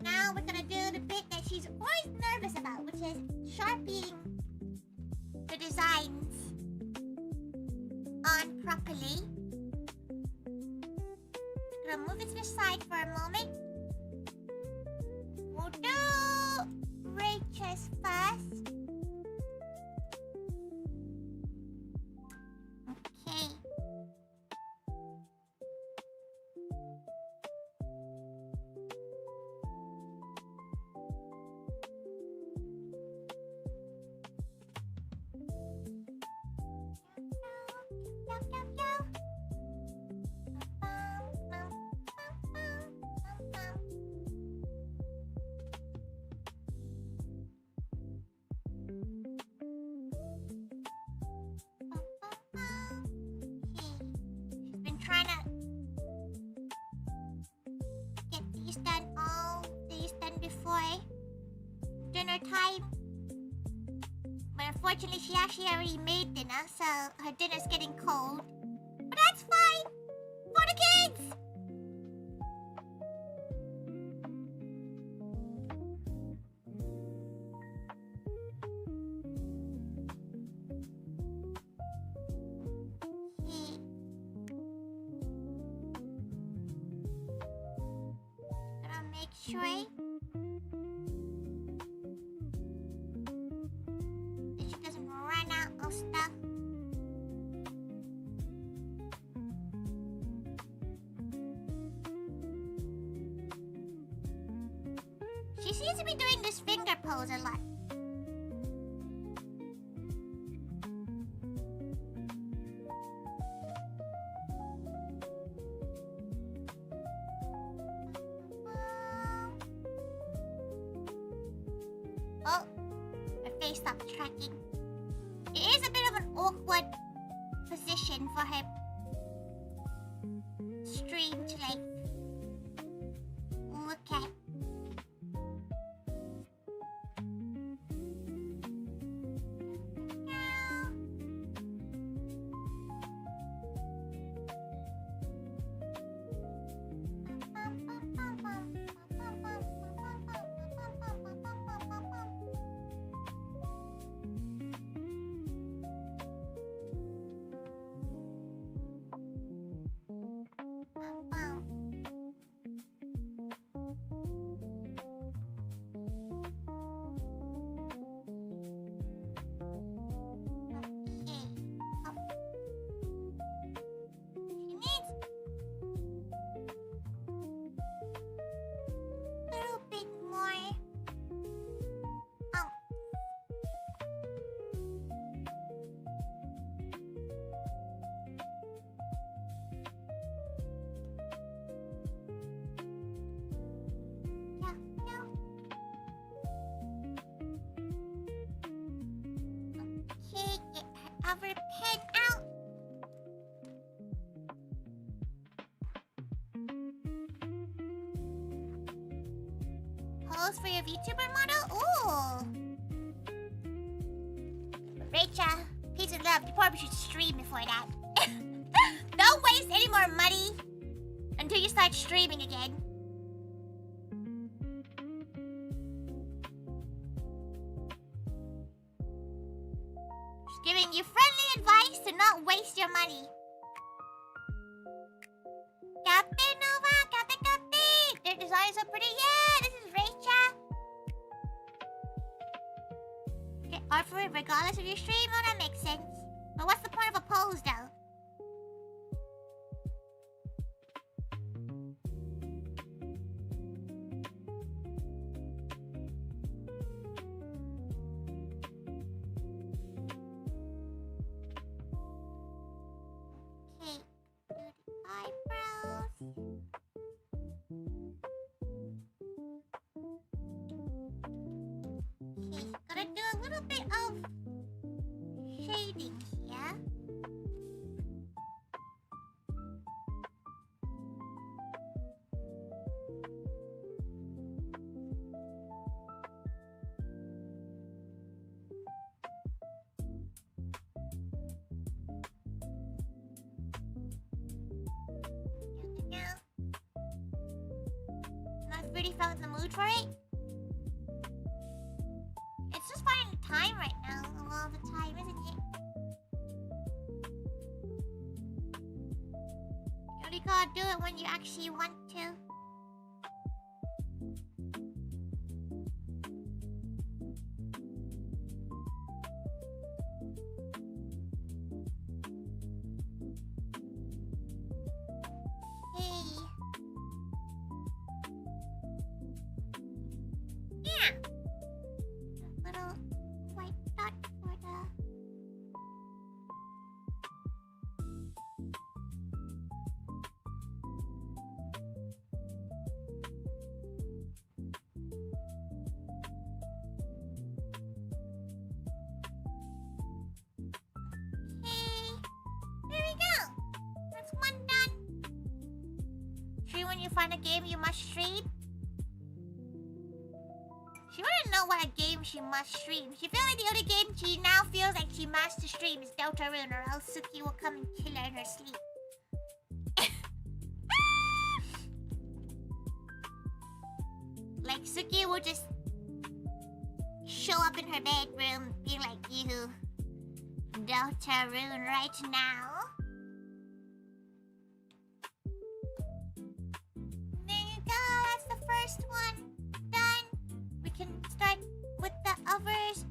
now we're gonna do the bit that she's always nervous about, which is sharpening the designs on properly. Gonna move it to the side for a moment. We'll do Rachel's first. Okay. Trying to get these done, all these done before dinner time. But unfortunately, she actually already made dinner, so her dinner's getting cold. But that's fine for the kids. Sure. That she doesn't run out of stuff. She seems to be doing this finger pose a lot. Oh, her face stopped tracking. It is a bit of an awkward position for her stream to like look at. Other pen out. Pose for your VTuber model? Ooh. Rachel, peace and love. You probably should stream before that. Don't waste any more money until you start streaming again. Giving you friendly advice to not waste your money. you're so pretty. Yeah, this is Rachel. Get art for it regardless of your stream. Oh, that makes sense. But what's the point of a pose, though? Okay, do the eyebrows. Okay, gonna do a little bit of shading here. Here we go. I've really felt in the mood for it. It's just finding time right now, a lot of the time, isn't it? You only gotta do it when you actually want to. Hey. Yeah. A little white dot for the... Okay. There we go. That's one done. Stream when you find a game you must stream. She wouldn't know what a game she must stream. She feels like the only game she now feels like she must to stream is Deltarune, or else Suki will come and kill her in her sleep. Like Suki will just show up in her bedroom being like, you Deltarune right now. There you go, that's the first one done. We can start with the others.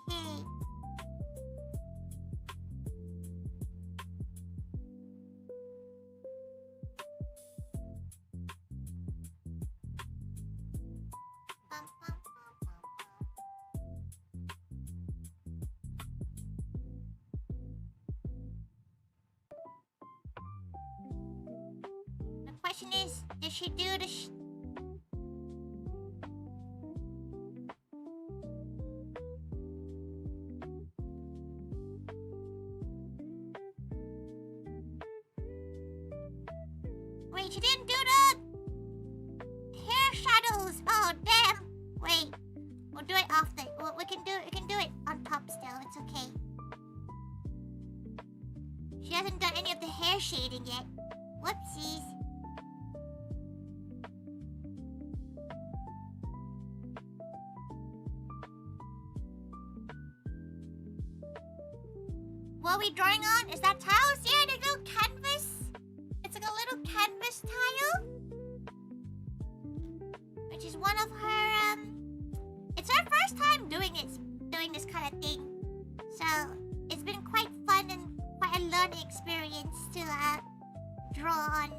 Okay. Bum, bum, bum, bum, bum. The question is, did she do the Wait, she didn't do the hair shadows. Oh, damn. Wait, we'll do it off the... We can do it on top still. It's okay. She hasn't done any of the hair shading yet. Whoopsies. What are we drawing on? Is that tiles? Yeah, the little canvas. It's like a little canvas tile. Which is one of her, it's her first time doing this kind of thing. So, it's been quite fun and quite a learning experience to, draw on,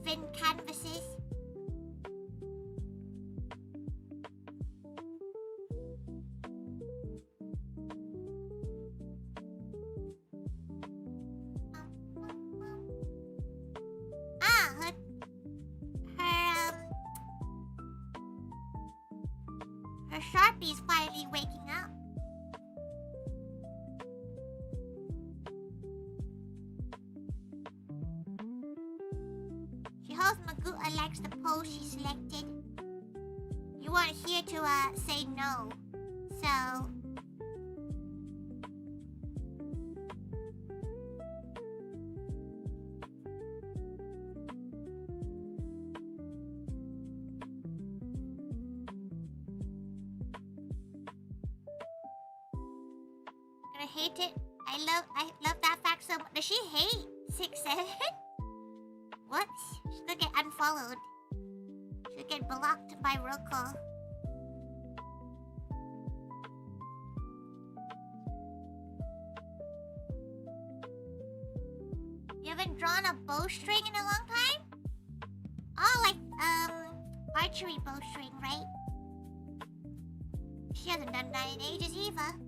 thin canvases. Her Sharpie's finally waking up. She hopes Maguta likes the pose she selected. You weren't here to say no, so... I hate it. I love that fact so much. Does she hate 6'7"? What? She'll get unfollowed. She'll get blocked by Roko. You haven't drawn a bowstring in a long time? Oh, like, archery bowstring, right? She hasn't done that in ages either.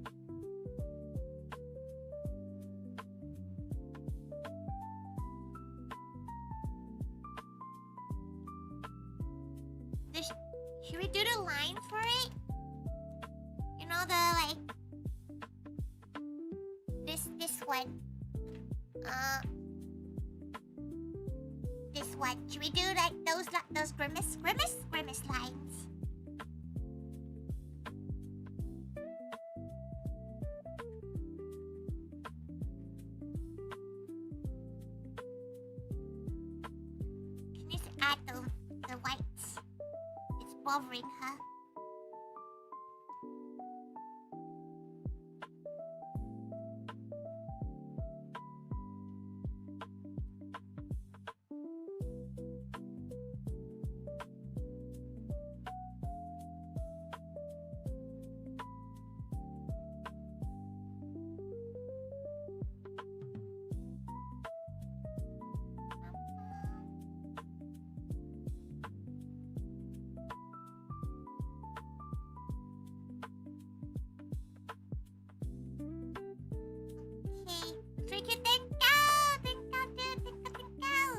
Should we do the line for it? You know, the, like... This one. This one. Should we do, like, those grimace lines? She needs to add the whites. It's bothering her. Tricky, thank you! Thank you, dude! Thank you!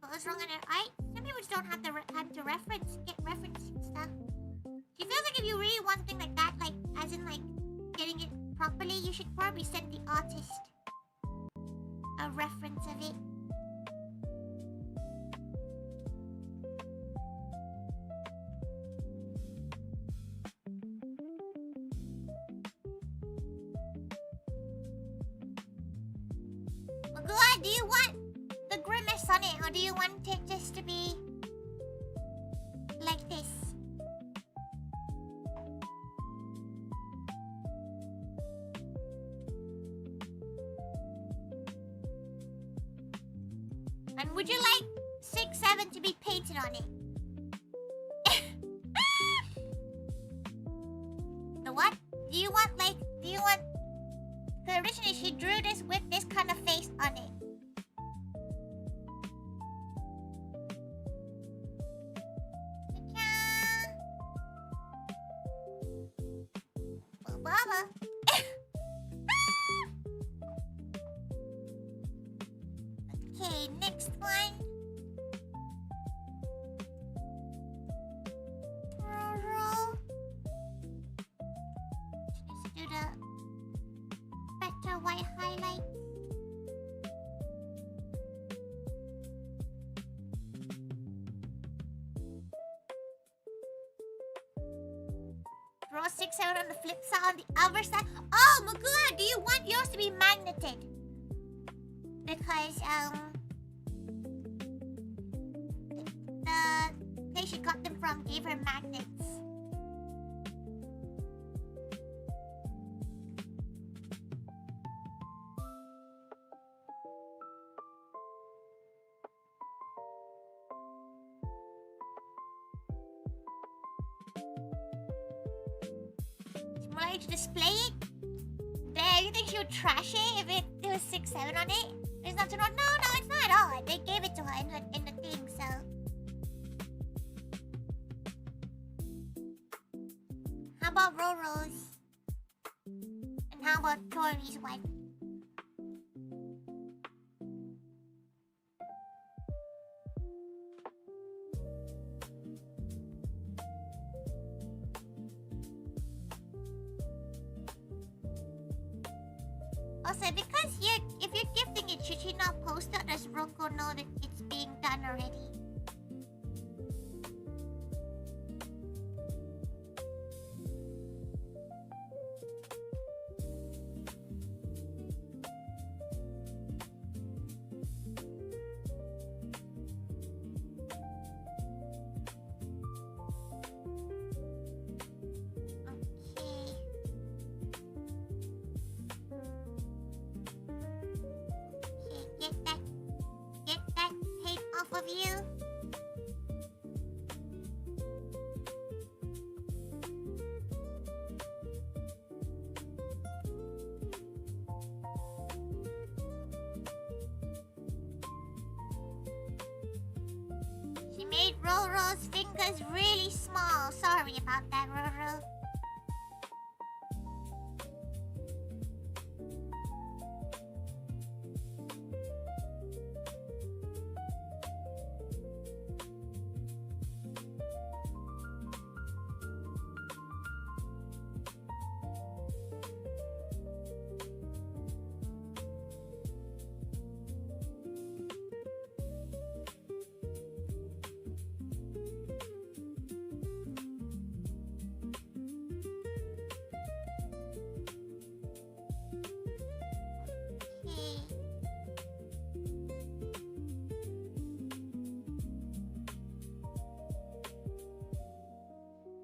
What's wrong in her eye? Some people just don't have the time to get reference and stuff. She feels like if you really want something like that, like, as in, like, getting it properly, you should probably send the artist a reference of it. Magua, do you want the grimace on it, or do you want it just to be like this? And would you like 6'7" to be painted on it? The what? Do you want, because originally she drew this with this kind of face on it. Baba. Okay, next one. Roll. Let's do the better white highlight. Draw 6'7" on the flip side, on the other side. Oh, Magua, do you want yours to be magneted? Because, the place she got them from gave her magnets. More like to display it? There, you think she would trash it if it was 6'7" on it? There's nothing wrong. No, it's not at all. They gave it to her in the thing, so. How about Roro's? And how about Tori's one? Also, because if you're gifting it, should she not post it as Coco know that it's being done already. Roro's fingers really small. Sorry about that, Roro.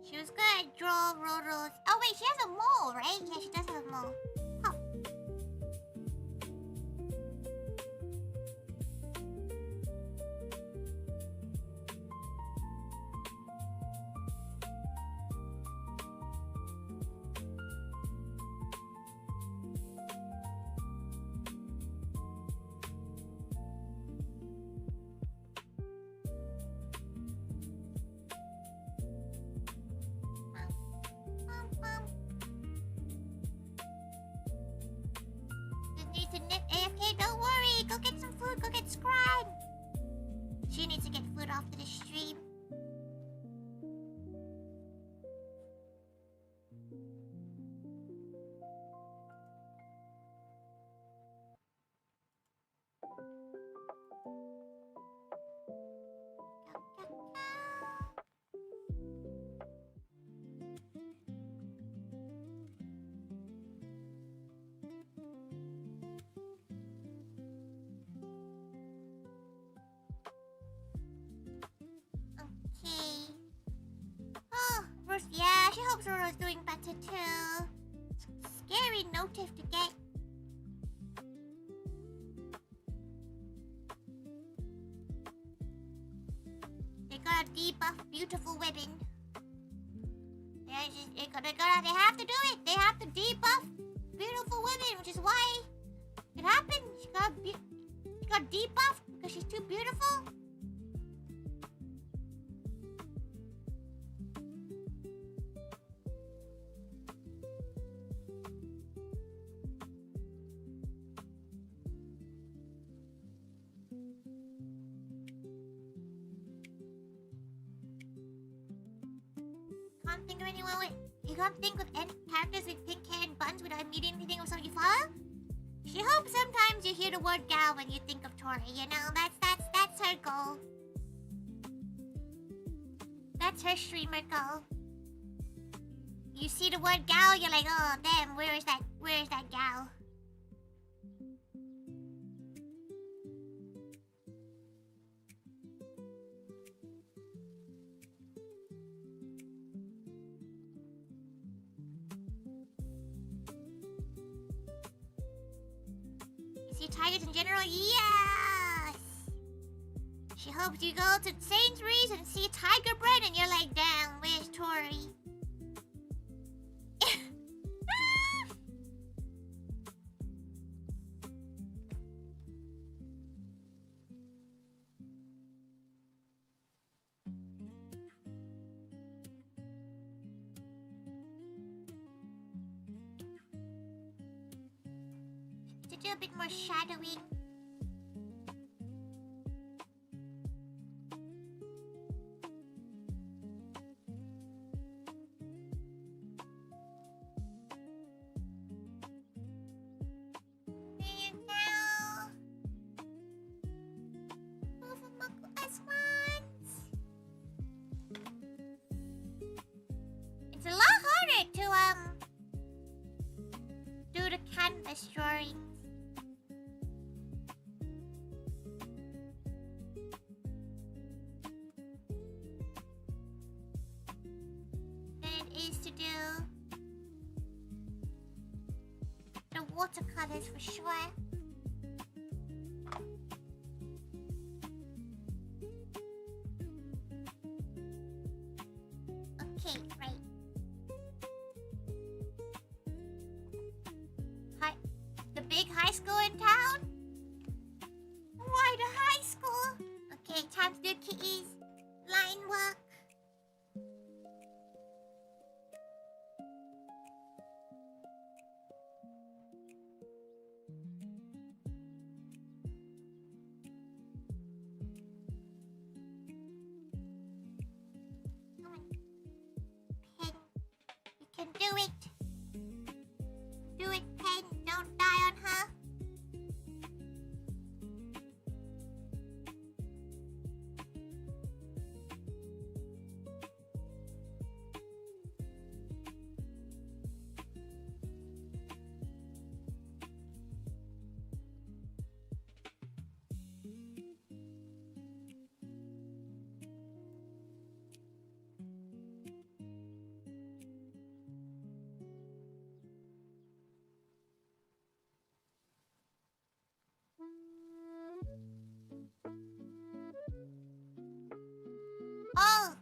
She was good at draw Roro's. Oh wait, she has a mole, right? Yeah, she does have a mole. Huh. Go get some food, go get Scribe. She needs to get food after the stream. Yeah, she hopes Roro's doing better too. Scary notif to get. They gotta debuff beautiful women. They have to do it. They have to debuff beautiful women, which is why it happened. She got debuffed because she's too beautiful. You can't think of any characters with pink hair and buns without immediately thinking of something you follow? She hopes sometimes you hear the word gal when you think of Tori, you know? That's her goal. That's her streamer goal. You see the word gal, you're like, oh damn, where is that gal? Tigers in general? Yes! She hopes you go to Sainsbury's and see tiger bread and you're like, damn, where's Tori? To do a bit more shadowing. Less drawings. Then it is to do the watercolors for sure. Okay, right. Hi, the big high school in town? Why the high school? Okay, time to do kitties. Line work. Come on. Pen. You can do it. Do it, Pen. Don't die on her. Oh!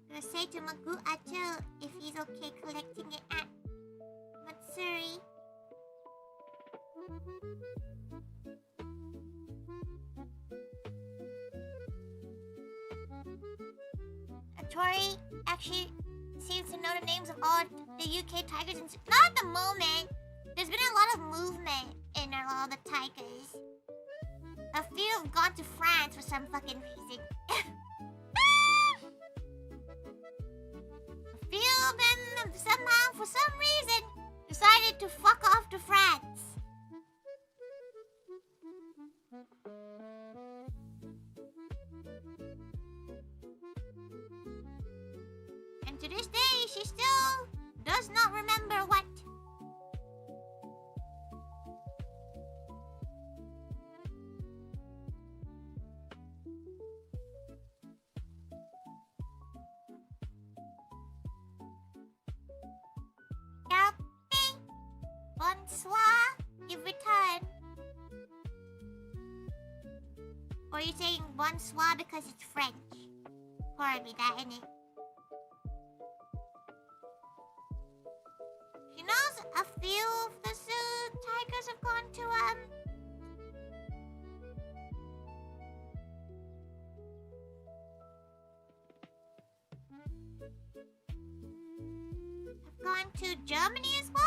Gonna say to Magu Acho if he's okay collecting it at Matsuri. Tori actually seems to know the names of all the UK tigers. Not at the moment. There's been a lot of movement in all the tigers. A few have gone to France for some fucking reason. A few of them somehow, for some reason, decided to fuck off to France. And to this day, she still does not remember what. Copy. Bonsoir. You've returned. Or are you saying bonsoir because it's French? Probably that, innit? She knows a few of the zoo tigers have gone to, have gone to Germany as well?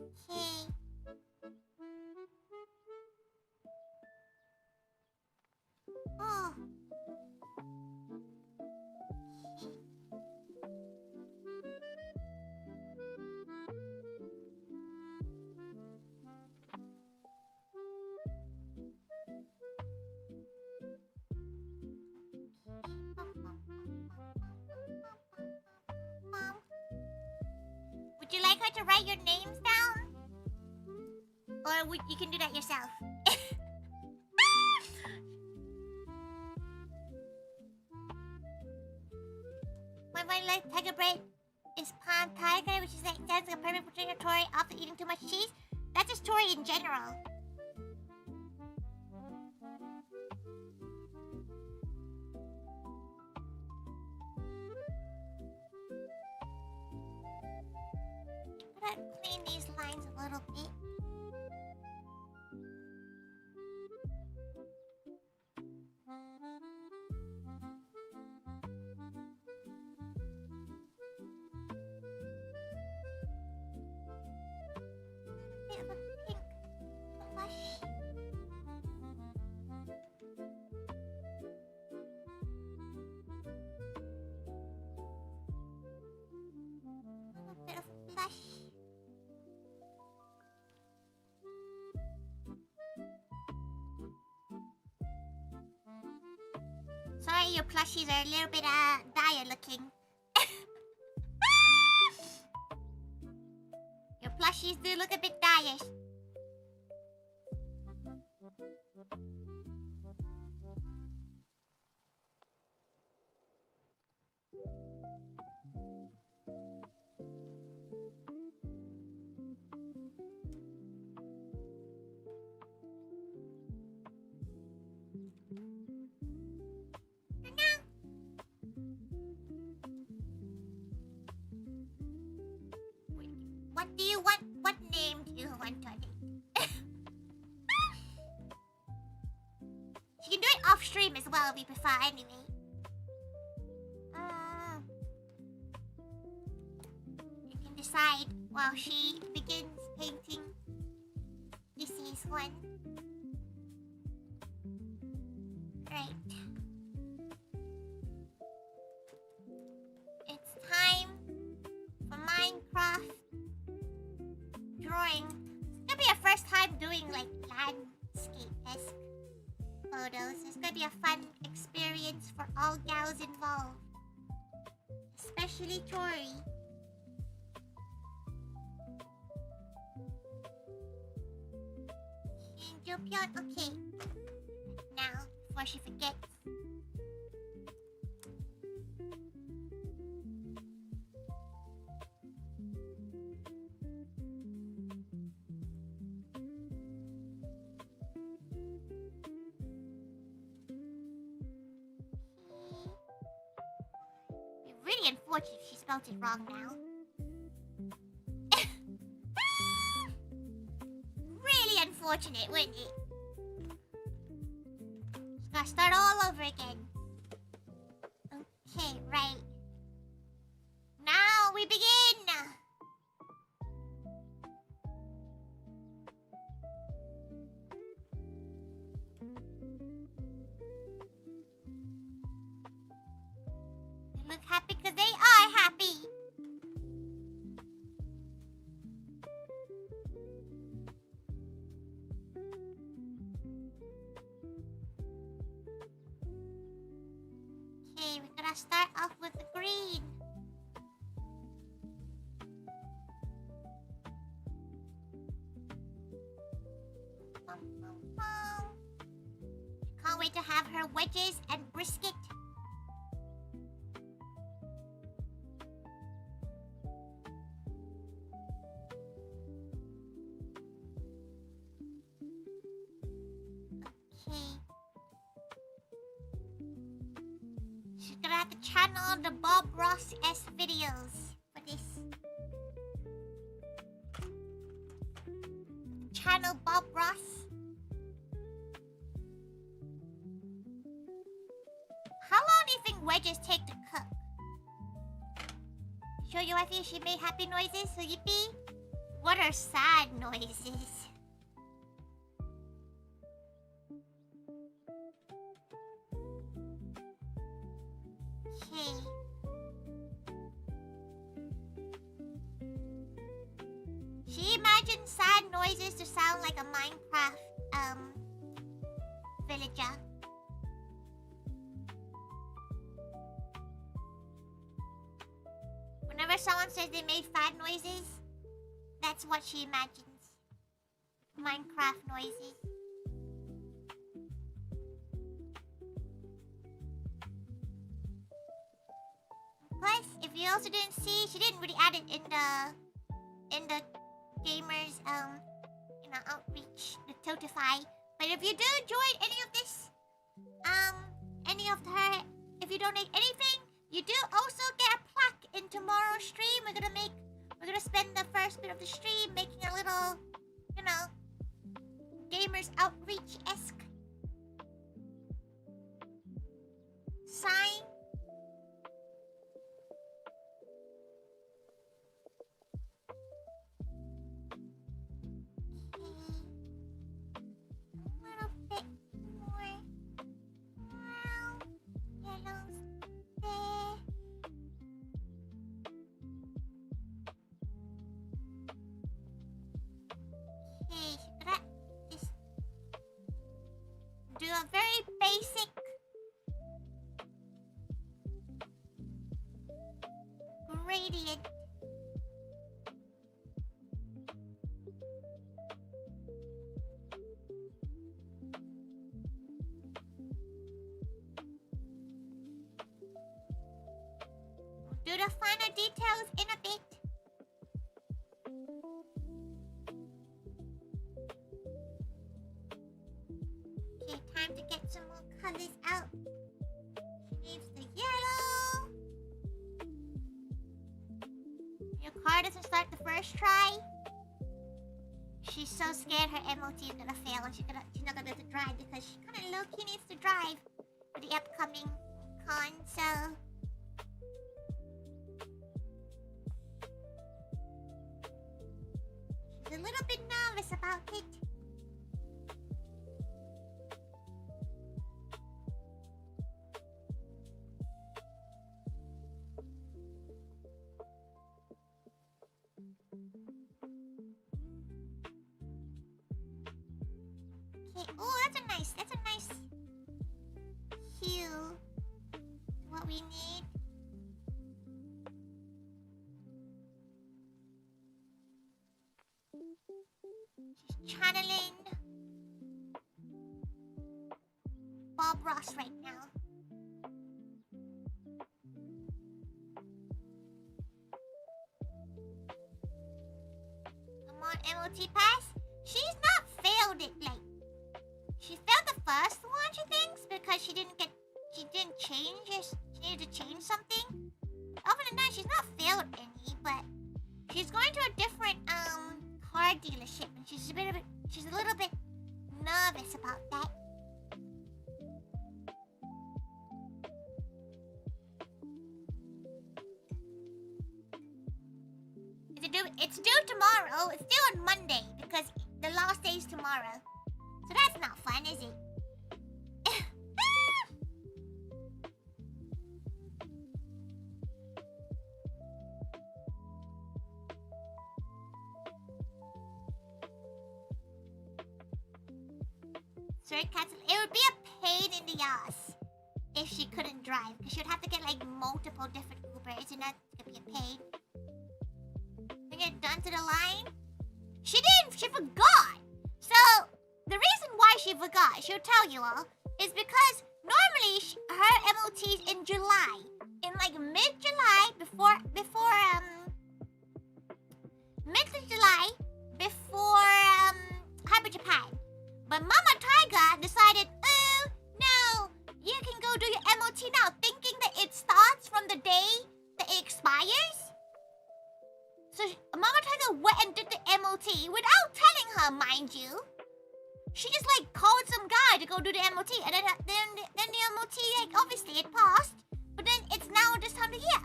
Okay. Oh. Mom, would you like her to write your names down? Or you can do that yourself. My like tiger brain is Pan Tiger, which is like that's a perfect portrayal of Tori after eating too much cheese. That's just Tori in general. Gotta clean these lines a little bit. your plushies are a little bit dire looking. Your plushies do look a bit dire. What do you want? What name do you want to name? She can do it off stream as well if you prefer, anyway. You can decide while she begins painting Issy's one. Right. It's time for Minecraft drawing. It's gonna be our first time doing like landscape-esque photos. It's gonna be a fun experience for all gals involved, especially Tori. Okay. Now, before she forgets. Really unfortunate she spelled it wrong now. Really unfortunate, wouldn't it? Just gotta start all over again. Okay, right. Now we begin! They look happy because they are happy. Okay, we're gonna start off with the green. Can't wait to have her wedges and brisket. Okay. She's gonna have to channel the Bob Ross-esque videos for this. Channel Bob Ross. How long do you think wedges take to cook? Show your wifey she made happy noises, so yippee? What are sad noises? Okay. She imagined sad noises to sound like a Minecraft, villager. Whenever someone says they made sad noises, that's what she imagines. Minecraft noises. Plus, if you also didn't see, she didn't really add it in the gamers outreach, the Totify. But if you do join any of this, if you donate anything, you do also get a plaque in tomorrow's stream. We're gonna spend the first bit of the stream making a little, gamers outreach-esque sign. Do a very basic the finer details in a bit. Okay, time to get some more colors out. She needs the yellow. Your car doesn't start the first try. She's so scared her MOT is gonna fail and she's not gonna be able to drive because she kind of low-key needs to drive for the upcoming con, so... she's a little bit nervous about it. Okay, oh, that's a nice hue. What we need. She's channeling Bob Ross right now. Come on, MOT pass. She's not failed it, like... she failed the first one, she thinks, because she didn't change it. She needed to change something. Other than that, she's not failed any, but she's going to a different car dealership, and she's a little bit nervous about that. It's due tomorrow. It's due on Monday because the last day is tomorrow. So that's not fun, is it? Sorry, cancel. It would be a pain in the ass if she couldn't drive, because she would have to get like multiple different Ubers, and that's gonna be a pain. We get done to the line. She didn't. She forgot. So the reason why she forgot, she'll tell you all, is because normally her MOT is in July, in like mid-July, before mid-July, before Hyper Japan. But Mama Taiga decided, oh no, you can go do your MOT now, thinking that it starts from the day that it expires. So Mama Taiga went and did the MOT without telling her, mind you. She just like called some guy to go do the MOT, and then the MOT, like, obviously it passed, but then it's now this time of year.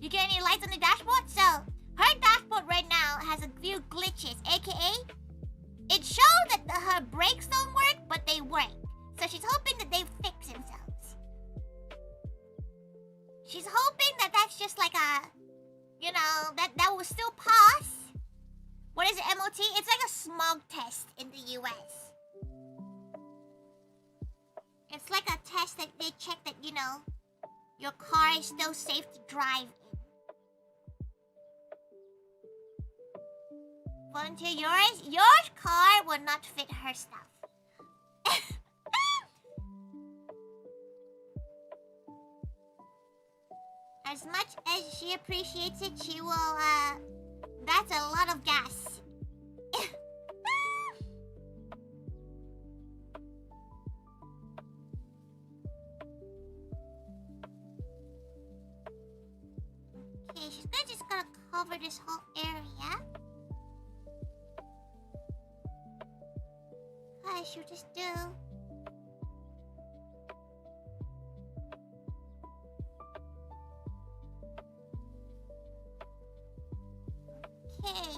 You get any lights on the dashboard? So her dashboard right now has a few glitches, aka it shows that her brakes don't work, but they work. So she's hoping that they fix themselves. She's hoping that that's just like a, that will still pass. What is it, MOT? It's like a smog test in the US. It's like a test that they check that, your car is still safe to drive in. Volunteer yours? Your car will not fit her stuff. As much as she appreciates it, she will, that's a lot of gas. Okay, she's just gonna cover this whole area. Okay, she'll just do. Okay.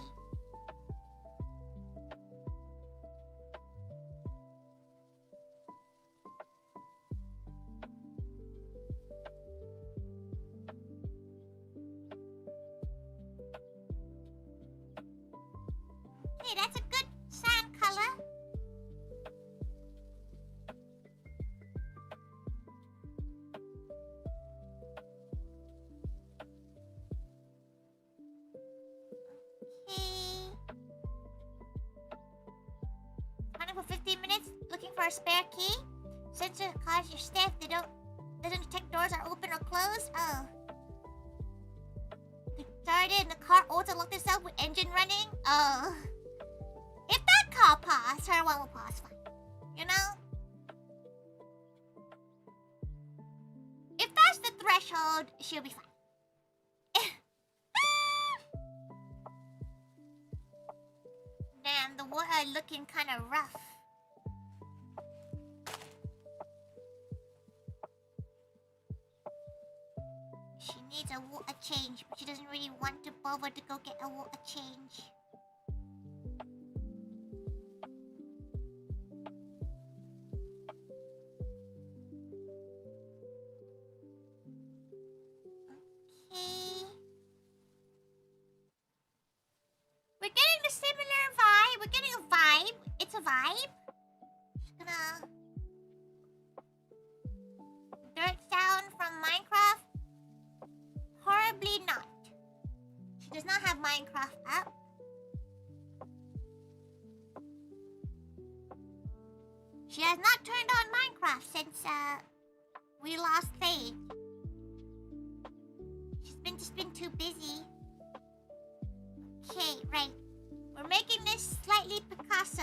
Okay, that's a good sand color. Running for 15 minutes, looking for a spare key. Since the cars are stiff, they don't doesn't detect doors are open or closed. Oh. It started and the car also locked itself with engine running. Oh. If that car paused, her one will pause fine. You know? If that's the threshold, she'll be fine. Damn, the water looking kind of rough. She needs a water change, but she doesn't really want to bother to go get a water change. Okay. We're getting the similar vibe. We're getting a vibe. It's a vibe. Just gonna... Dirt sound from Minecraft? Horribly not. She does not have Minecraft up. She has not turned on Minecraft since we last played. She's just been too busy. Okay, right. We're making this slightly Picasso.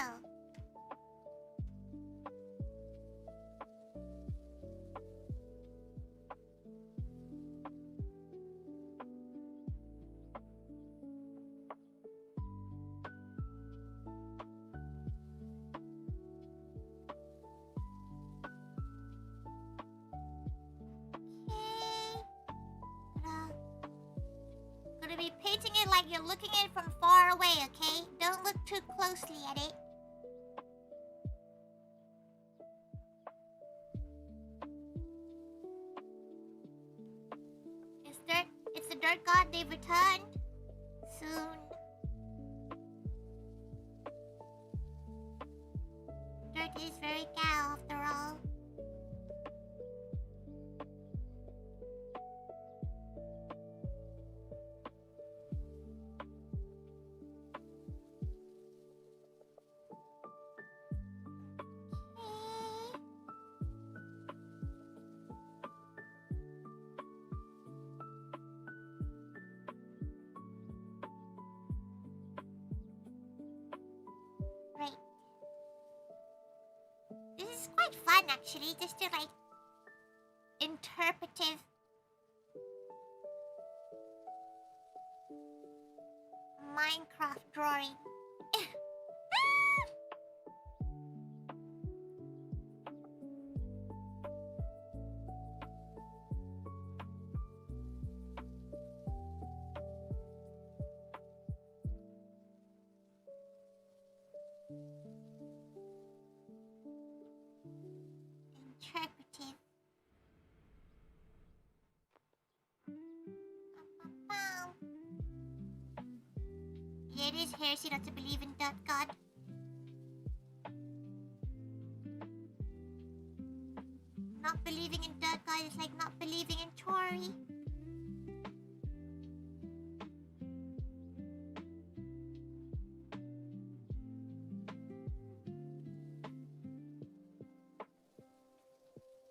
Gonna be painting it like you're looking at it from far away, okay? Don't look too closely at it. It's the dirt god, they've returned. Soon. Dirt is very gao after all. Right. This is quite fun actually, just to like interpretive Minecraft drawing. Interpretive. Yeah, it is heresy not to believe in that god. Not believing in that god is like not believing in Tori.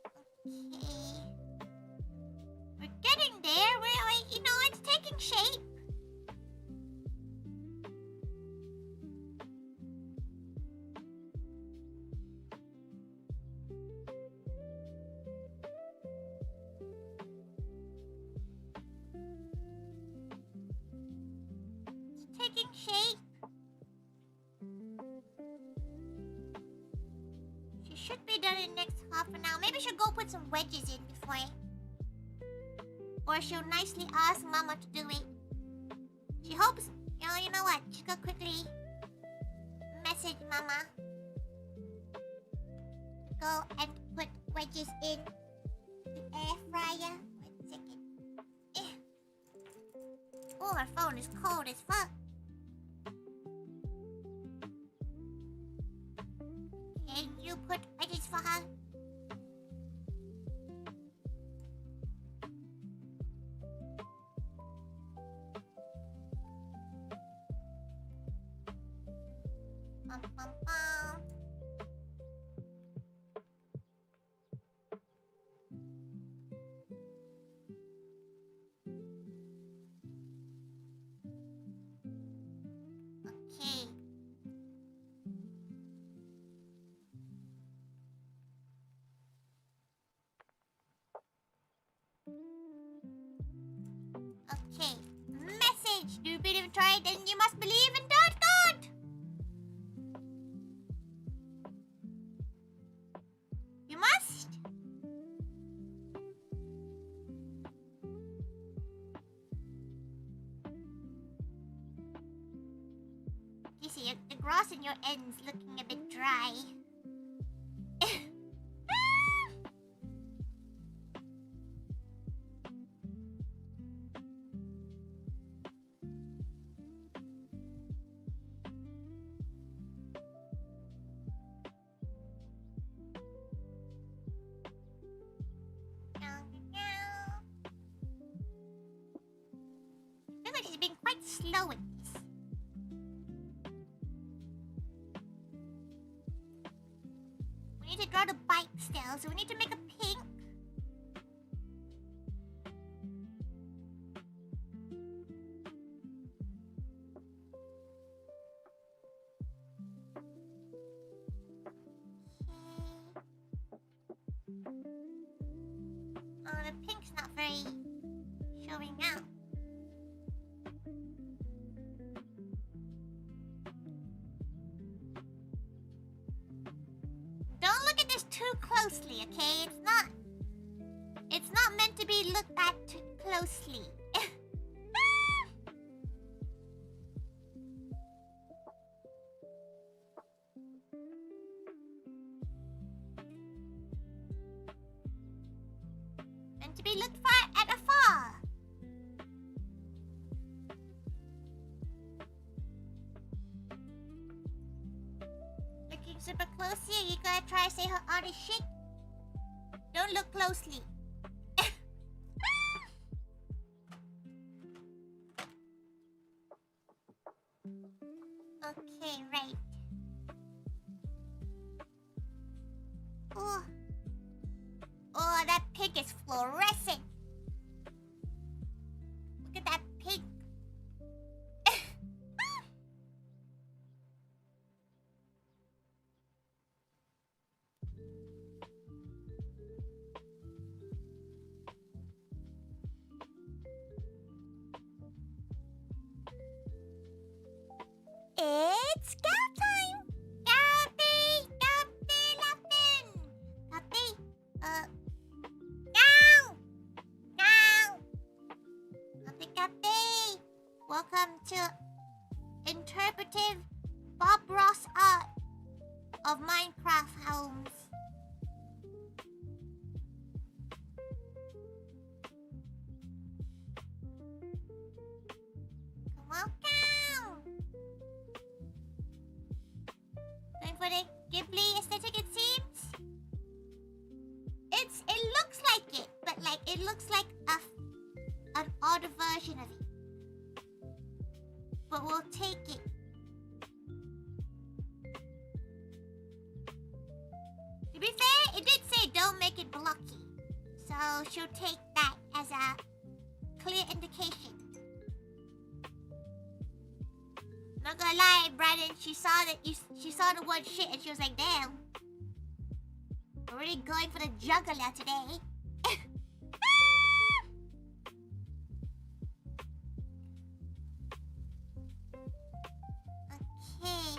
Okay. We're getting there. You know, it's taking shape. It's taking shape. She should be done in the next half an hour. Maybe she'll go put some wedges in before or she'll nicely ask Mama to do it. She hopes, you know what? She'll go quickly message Mama. Go and put wedges in the air fryer. 1 second. Oh, her phone is cold as fuck. Can you put wedges for her? Bum, bum, bum. stupid if you try it, then you must believe in God. You must. You see, the grass in your end's looking a bit dry. I feel like she's being quite slow at this. We need to draw the bike still, so we need to make a pink. Oh, the pink's not very showing out. Don't look at this too closely, okay? It's not meant to be looked at too closely. Meant to be looked at afar. Looking super closely, you gotta try to say her artist shit. Don't look closely. Okay, right. Oh, that pink is fluorescent. Look at that pink. It's cow time! Cappy! Cappy! Welcome to interpretive Bob Ross art of Minecraft homes. Welcome! Going for the Ghibli aesthetic, it seems? It looks like it, but it looks like an odd version of it. But we'll take it. To be fair, it did say don't make it blocky. So she'll take that as a clear indication. Not gonna lie, Brandon, she saw the word shit and she was like, damn. We're really going for the juggler today. Okay.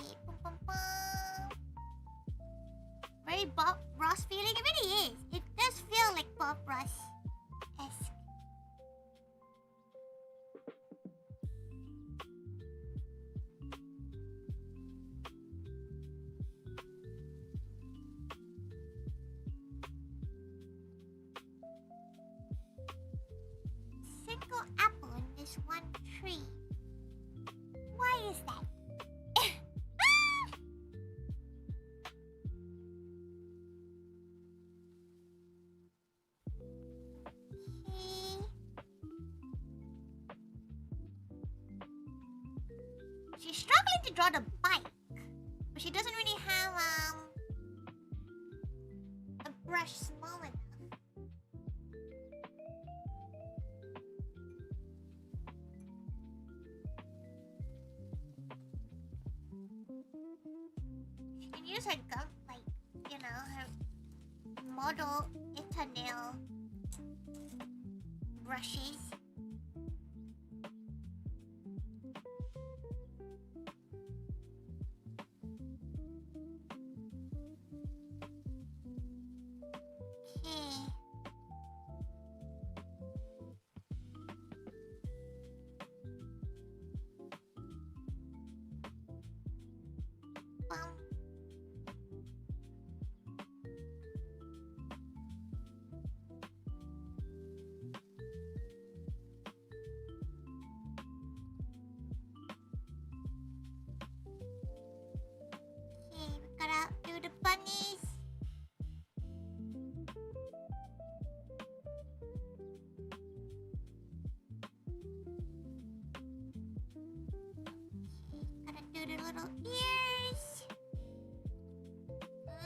Very Bob Ross feeling. It really is. It does feel like Bob Ross-esque. Single apple in this one tree. Why is that? She's struggling to draw the bike, but she doesn't really have a brush small enough. She can use her gum, her model internal brushes.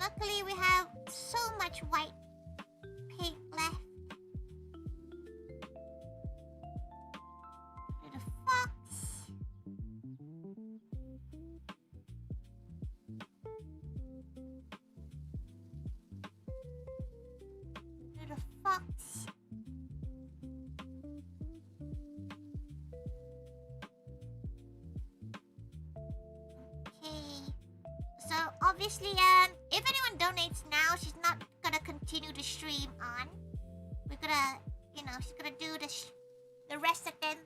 Luckily, we have so much white paint left. Little fox. Little fox. Okay. So obviously, if anyone donates now, she's not gonna continue to stream on. We're gonna, she's gonna do the rest of them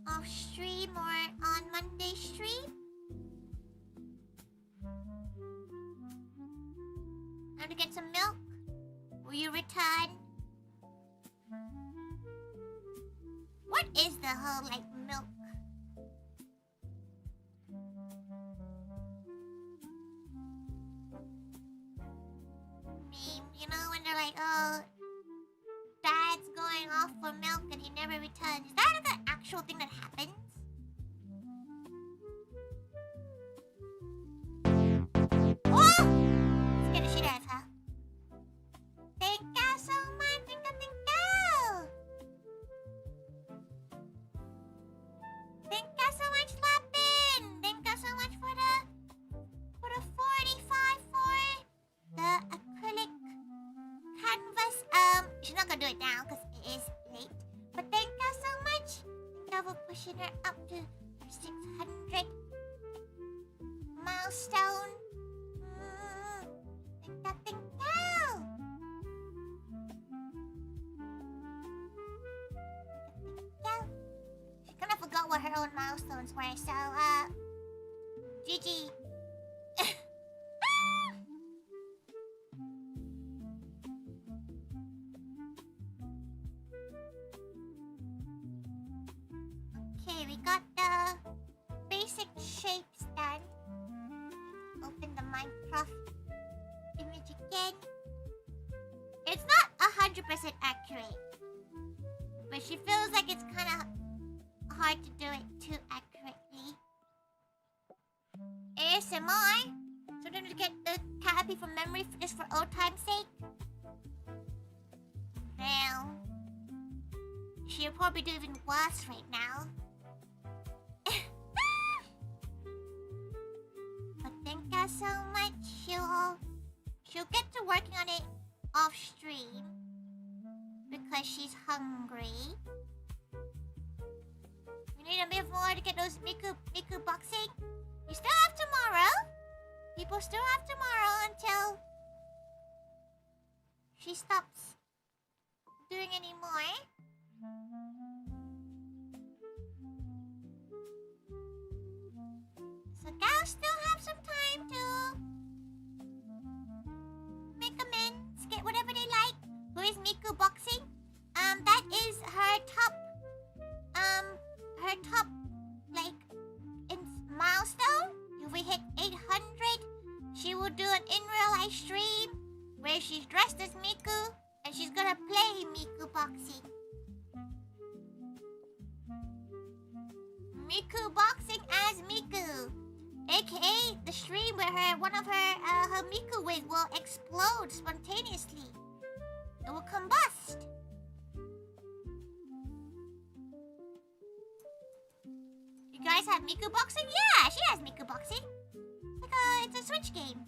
off stream or on Monday stream. Time to get some milk. Will you return? What is the whole milk? Meme, when they're like, oh, dad's going off for milk and he never returns. Is that an actual thing that happens? Oh! Scared the shit out of her. Thank you so much. Thank you. Thank you so much, Lapin. Thank you so much for the 45 for the acrylic canvas. She's not gonna do it now because it is late. But thank you so much. Thank you for pushing her up to 600 milestone. Thank you. She kind of forgot what her own milestones were, so, GG. Okay, we got the basic shapes done. Open the Minecraft image again. It's not 100% accurate, but she feels like it's kind of hard to do it too accurately. ASMR. Sometimes to get the copy from memory just for old time's sake. Now, she'll probably do even worse right now. But thank you so much. She'll get to working on it off stream because she's hungry. We need a bit more to get those Miku boxing. You still have tomorrow. People still have tomorrow until she stops doing any more. So gals still have some time to make amends, get whatever they like. Who is Miku boxing? That is her top milestone. If we hit 800, she will do an in-real life stream where she's dressed as Miku and she's gonna play Miku boxing. Miku boxing as Miku, aka the stream where one of her Miku wig will explode spontaneously. It will combust. You guys have Miku boxing? Yeah, she has Miku boxing. It's a Switch game.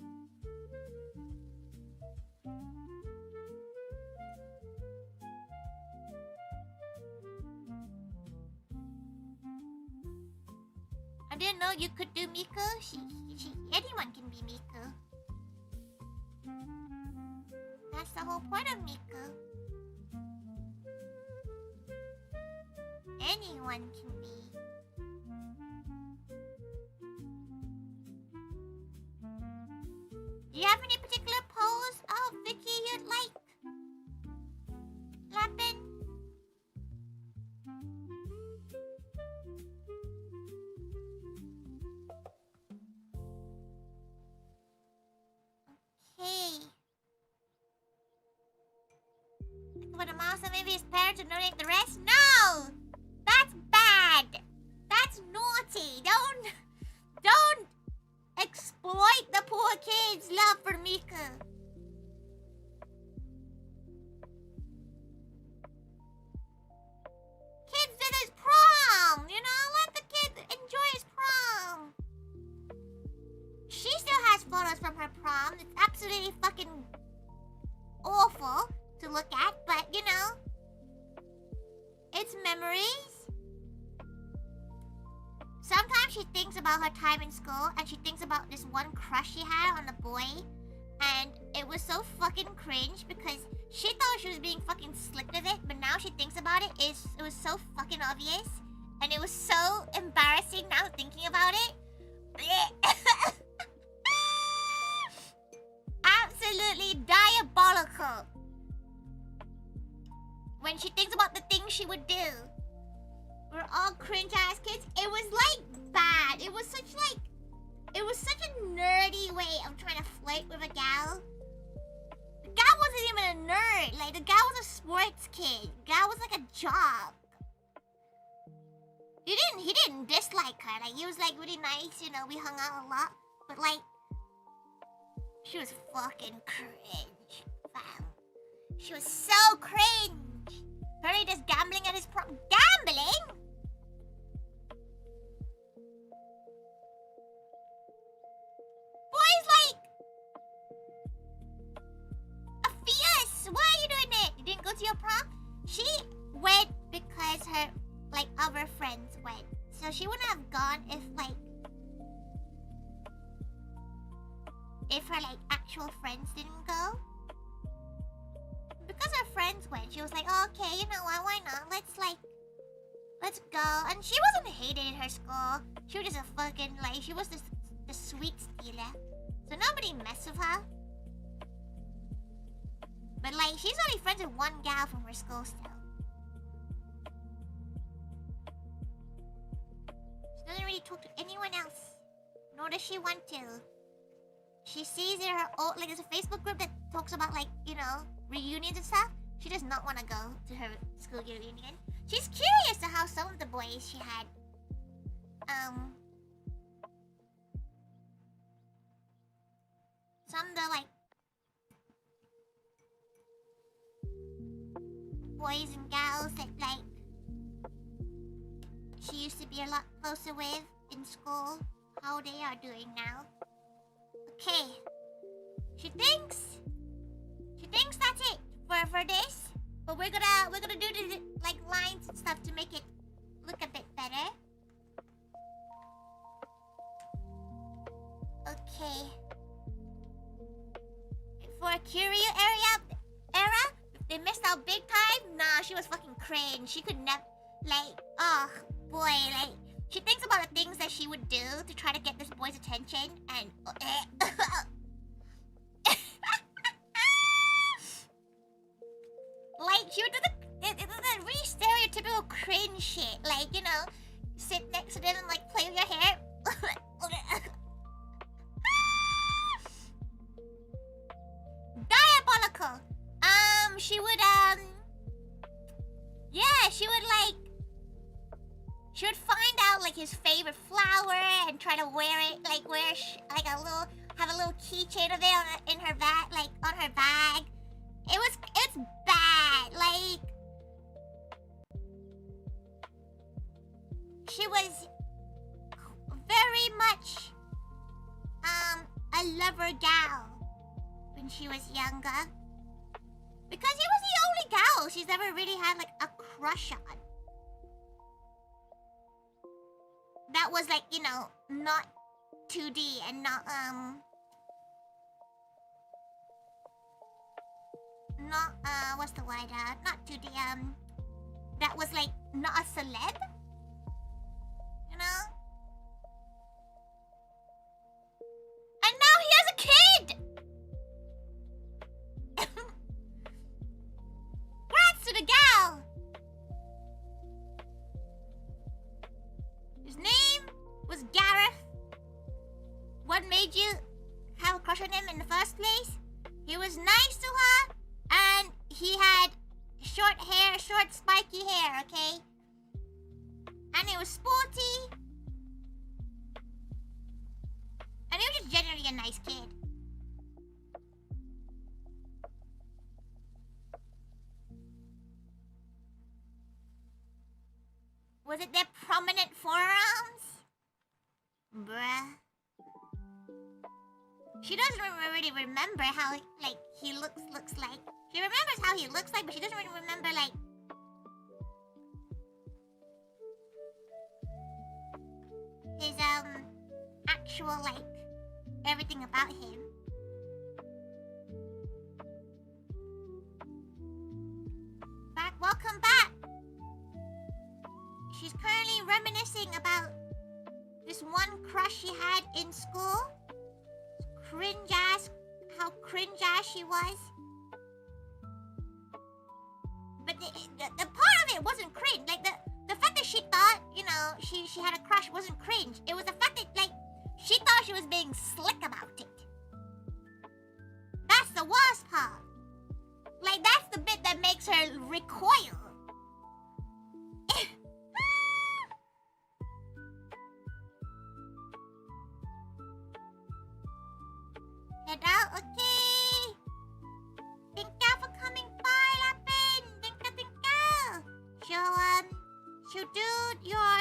I didn't know you could do Miku. Anyone can be Miku. That's the whole point of Miku. Anyone can be. Do you have any particular pose of Vicky you'd like? Lapin? Okay. For the mouse and maybe his parents to donate the rest? No! That's bad! That's naughty! Don't kids' love for Mika. Kids did his prom, you know? Let the kid enjoy his prom. She still has photos from her prom. It's absolutely fucking awful to look at, but you know, it's memories. Sometimes she thinks about her time in school, and she thinks about this one crush she had on the boy, and it was so fucking cringe because she thought she was being fucking slick with it, but now she thinks about it, it was so fucking obvious, and it was so embarrassing now thinking about it. Absolutely diabolical. When she thinks about the things she would do. We're all cringe ass kids. It was like bad. It was such a nerdy way of trying to flirt with a gal. The gal wasn't even a nerd. Like the gal was a sports kid. The gal was like a jock. He didn't dislike her. Like he was like really nice, you know, we hung out a lot. But like she was fucking cringe, fam. She was so cringe. Tori just gambling at his prom. Gambling? Boy's like a fierce. Why are you doing it? You didn't go to your prom? She went because her like other friends went. So she wouldn't have gone if her like actual friends didn't go. Because her friends went, she was like, oh, okay, you know what, why not? Let's go. And she wasn't hated in her school. She was just a fucking, like, she was the sweet stealer. So nobody messed with her. But, like, she's only friends with one gal from her school still. She doesn't really talk to anyone else. Nor does she want to. She sees in her old, like, there's a Facebook group that talks about, like, you know, reunions and stuff. She does not want to go to her school reunion. She's curious to how some of the boys she had, some of the, like, boys and gals that, like, she used to be a lot closer with in school, how they are doing now. Okay. She thinks that's it for this. But we're gonna do the like lines and stuff to make it look a bit better. Okay. For a Curio era, they missed out big time. Nah, she was fucking cringe. She could never, like, oh boy, like she thinks about the things that she would do to try to get this boy's attention, and like she would do the really stereotypical cringe shit, like, you know, sit next to them and like play with your hair. Diabolical. She would yeah, she would find out like his favorite flower and try to wear it, like have a little keychain of it in her bag, like on her bag. It's bad. Like she was very much a lover gal when she was younger, because he was the only gal she's ever really had like a crush on. That was like, you know, not 2D and not what's the word? Not 2D, that was like not a celeb, you know? And now he has a kid! Congrats to the gal! His name was Gareth. What made you have a crush on him in the first place? He was nice to her, and he had short hair, short spiky hair, okay? And he was sporty. And he was just generally a nice kid. She doesn't really remember how, like, he looks like. She remembers how he looks like, but she doesn't really remember, like... his, actual, like, everything about him. Welcome back! She's currently reminiscing about this one crush she had in school. How cringe-ass she was. But the part of it wasn't cringe. Like, the fact that she thought, you know, she had a crush wasn't cringe. It was the fact that, like, she thought she was being slick about it. That's the worst part. Like, that's the bit that makes her recoil. Hello, okay. Thank you for coming by, Lapin. Thank you. She'll do your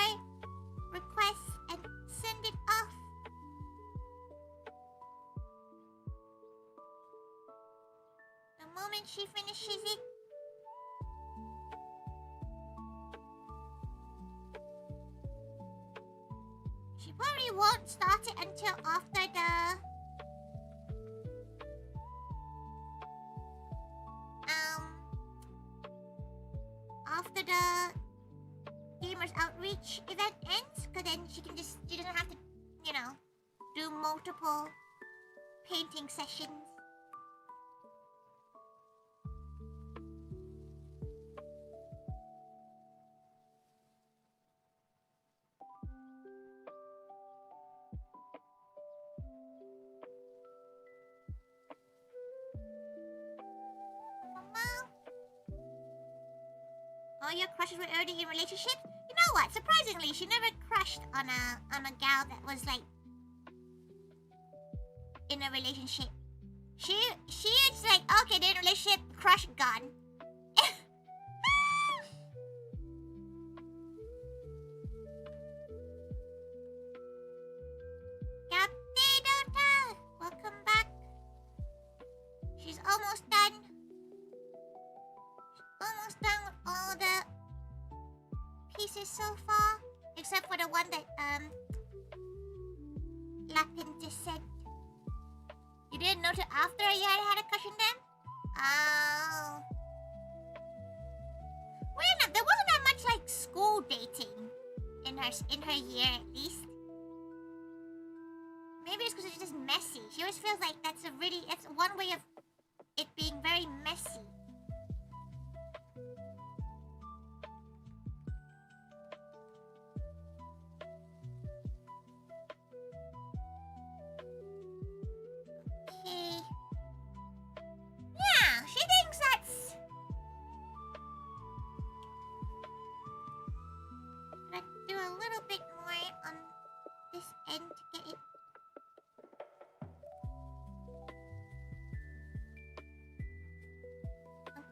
request and send it off. The moment she finishes it. She probably won't start it until after the Gamers Outreach event ends, because then she doesn't have to, you know, do multiple painting sessions. All your crushes were already in relationships? You know what? Surprisingly, she never crushed on a gal that was like in a relationship. She is like, okay, they're in a relationship, crush gone. Captain, welcome back. She's almost done. Almost done with all the pieces so far, except for the one that Lapin just said. You didn't notice after you had a crush on them? Oh. Well, there wasn't that much like school dating in her year at least. Maybe it's because it's just messy. She always feels like that's one way of it being very messy. Yeah, she thinks that's... Let's do a little bit more on this end to get it.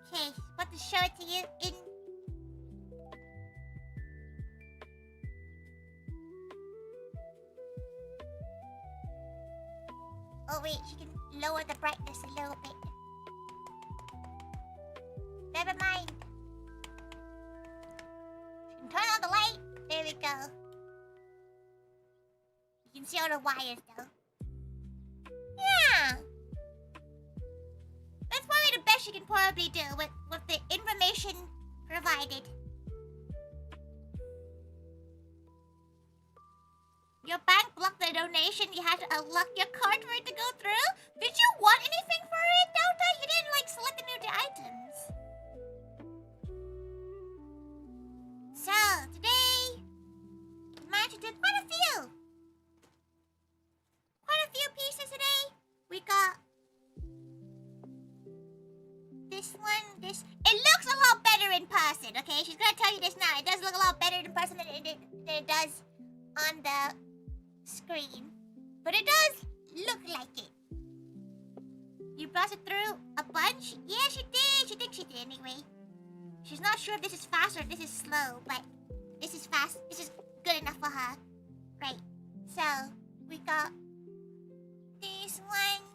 Okay, about to show it to you in... Oh wait, she can lower the brightness a little bit. Never mind. She can turn on the light. There we go. You can see all the wires though. Yeah. That's probably the best she can probably do with the information provided. Your bank blocked the donation. You had to unlock your card for it to go through? Did you want anything for it, Delta? You didn't, like, select any of the items. So, today, we managed to do quite a few. Quite a few pieces today. We got this one, this... It looks a lot better in person, okay? She's gonna tell you this now. It does look a lot better in person than it does on the screen, but it does look like it. You browsed it through a bunch? Yeah, she did. She thinks she did anyway. She's not sure if this is fast or if this is slow, but this is fast. This is good enough for her. Right. So, we got this one.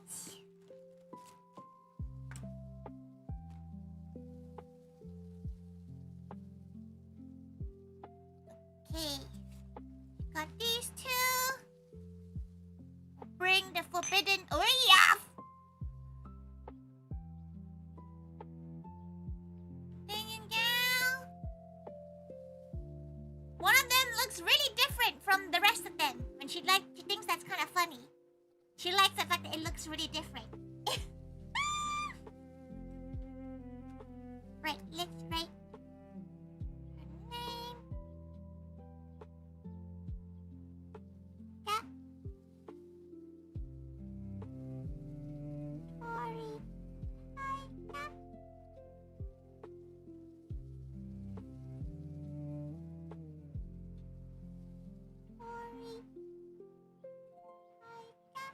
Okay. Got these two. Bring the forbidden Oreo. Ding and go. One of them looks really different from the rest of them. And she thinks that's kind of funny. She likes the fact that it looks really different. Right, let's write her name. Yeah. Tori. Thaiga. Tori. Thaiga.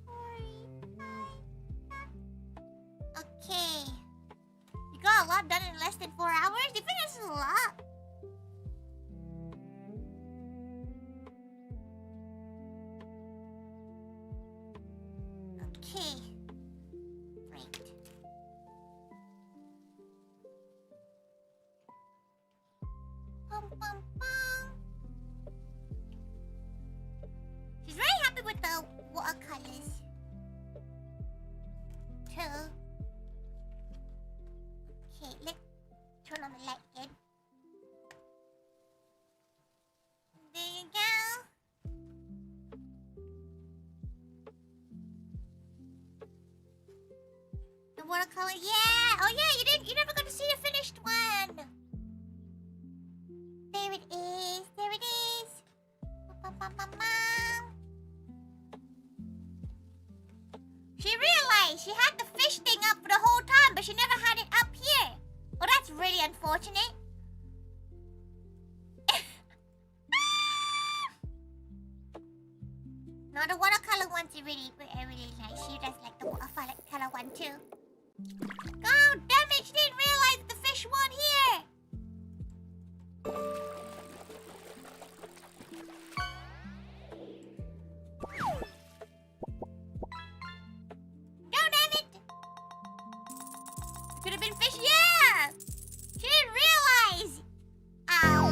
Tori. Thaiga. Okay. You got a lot done in less than 4 hours? You think this is a lot? Okay. Great. Pum, pum, pum. She's very happy with the watercolors. Too. Okay, let's turn on the light again. There you go. The watercolor, yeah! Oh yeah, you never got to see the finished one! There it is, there it is! Ba-ba-ba-ba-bam. She realized she had the fish thing up for the whole time, but she never had it up here. Well, that's really unfortunate. No, the watercolor ones are really nice. She does like the watercolor one too. Oh, damn it! She didn't realize the fish one here. No, damn it! Could have been fish. Yeah! She didn't realize. Ow.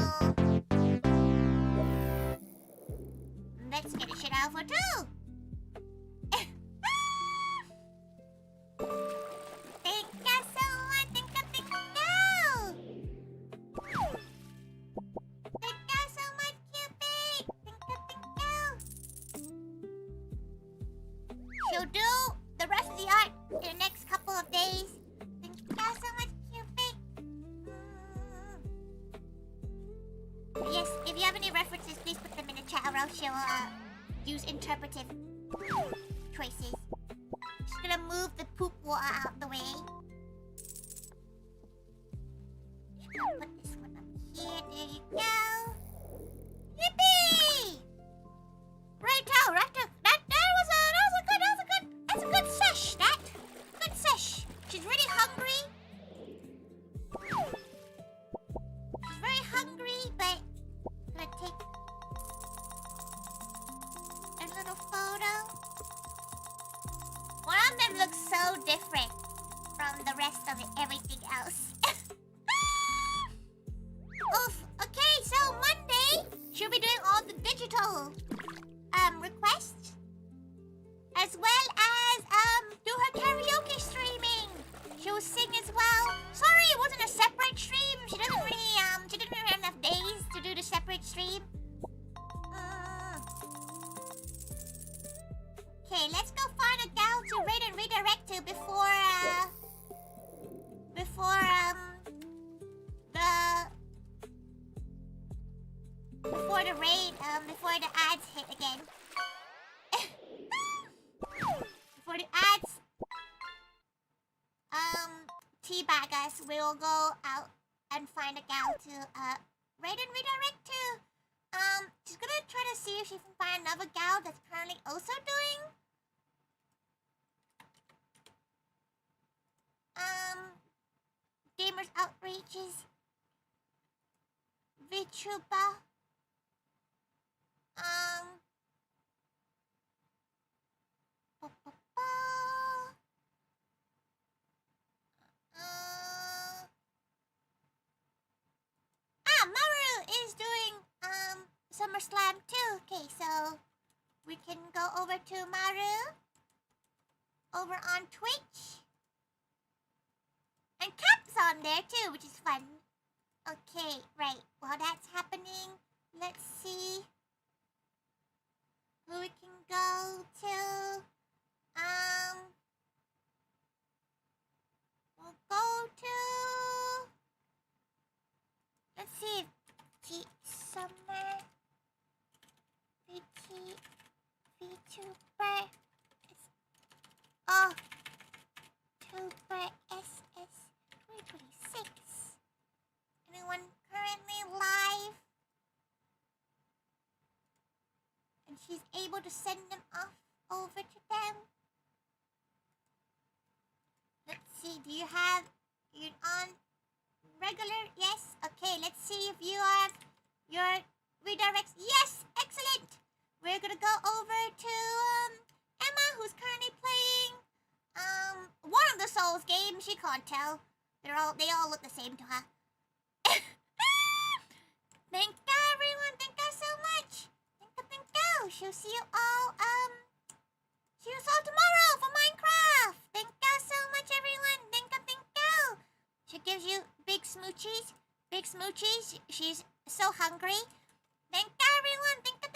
Let's finish it out for two. Thank you so much. Thank you. Thank you so much, Cupid. Thank you. She'll do the rest of the art in the next couple of days. Thank you so much, Cupid. Yes, if you have any references, please put them in the chat or else she'll use interpretive choices. Just gonna move the poop water out the way. Just gonna put this one up here. There you go. Yippee! Righto, righto. That's a good sesh. Good sesh. She's really hungry. She's very hungry, but I'm gonna take a little photo. One of them looks so different from the rest of everything else. Oof. Okay, so Monday she'll be doing all the digital requests, as well as do her karaoke streaming. She'll sing as well. Sorry, it wasn't a separate stream. She didn't really have enough days to do the separate stream. Okay, let's go find a gal to raid and redirect to before the raid, before the ads hit again. Before the ads teabag us, we'll go out and find a gal to raid and redirect to. She's gonna try to see if she can find another gal that's currently also doing gamers outreaches. VTuber. Summer Slam too. Okay, so we can go over to Maru. Over on Twitch. And Cap's on there too, which is fun. Okay, right. While that's happening, let's see who we can go to. We'll go to... Let's see if Summer... VTuber... Oh... TUBER SS 2026. Anyone currently live? And she's able to send them off over to them. Let's see, do you have... You're on regular? Yes? Okay, let's see if you have your redirects. Yes! Excellent! We're gonna go over to Emma, who's currently playing one of the Souls games. She can't tell. They all look the same to her. Thank you, everyone. Thank you so much. Thank you. She'll see you all tomorrow for Minecraft. Thank you so much, everyone. Thank you. She gives you big smoochies. Big smoochies. She's so hungry. Thank you, everyone. Thank you.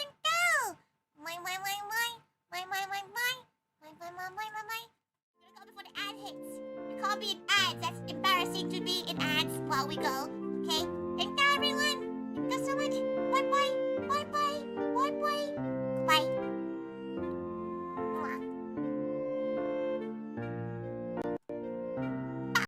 My. We're gonna go before the ad hits. We can't be in ads. That's embarrassing to be in ads while we go.